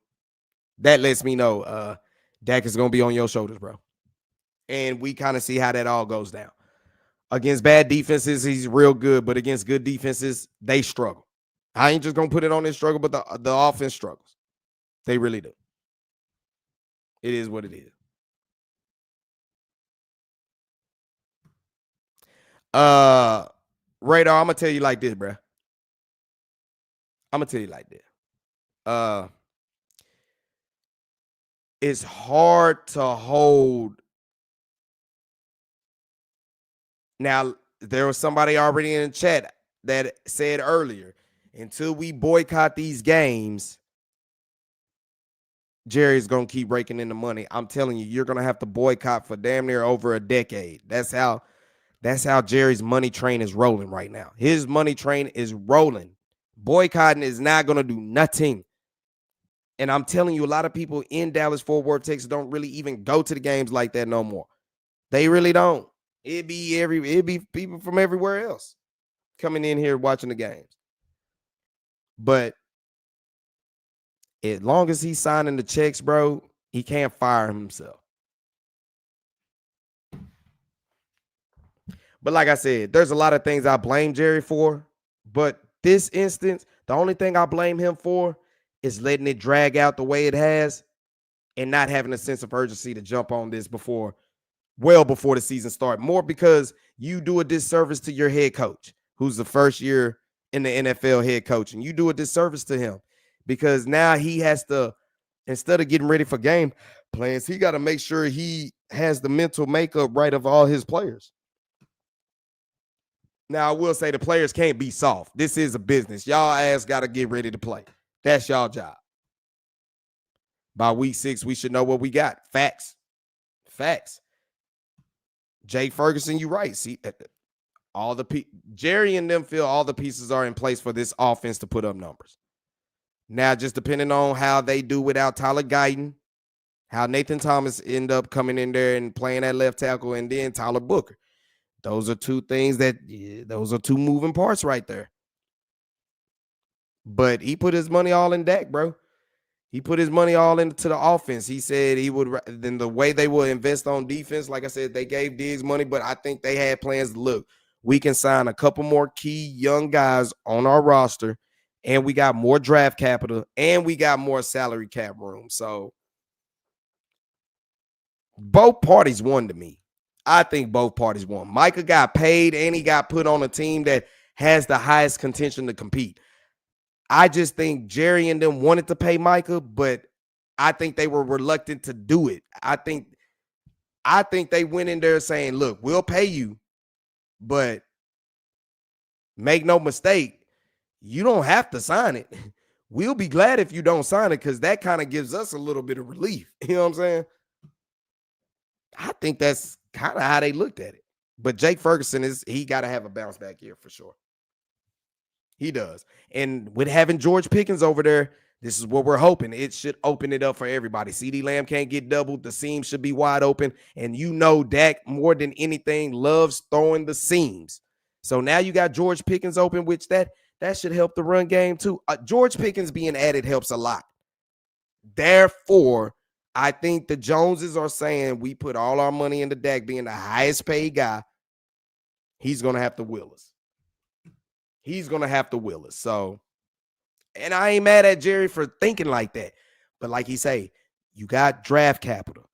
that lets me know Dak is going to be on your shoulders, bro. And we kind of see how that all goes down. Against bad defenses, he's real good, but against good defenses, they struggle. I ain't just going to put it on this struggle, but the offense struggles. They really do. It is what it is. Radar, I'm going to tell you like this, bro. It's hard to hold. Now, there was somebody already in the chat that said earlier, until we boycott these games, Jerry's going to keep raking in the money. I'm telling you, you're going to have to boycott for damn near over a decade. That's how Jerry's money train is rolling right now. His money train is rolling. Boycotting is not going to do nothing. And I'm telling you, a lot of people in Dallas-Fort Worth, Texas don't really even go to the games like that no more. They really don't. It'd be people from everywhere else coming in here watching the games. But as long as he's signing the checks, bro, he can't fire himself. But like I said, there's a lot of things I blame Jerry for. But this instance, the only thing I blame him for is letting it drag out the way it has and not having a sense of urgency to jump on this well before the season starts. More because you do a disservice to your head coach, who's the first year in the NFL head coach, and you do a disservice to him because now he has to, instead of getting ready for game plans, he got to make sure he has the mental makeup right of all his players. Now, I will say the players can't be soft. This is a business. Y'all ass got to get ready to play. That's y'all job. By week 6, we should know what we got. Facts. Jay Ferguson, you right. See, Jerry and them feel all the pieces are in place for this offense to put up numbers. Now, just depending on how they do without Tyler Guyton, how Nathan Thomas end up coming in there and playing at left tackle, and then Tyler Booker. Those are two things those are two moving parts right there. But he put his money all in Dak, bro. He put his money all into the offense. He said he would, then the way they will invest on defense, like I said, they gave Diggs money, but I think they had plans to look. We can sign a couple more key young guys on our roster, and we got more draft capital, and we got more salary cap room. So both parties won to me. I think both parties won. Micah got paid, and he got put on a team that has the highest contention to compete. I just think Jerry and them wanted to pay Micah, but I think they were reluctant to do it. I think they went in there saying, look, we'll pay you, but make no mistake, you don't have to sign it. We'll be glad if you don't sign it, because that kind of gives us a little bit of relief. You know what I'm saying? I think that's kind of how they looked at it. But Jake Ferguson, he got to have a bounce back year for sure. He does. And with having George Pickens over there, this is what we're hoping. It should open it up for everybody. CeeDee Lamb can't get doubled. The seams should be wide open. And you know Dak, more than anything, loves throwing the seams. So now you got George Pickens open, which that should help the run game too. George Pickens being added helps a lot. Therefore, I think the Joneses are saying we put all our money into Dak being the highest paid guy. He's going to have to will us. So, and I ain't mad at Jerry for thinking like that. But like he say, you got draft capital.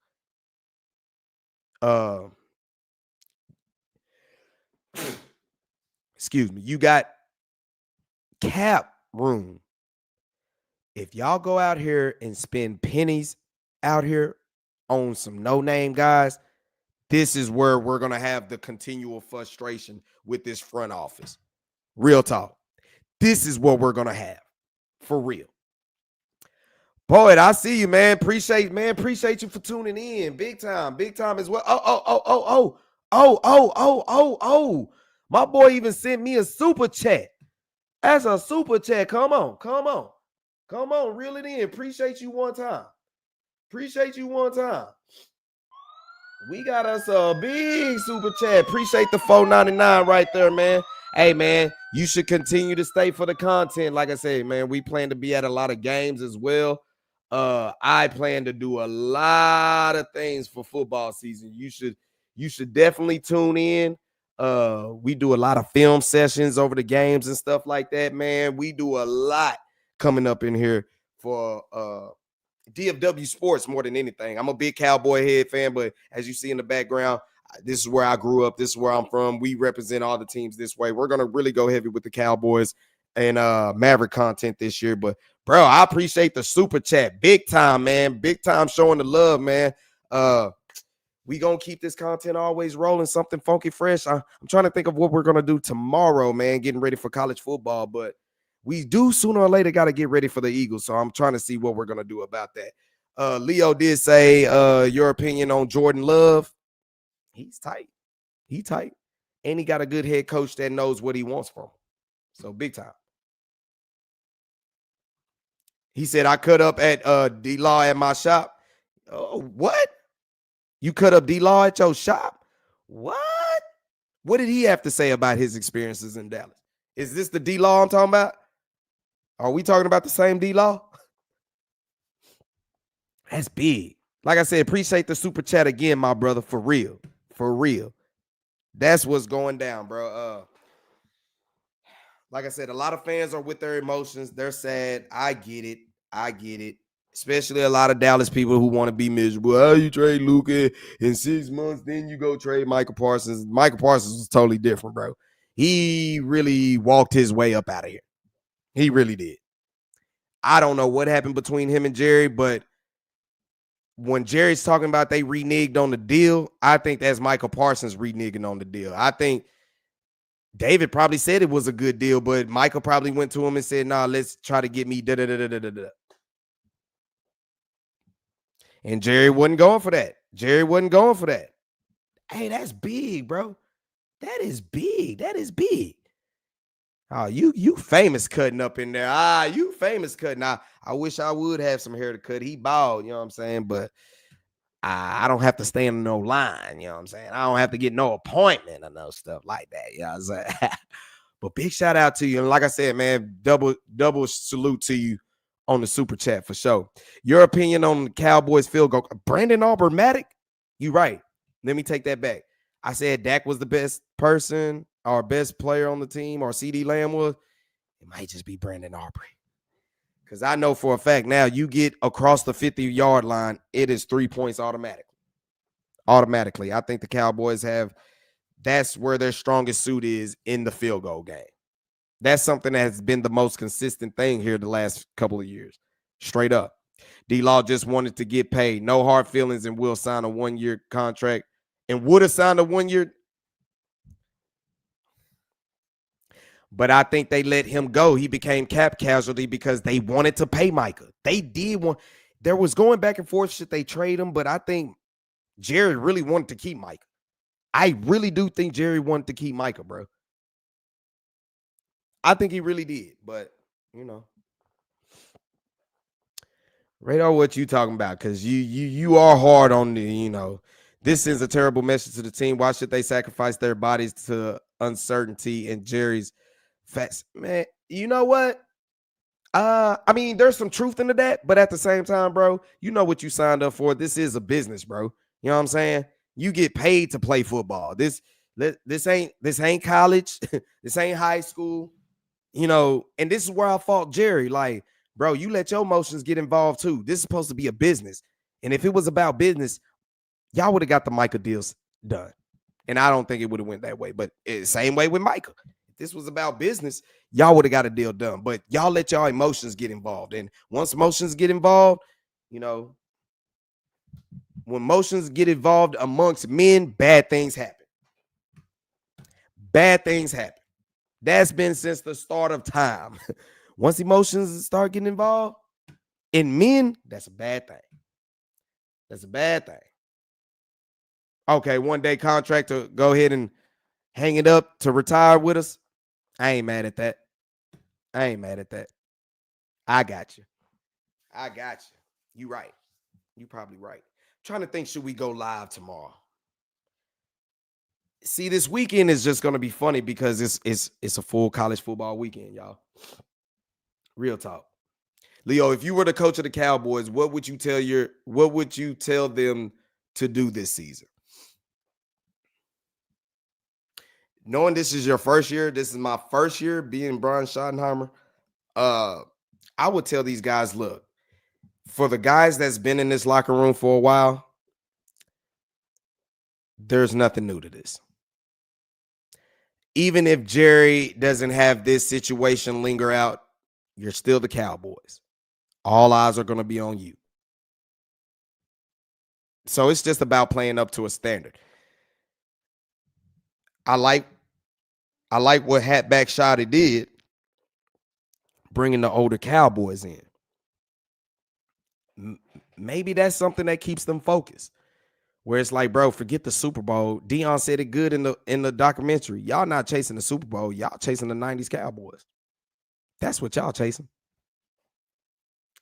Excuse me. You got cap room. If y'all go out here and spend pennies out here on some no-name guys, this is where we're going to have the continual frustration with this front office. Real talk. This is what we're going to have. For real. Poet, I see you, man. Appreciate you for tuning in. Big time as well. Oh. My boy even sent me a super chat. That's a super chat. Come on. Reel it in. Appreciate you one time. We got us a big super chat. Appreciate the $4.99 right there, man. Hey, man, you should continue to stay for the content. Like I said, man, we plan to be at a lot of games as well. I plan to do a lot of things for football season. You should definitely tune in. We do a lot of film sessions over the games and stuff like that, man. We do a lot coming up in here for DFW sports more than anything. I'm a big Cowboy head fan, but as you see in the background, this is where I grew up. This is where I'm from. We represent all the teams this way. We're going to really go heavy with the Cowboys and Maverick content this year. But, bro, I appreciate the super chat. Big time, man. Big time showing the love, man. We going to keep this content always rolling, something funky, fresh. I'm trying to think of what we're going to do tomorrow, man, getting ready for college football. But we do sooner or later got to get ready for the Eagles. So I'm trying to see what we're going to do about that. Leo did say your opinion on Jordan Love. He's tight. And he got a good head coach that knows what he wants from him. So big time. He said, I cut up at D-Law at my shop. Oh, what? You cut up D-Law at your shop? What? What did he have to say about his experiences in Dallas? Is this the D-Law I'm talking about? Are we talking about the same D-Law? That's big. Like I said, appreciate the super chat again, my brother, for real. That's what's going down, bro. Like I said, a lot of fans are with their emotions. They're sad. I get it. Especially a lot of Dallas people who want to be miserable. How you trade Luka in 6 months, then you go trade Micah Parsons. Micah Parsons was totally different, bro. He really walked his way up out of here. He really did. I don't know what happened between him and Jerry, but when Jerry's talking about they reneged on the deal, I think that's Micah Parsons reneging on the deal. I think David probably said it was a good deal, but Micah probably went to him and said, "Nah, let's try to get me da da da da da da." And Jerry wasn't going for that. Jerry wasn't going for that. Hey, that's big, bro. That is big. That is big. Oh, you famous cutting up in there. You famous cutting. I wish I would have some hair to cut. He bald, you know what I'm saying? But I don't have to stay in no line, you know what I'm saying? I don't have to get no appointment or no stuff like that, you know what I'm saying? But big shout out to you. And like I said, man, double salute to you on the super chat for sure. Your opinion on the Cowboys field goal. Brandon Aubermatic? You right. Let me take that back. I said Dak was the best person, our best player on the team, or CeeDee Lamb was. It might just be Brandon Aubrey. Because I know for a fact now you get across the 50-yard line, it is 3 points automatically. Automatically. I think the Cowboys that's where their strongest suit is in the field goal game. That's something that has been the most consistent thing here the last couple of years. Straight up. D-Law just wanted to get paid. No hard feelings and will sign a 1-year contract. And would have signed a 1-year. But I think they let him go. He became cap casualty because they wanted to pay Micah. They did want. There was going back and forth. Should they trade him? But I think Jerry really wanted to keep Micah. I really do think Jerry wanted to keep Micah, bro. I think he really did. But, you know. Radar, what you talking about? Because you are hard on the, you know. This is a terrible message to the team. Why should they sacrifice their bodies to uncertainty and Jerry's facts? Man, you know what? I mean, there's some truth into that, but at the same time, bro, you know what you signed up for. This is a business, bro. You know what I'm saying? You get paid to play football. This ain't college. This ain't high school. You know, and this is where I fault Jerry. Like, bro, you let your emotions get involved too. This is supposed to be a business. And if it was about business, y'all would have got the Micah deals done. And I don't think it would have went that way. But same way with Micah. If this was about business, y'all would have got a deal done. But y'all let y'all emotions get involved. And once emotions get involved, you know, when emotions get involved amongst men, bad things happen. Bad things happen. That's been since the start of time. Once emotions start getting involved in men, that's a bad thing. That's a bad thing. Okay, 1-day contract to go ahead and hang it up to retire with us. I ain't mad at that. I got you. You right. You probably right. I'm trying to think, should we go live tomorrow? See, this weekend is just going to be funny because it's a full college football weekend, y'all. Real talk. Leo, if you were the coach of the Cowboys, what would you tell them to do this season? Knowing this is your first year, this is my first year being Brian Schottenheimer. I would tell these guys, look, for the guys that's been in this locker room for a while, there's nothing new to this. Even if Jerry doesn't have this situation linger out, you're still the Cowboys. All eyes are going to be on you. So it's just about playing up to a standard. I like what Hatback Shotty did, bringing the older Cowboys in. Maybe that's something that keeps them focused. Where it's like, bro, forget the Super Bowl. Deion said it good in the documentary. Y'all not chasing the Super Bowl. Y'all chasing the 90s Cowboys. That's what y'all chasing.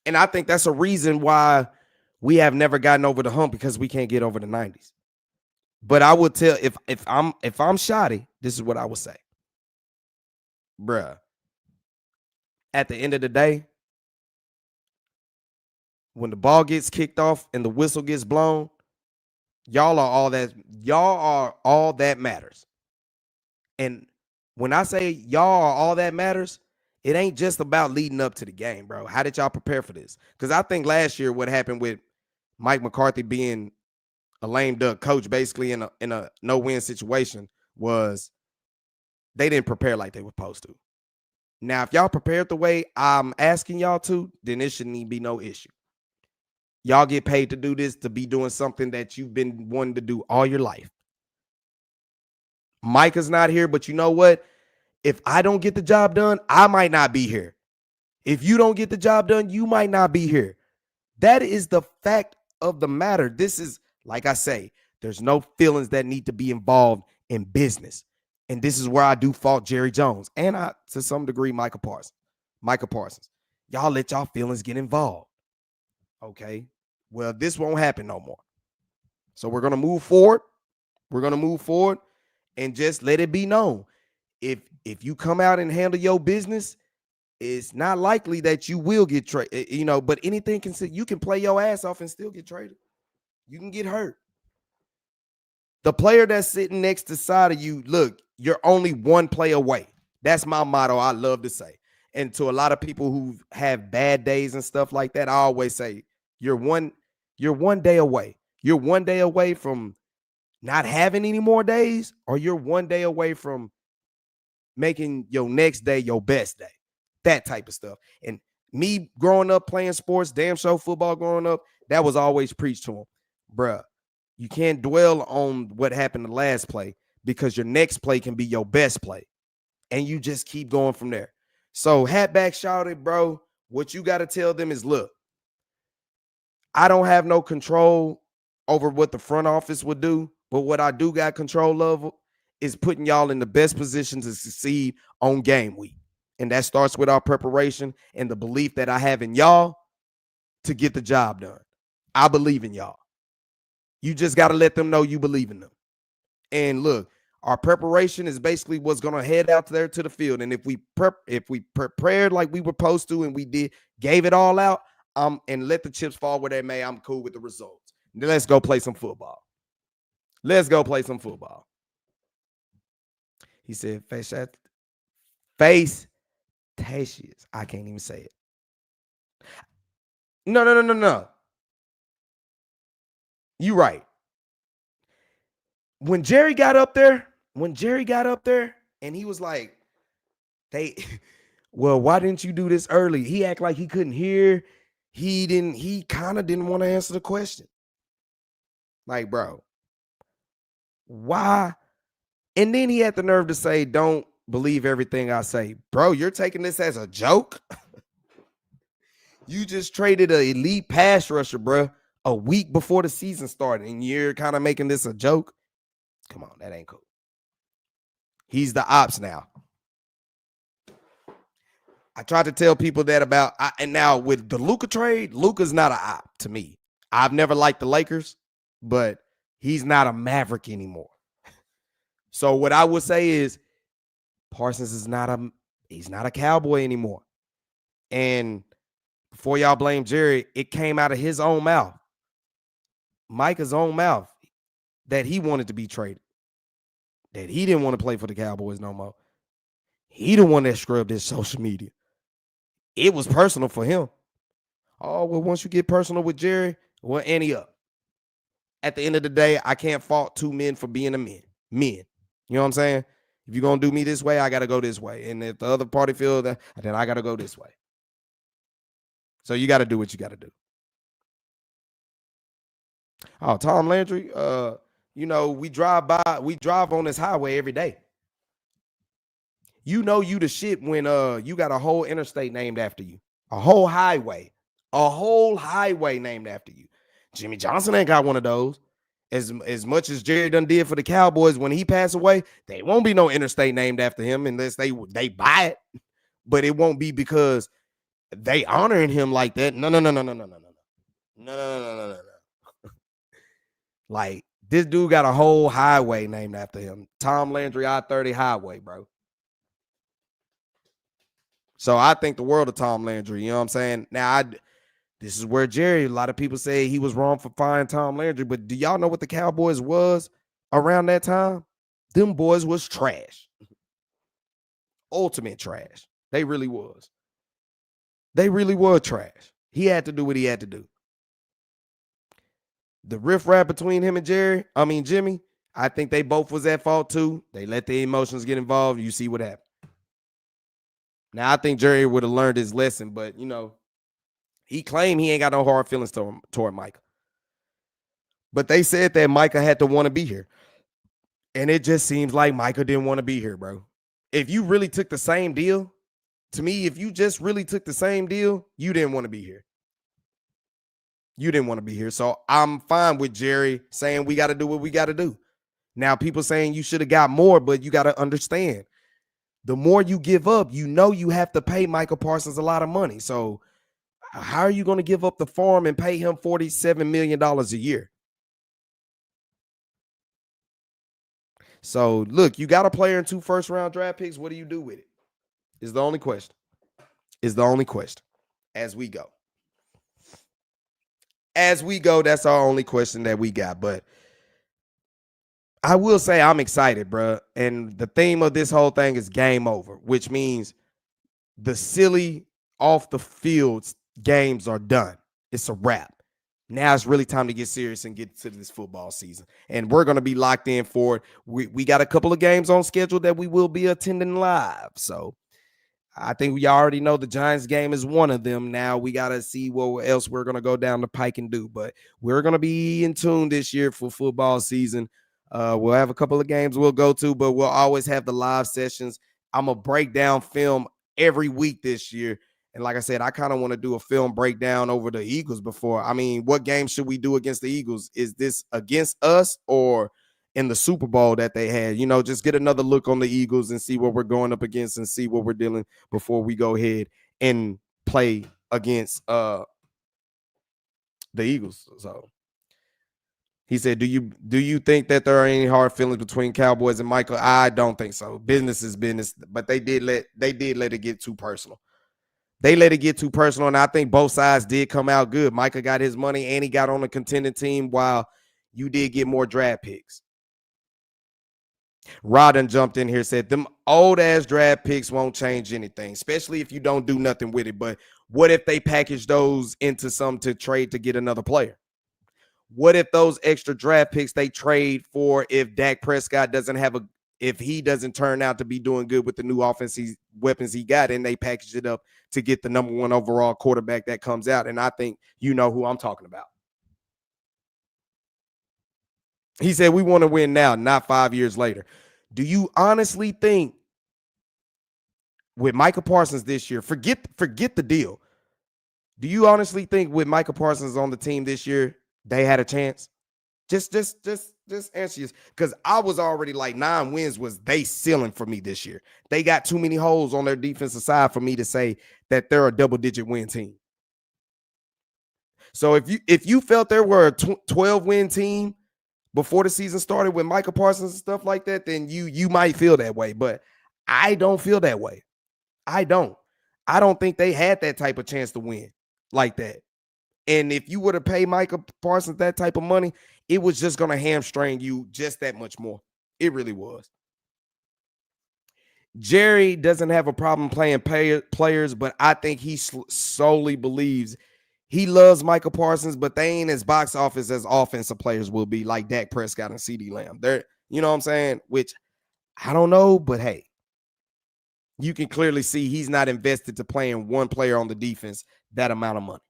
And I think that's a reason why we have never gotten over the hump, because we can't get over the 90s. But I would tell, if I'm Shotty, this is what I would say. Bruh, at the end of the day, when the ball gets kicked off and the whistle gets blown, y'all are all that matters. And when I say y'all are all that matters, it ain't just about leading up to the game, bro. How did y'all prepare for this? Because I think last year what happened with Mike McCarthy being a lame duck coach basically in a no-win situation was they didn't prepare like they were supposed to. Now, if y'all prepared the way I'm asking y'all to, then it shouldn't even be no issue. Y'all get paid to do this, to be doing something that you've been wanting to do all your life. Micah's not here, but you know what? If I don't get the job done, I might not be here. If you don't get the job done, you might not be here. That is the fact of the matter. This is, like I say, there's no feelings that need to be involved in business. And this is where I do fault Jerry Jones and to some degree, Micah Parsons. Y'all let y'all feelings get involved. Okay. Well, this won't happen no more. So we're going to move forward. We're going to move forward and just let it be known. If you come out and handle your business, it's not likely that you will get traded, but anything you can play your ass off and still get traded. You can get hurt. The player that's sitting next to side of you, look, you're only one play away. That's my motto I love to say. And to a lot of people who have bad days and stuff like that, I always say, you're one day away. You're one day away from not having any more days, or you're one day away from making your next day your best day. That type of stuff. And me growing up playing sports, damn show football growing up, that was always preached to him. Bruh, you can't dwell on what happened the last play because your next play can be your best play. And you just keep going from there. So hat back shouted, bro. What you got to tell them is, look, I don't have no control over what the front office would do, but what I do got control of is putting y'all in the best position to succeed on game week. And that starts with our preparation and the belief that I have in y'all to get the job done. I believe in y'all. You just got to let them know you believe in them. And look, our preparation is basically what's going to head out there to the field. And if we prepared like we were supposed to and we gave it all out, and let the chips fall where they may, I'm cool with the results. Then let's go play some football. Let's go play some football. He said, face Tashius. I can't even say it. No. You right. When Jerry got up there and he was like, well, why didn't you do this early? He act like he couldn't hear. He kind of didn't want to answer the question. Like, bro, why? And then he had the nerve to say, don't believe everything I say. Bro, you're taking this as a joke? You just traded an elite pass rusher, bro, a week before the season started, and you're kind of making this a joke? Come on, that ain't cool. He's the ops now. I tried to tell people that and now with the Luka trade, Luka's not an op to me. I've never liked the Lakers, but he's not a Maverick anymore. So what I would say is Parsons is he's not a Cowboy anymore. And before y'all blame Jerry, it came out of his own mouth, Micah's own mouth, that he wanted to be traded, that he didn't want to play for the Cowboys no more. He the one that scrubbed his social media. It was personal for him. Oh, well, once you get personal with Jerry, well, ante up. At the end of the day, I can't fault two men for being men. You know what I'm saying? If you're going to do me this way, I got to go this way. And if the other party feels that, then I got to go this way. So you got to do what you got to do. Oh, Tom Landry, we drive on this highway every day. You know you the shit when you got a whole interstate named after you. A whole highway named after you. Jimmy Johnson ain't got one of those. As much as Jerry done did for the Cowboys when he passed away, there won't be no interstate named after him unless they buy it. But it won't be because they honoring him like that. No. Like, this dude got a whole highway named after him. Tom Landry I-30 Highway, bro. So I think the world of Tom Landry, you know what I'm saying? Now, this is where Jerry, a lot of people say he was wrong for firing Tom Landry, but do y'all know what the Cowboys was around that time? Them boys was trash. Ultimate trash. They really was. They really were trash. He had to do what he had to do. The riff-raff between him and Jimmy, I think they both was at fault too. They let the emotions get involved. You see what happened. Now, I think Jerry would have learned his lesson, but, he claimed he ain't got no hard feelings toward Micah. But they said that Micah had to want to be here. And it just seems like Micah didn't want to be here, bro. if you really took the same deal, to me, if you just really took the same deal, you didn't want to be here. You didn't want to be here. So I'm fine with Jerry saying we got to do what we got to do. Now, people saying you should have got more, but you got to understand, the more you give up, you know you have to pay Micah Parsons a lot of money. So how are you going to give up the farm and pay him $47 million a year? So, look, you got a player and 2 first-round draft picks. What do you do with it? Is the only question. Is the only question as we go. As we go, that's our only question that we got. But I will say I'm excited, bro. And the theme of this whole thing is game over, which means the silly off the field games are done. It's a wrap. Now it's really time to get serious and get to this football season. And we're going to be locked in for it. We got a couple of games on schedule that we will be attending live. So I think we already know the Giants game is one of them. Now we got to see what else we're going to go down the pike and do. But we're going to be in tune this year for football season. We'll have a couple of games we'll go to, but we'll always have the live sessions. I'm going to break down film every week this year. And like I said, I kind of want to do a film breakdown over the Eagles before. I mean, what game should we do against the Eagles? Is this against us or in the Super Bowl that they had? You know, just get another look on the Eagles and see what we're going up against and see what we're dealing before we go ahead and play against the Eagles. So he said, do you think that there are any hard feelings between Cowboys and Michael? I don't think so. Business is business, but they did let it get too personal. They let it get too personal, and I think both sides did come out good. Micah got his money, and he got on a contending team, while you did get more draft picks. Rodden jumped in here, said, them old-ass draft picks won't change anything, especially if you don't do nothing with it. But what if they package those into something to trade to get another player? What if those extra draft picks they trade for if Dak Prescott if he doesn't turn out to be doing good with the new offensive weapons he got, and they package it up to get the number 1 overall quarterback that comes out? And I think you know who I'm talking about. He said, we want to win now, not 5 years later. Do you honestly think with Micah Parsons this year, forget the deal, do you honestly think with Micah Parsons on the team this year, they had a chance? Just answer this, because I was already like 9 wins was they ceiling for me this year. They got too many holes on their defensive side for me to say that they're a double-digit win team. So if you felt there were a 12-win team before the season started with Micah Parsons and stuff like that, then you might feel that way. But I don't feel that way. I don't think they had that type of chance to win like that. And if you were to pay Micah Parsons that type of money, it was just going to hamstring you just that much more. It really was. Jerry doesn't have a problem playing players, but I think he solely believes he loves Micah Parsons, but they ain't as box office as offensive players will be, like Dak Prescott and CeeDee Lamb. They're, you know what I'm saying? Which I don't know, but hey, you can clearly see he's not invested to playing one player on the defense that amount of money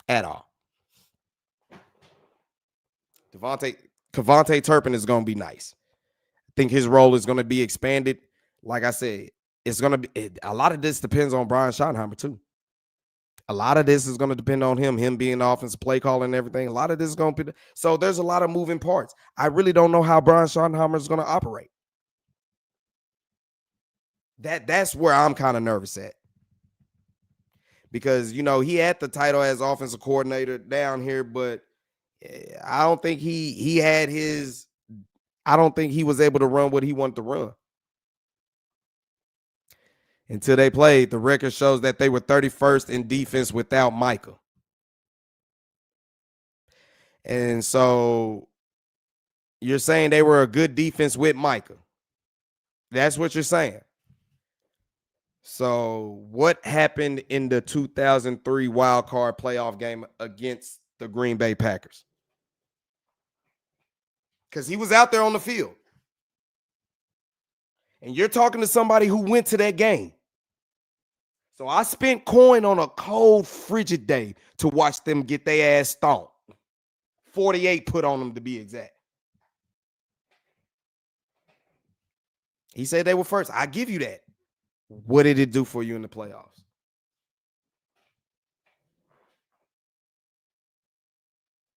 at all. KaVontae Turpin is going to be nice. I think his role is going to be expanded. Like I said, it's going to be a lot of this depends on Brian Schottenheimer too. A lot of this is going to depend on him being the offensive play caller and everything. A lot of this is going to be so there's a lot of moving parts. I really don't know how Brian Schottenheimer is going to operate. That's where I'm kind of nervous at. Because, you know, he had the title as offensive coordinator down here, but I don't think he had his – I don't think he was able to run what he wanted to run. Until they played, the record shows that they were 31st in defense without Micah. And so you're saying they were a good defense with Micah. That's what you're saying. So what happened in the 2003 wild card playoff game against the Green Bay Packers? Because he was out there on the field. And you're talking to somebody who went to that game. So I spent coin on a cold, frigid day to watch them get their ass stomped. 48 put on them to be exact. He said they were first. I give you that. What did it do for you in the playoffs?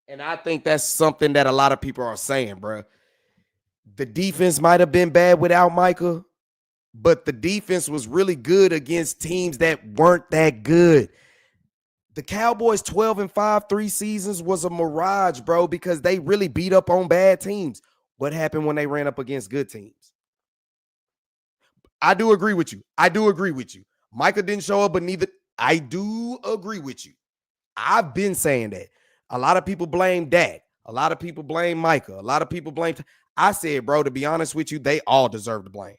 And I think that's something that a lot of people are saying, bro. The defense might have been bad without Micah, but the defense was really good against teams that weren't that good. The Cowboys 12-5 3 seasons was a mirage, bro, because they really beat up on bad teams. What happened when they ran up against good teams? I do agree with you. Micah didn't show up, but neither. I do agree with you. I've been saying that. A lot of people blame Dak. A lot of people blame Micah. A lot of people blame. I said, bro, to be honest with you, they all deserve the blame.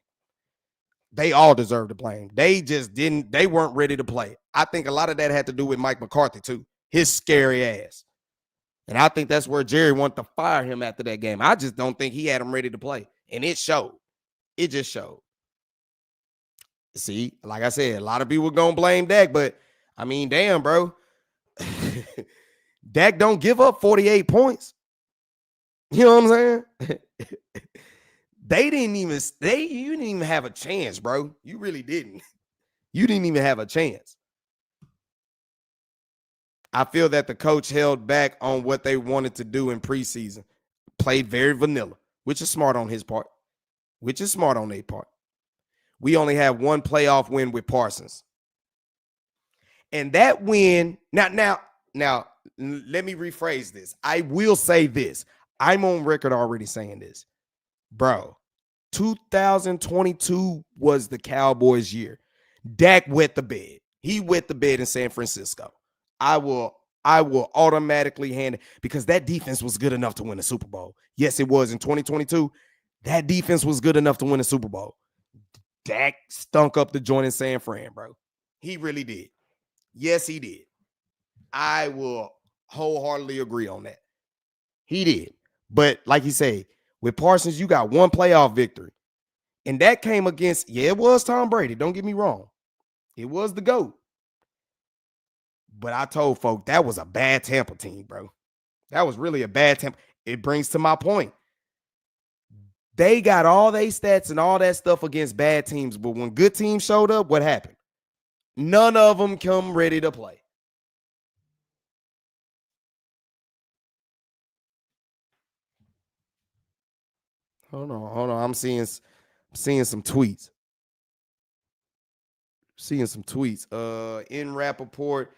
They just didn't. They weren't ready to play. I think a lot of that had to do with Mike McCarthy, too. His scary ass. And I think that's where Jerry wanted to fire him after that game. I just don't think he had him ready to play. And it showed. It just showed. See, like I said, a lot of people going to blame Dak, but I mean, damn, bro. Dak don't give up 48 points. You know what I'm saying? You didn't even have a chance, bro. You really didn't. You didn't even have a chance. I feel that the coach held back on what they wanted to do in preseason. Played very vanilla, which is smart on his part. We only have one playoff win with Parsons. And that win, now, let me rephrase this. I will say this. I'm on record already saying this. Bro, 2022 was the Cowboys' year. Dak wet the bed. He wet the bed in San Francisco. I will automatically hand it because that defense was good enough to win a Super Bowl. Yes, it was in 2022. That defense was good enough to win a Super Bowl. Dak stunk up the joint in San Fran, bro. He really did. Yes, he did. I will wholeheartedly agree on that. He did. But like you say, with Parsons, you got one playoff victory. And that came against, it was Tom Brady. Don't get me wrong. It was the GOAT. But I told folk that was a bad Tampa team, bro. That was really a bad Tampa. It brings to my point. They got all their stats and all that stuff against bad teams. But when good teams showed up, what happened? None of them come ready to play. Hold on. I'm seeing some tweets. In Rappaport,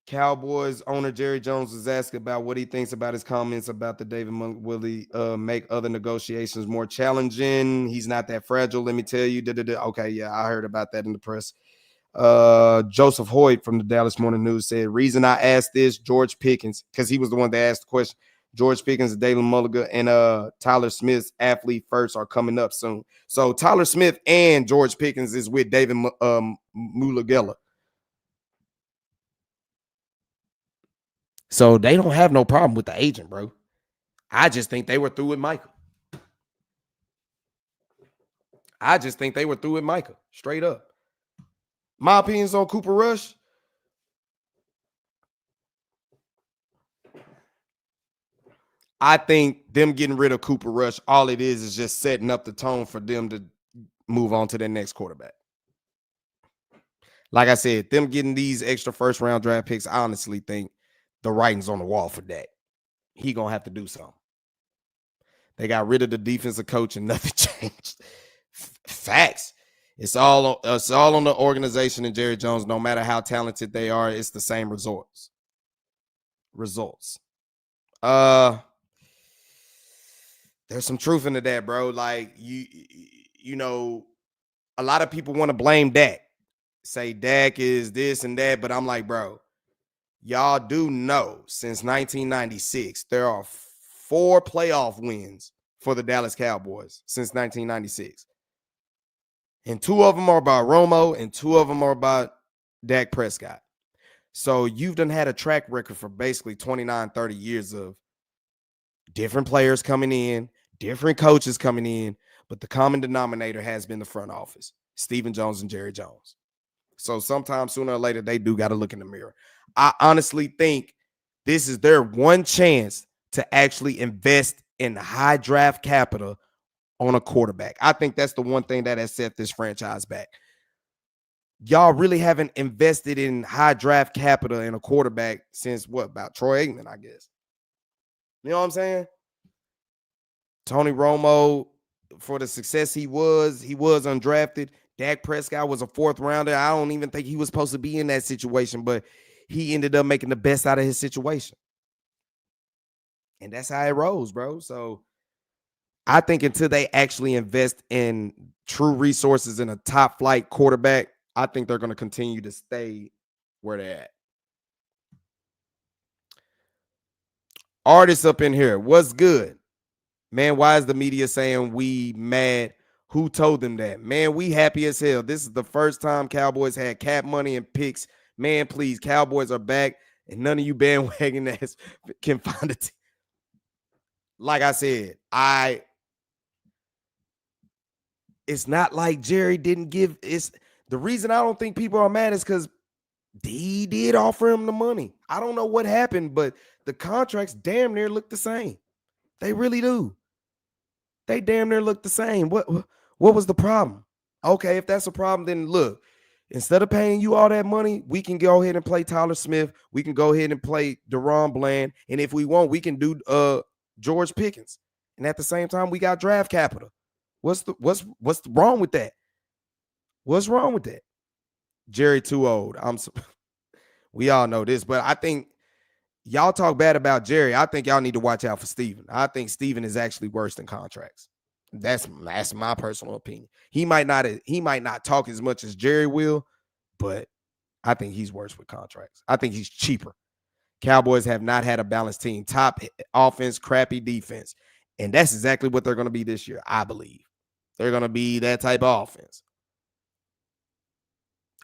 Cowboys owner Jerry Jones was asked about what he thinks about his comments about the David Monk. Will he make other negotiations more challenging? He's not that fragile, let me tell you. Okay, yeah, I heard about that in the press. Joseph Hoyt from the Dallas Morning News said, reason I asked this, George Pickens, because he was the one that asked the question. George Pickens, David Mulligan, and Tyler Smith's athlete first are coming up soon. So Tyler Smith and George Pickens is with David Mulligella. So they don't have no problem with the agent, bro. I just think they were through with Micah. Straight up. My opinions on Cooper Rush. I think them getting rid of Cooper Rush, all it is just setting up the tone for them to move on to their next quarterback. Like I said, them getting these extra first-round draft picks, I honestly think the writing's on the wall for Dak. He going to have to do something. They got rid of the defensive coach and nothing changed. Facts. It's all on the organization and Jerry Jones. No matter how talented they are, it's the same results. There's some truth into that, bro. Like, you know, a lot of people want to blame Dak. Say Dak is this and that, but I'm like, bro, y'all do know since 1996, there are 4 playoff wins for the Dallas Cowboys since 1996. And 2 of them are by Romo and 2 of them are by Dak Prescott. So you've done had a track record for basically 29, 30 years of different players coming in, different coaches coming in, but the common denominator has been the front office, Stephen Jones and Jerry Jones. So sometimes sooner or later, they do got to look in the mirror. I honestly think this is their one chance to actually invest in high draft capital on a quarterback. I think that's the one thing that has set this franchise back. Y'all really haven't invested in high draft capital in a quarterback since about Troy Aikman, I guess. You know what I'm saying? Tony Romo, for the success he was undrafted. Dak Prescott was a 4th rounder. I don't even think he was supposed to be in that situation, but he ended up making the best out of his situation. And that's how it rolls, bro. So I think until they actually invest in true resources in a top flight quarterback, I think they're going to continue to stay where they're at. Artists up in here, what's good? Man, why is the media saying we mad? Who told them that? Man, we happy as hell. This is the first time Cowboys had cap money and picks. Man, please, Cowboys are back, and none of you bandwagon ass can find it. Like I said, it's not like Jerry didn't give. It's the reason I don't think people are mad is because he did offer him the money. I don't know what happened, but the contracts damn near look the same. They really do. They damn near look the same. What was the problem? Okay, if that's a problem, then look, instead of paying you all that money, we can go ahead and play Tyler Smith. We can go ahead and play Deron Bland. And if we want, we can do George Pickens. And at the same time, we got draft capital. What's wrong with that? What's wrong with that? Jerry too old. We all know this, but I think y'all talk bad about Jerry. I think y'all need to watch out for Steven. I think Steven is actually worse than contracts. That's my personal opinion. He might not talk as much as Jerry will, but I think he's worse with contracts. I think he's cheaper. Cowboys have not had a balanced team. Top offense, crappy defense. And that's exactly what they're going to be this year, I believe. They're going to be that type of offense.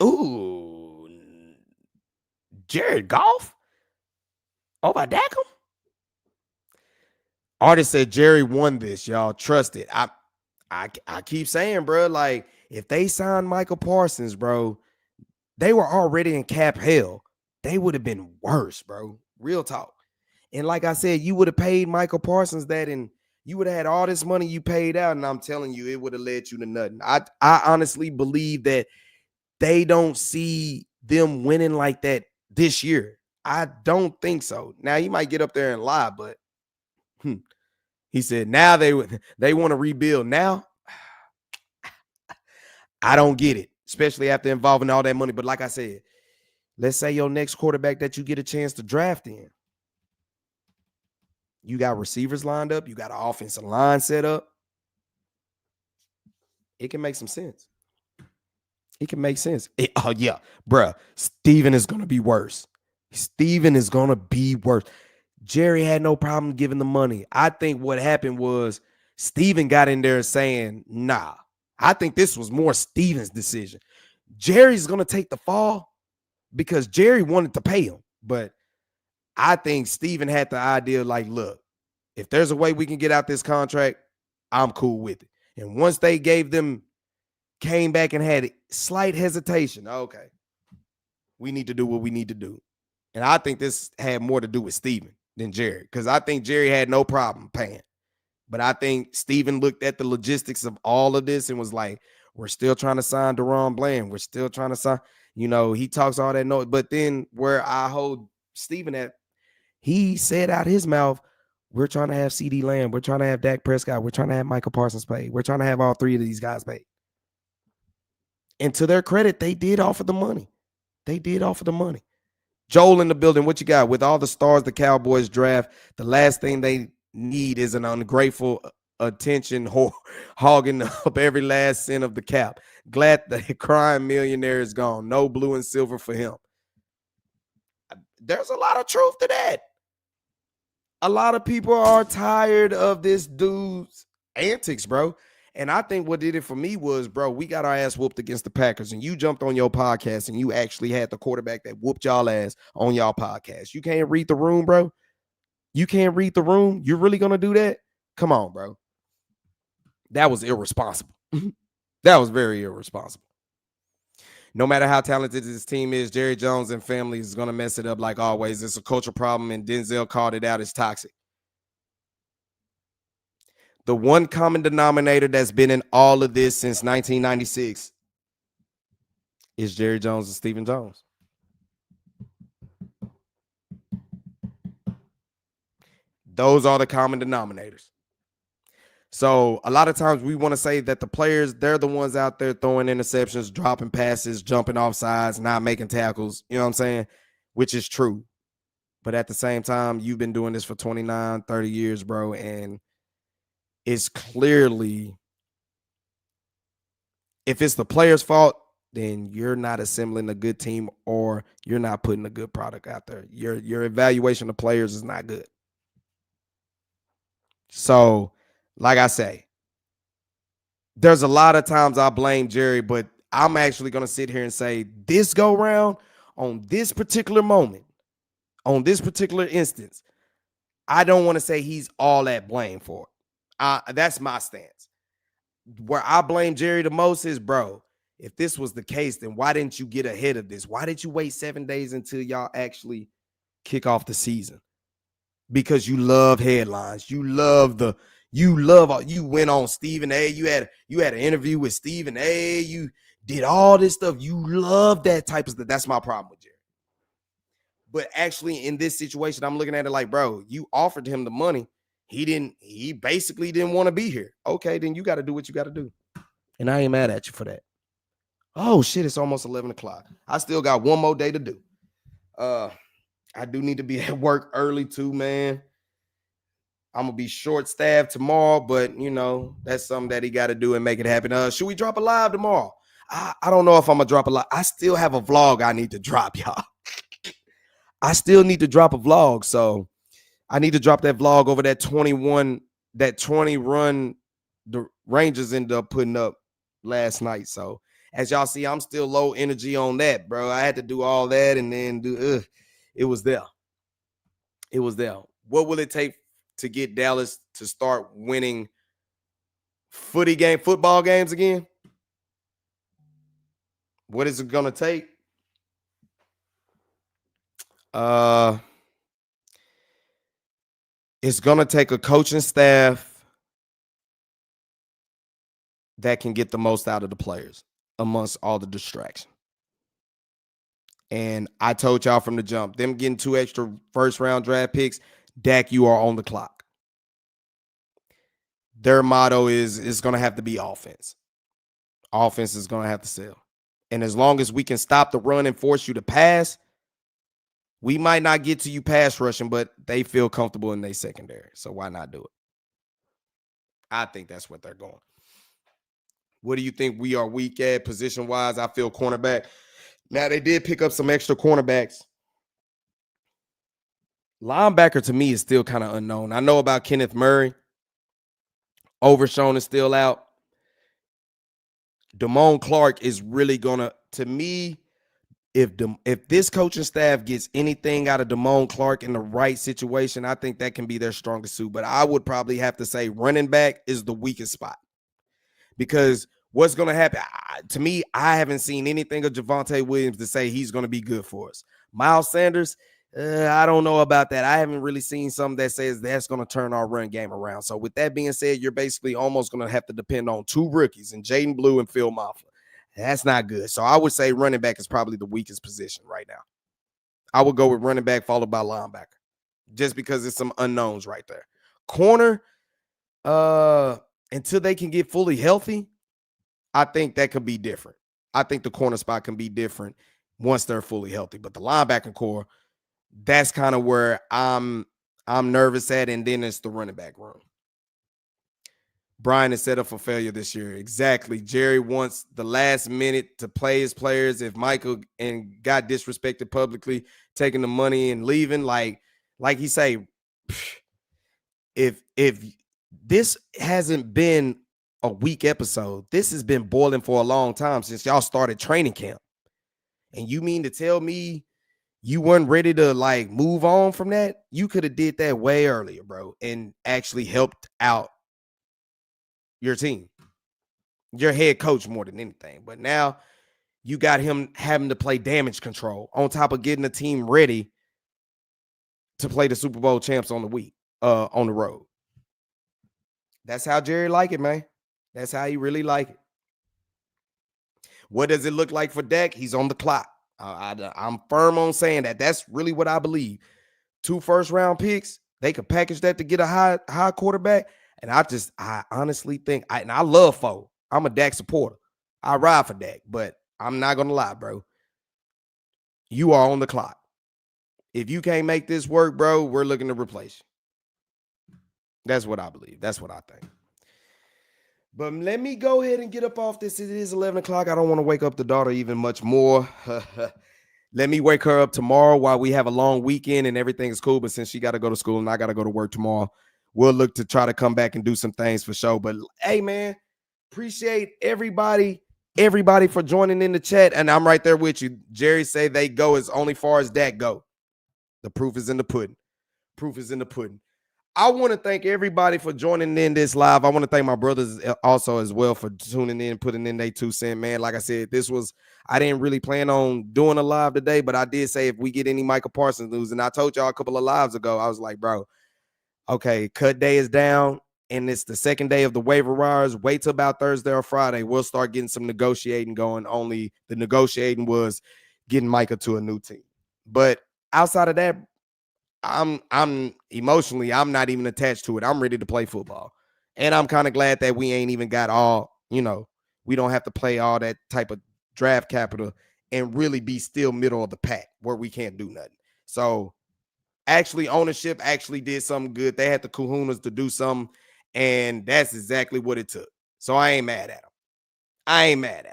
Ooh. Jared Goff? Over Dacom? Artist said Jerry won this, y'all. Trust it. I keep saying, bro, like, if they signed Michael Parsons, bro, they were already in cap hell. They would have been worse, bro. Real talk. And like I said, you would have paid Michael Parsons that, and you would have had all this money you paid out, and I'm telling you, it would have led you to nothing. I honestly believe that they don't see them winning like that this year. I don't think so. Now, you might get up there and lie, but he said now they want to rebuild. Now, I don't get it, especially after involving all that money. But like I said, let's say your next quarterback that you get a chance to draft in, you got receivers lined up, you got an offensive line set up. It can make some sense. It can make sense. Oh, yeah, bruh. Steven is going to be worse. Steven is going to be worse. Jerry had no problem giving the money. I think what happened was Steven got in there saying, nah. I think this was more Steven's decision. Jerry's going to take the fall because Jerry wanted to pay him. But I think Steven had the idea like, look, if there's a way we can get out this contract, I'm cool with it. And once they came back and had slight hesitation, okay, we need to do what we need to do. And I think this had more to do with Steven than Jerry, because I think Jerry had no problem paying. But I think Steven looked at the logistics of all of this and was like, we're still trying to sign Deron Bland. We're still trying to sign, he talks all that noise. But then where I hold Steven at, he said out his mouth, we're trying to have CD Lamb. We're trying to have Dak Prescott. We're trying to have Michael Parsons paid. We're trying to have all three of these guys paid. And to their credit, they did offer the money. Joel in the building, what you got? With all the stars the Cowboys draft, the last thing they need is an ungrateful attention hogging up every last cent of the cap. Glad the crying millionaire is gone. No blue and silver for him. There's a lot of truth to that. A lot of people are tired of this dude's antics, bro. And I think what did it for me was, bro, we got our ass whooped against the Packers, and you jumped on your podcast and you actually had the quarterback that whooped y'all ass on y'all podcast. You can't read the room, bro. You can't read the room. You're really going to do that? Come on, bro. That was irresponsible. That was very irresponsible. No matter how talented this team is, Jerry Jones and family is going to mess it up like always. It's a culture problem, and Denzel called it out as toxic. the one common denominator that's been in all of this since 1996 is Jerry Jones and Stephen Jones. Those are the common denominators. So a lot of times we want to say that the players, they're the ones out there throwing interceptions, dropping passes, jumping off sides, not making tackles. You know what I'm saying? Which is true. But at the same time, you've been doing this for 29, 30 years, bro. And it's clearly, if it's the player's fault, then you're not assembling a good team or you're not putting a good product out there. Your evaluation of players is not good. So, like I say, there's a lot of times I blame Jerry, but I'm actually going to sit here and say this go round on this particular moment, on this particular instance, I don't want to say he's all at blame for it. That's my stance. Where I blame Jerry the most is, bro, if this was the case, then why didn't you get ahead of this? Why did you wait 7 days until y'all actually kick off the season? Because you love headlines. You went on Stephen A. You had an interview with Stephen A. You did all this stuff. You love that type of stuff. That's my problem with Jerry. But actually, in this situation, I'm looking at it like, bro, you offered him the money. He basically didn't want to be here. Okay, then you got to do what you got to do. And I ain't mad at you for that. Oh, shit, it's almost 11 o'clock. I still got one more day to do. I do need to be at work early too, man. I'm going to be short-staffed tomorrow, but, you know, that's something that he got to do and make it happen. Should we drop a live tomorrow? I don't know if I'm going to drop a live. I still have a vlog I need to drop, y'all. I still need to drop a vlog, so I need to drop that vlog over that 20 run the Rangers ended up putting up last night. So as y'all see, I'm still low energy on that, bro. I had to do all that and then it was there. It was there. What will it take to get Dallas to start winning football games again? What is it going to take? It's going to take a coaching staff that can get the most out of the players amongst all the distraction. And I told y'all from the jump, them getting 2 extra first-round draft picks, Dak, you are on the clock. Their motto is it's going to have to be offense. Offense is going to have to sell. And as long as we can stop the run and force you to pass, we might not get to you pass rushing, but they feel comfortable in their secondary. So why not do it? I think that's what they're going. What do you think we are weak at position-wise? I feel cornerback. Now, they did pick up some extra cornerbacks. Linebacker, to me, is still kind of unknown. I know about Kenneth Murray. Overshown is still out. Damone Clark is really going to me, if this coaching staff gets anything out of Damone Clark in the right situation, I think that can be their strongest suit. But I would probably have to say running back is the weakest spot. Because what's going to happen, to me, I haven't seen anything of Javonte Williams to say he's going to be good for us. Miles Sanders, I don't know about that. I haven't really seen something that says that's going to turn our run game around. So with that being said, you're basically almost going to have to depend on 2 rookies, and Jaden Blue and Phil Maffa. That's not good. So I would say running back is probably the weakest position right now. I would go with running back followed by linebacker just because it's some unknowns right there. Corner, until they can get fully healthy, I think that could be different. I think the corner spot can be different once they're fully healthy. But the linebacker core, that's kind of where I'm nervous at, and then it's the running back room. Brian is set up for failure this year. Exactly. Jerry wants the last minute to play his players. If Micah and got disrespected publicly, taking the money and leaving, like he say, if this hasn't been a weak episode, this has been boiling for a long time since y'all started training camp. And you mean to tell me you weren't ready to like move on from that? You could have did that way earlier, bro, and actually helped out your team, your head coach more than anything. But now you got him having to play damage control on top of getting the team ready to play the Super Bowl champs on the road. That's how Jerry like it, man. That's how he really like it. What does it look like for Dak? He's on the clock. I'm firm on saying that. That's really what I believe. 2 first-round picks, they could package that to get a high quarterback. And I honestly think, and I love Foe. I'm a Dak supporter. I ride for Dak, but I'm not going to lie, bro. You are on the clock. If you can't make this work, bro, we're looking to replace you. That's what I believe. That's what I think. But let me go ahead and get up off this. It is 11 o'clock. I don't want to wake up the daughter even much more. Let me wake her up tomorrow while we have a long weekend and everything is cool. But since she got to go to school and I got to go to work tomorrow, we'll look to try to come back and do some things for sure. But hey, man, appreciate everybody for joining in the chat. And I'm right there with you. Jerry say they go as only far as Dak go. The proof is in the pudding. Proof is in the pudding. I want to thank everybody for joining in this live. I want to thank my brothers also as well for tuning in, putting in their 2 cents, man. Like I said, I didn't really plan on doing a live today, but I did say if we get any Micah Parsons news, and I told y'all a couple of lives ago, I was like, bro, okay, cut day is down, and it's the second day of the waiver wires. Wait till about Thursday or Friday. We'll start getting some negotiating going. Only the negotiating was getting Micah to a new team. But outside of that, I'm emotionally, I'm not even attached to it. I'm ready to play football. And I'm kind of glad that we ain't even got all, we don't have to play all that type of draft capital and really be still middle of the pack where we can't do nothing. So actually ownership actually did something good. They had the kahunas to do something, and that's exactly what it took. So I ain't mad at them.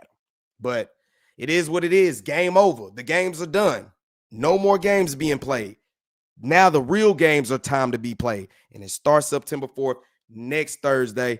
But it is what it is. Game over. The games are done. No more games being played. Now the real games are time to be played, and it starts September 4th, next Thursday.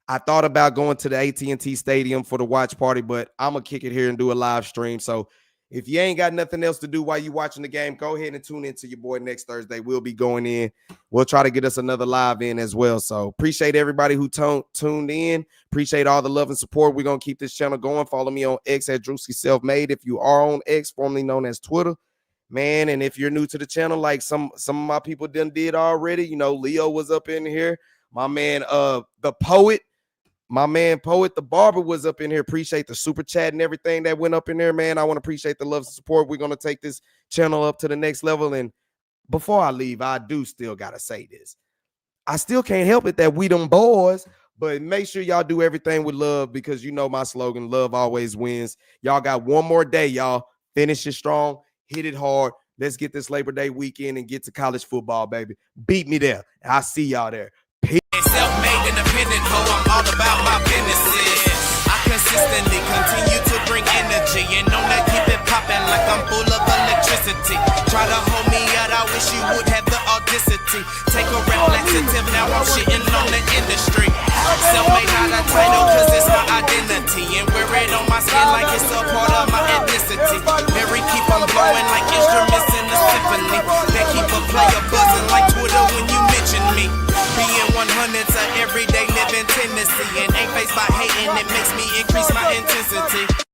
I thought about going to the AT&T Stadium for the watch party, but I'm going to kick it here and do a live stream. So if you ain't got nothing else to do while you're watching the game, go ahead and tune in to your boy next Thursday. We'll be going in. We'll try to get us another live in as well. So appreciate everybody who tuned in. Appreciate all the love and support. We're going to keep this channel going. Follow me on X at Drewski Selfmade. If you are on X, formerly known as Twitter, man, and if you're new to the channel, like some of my people did already, Leo was up in here. My man, the poet, the barber was up in here. Appreciate the super chat and everything that went up in there, man. I want to appreciate the love and support. We're going to take this channel up to the next level. And before I leave, I do still got to say this. I still can't help it that we them boys, but make sure y'all do everything with love, because my slogan, love always wins. Y'all got one more day, y'all. Finish it strong. Hit it hard. Let's get this Labor Day weekend and get to college football, baby. Beat me there. I'll see y'all there. Peace. Self-made independent, I'm all about my businesses. I consistently continue to bring energy, and on that keep it popping like I'm full of electricity. Try to hold me out, I wish you would have the audacity. Take a rap laxative, now I'm shitting on the industry. Self-made not a title, cause it's my identity, and wear it on my skin like it's a part of my ethnicity. Mary keep on blowing like instruments in a symphony. They keep a player buzzing like Twitter when you mention me. Being 100's a everyday living tendency, and ain't faced by hating, it makes me increase my intensity.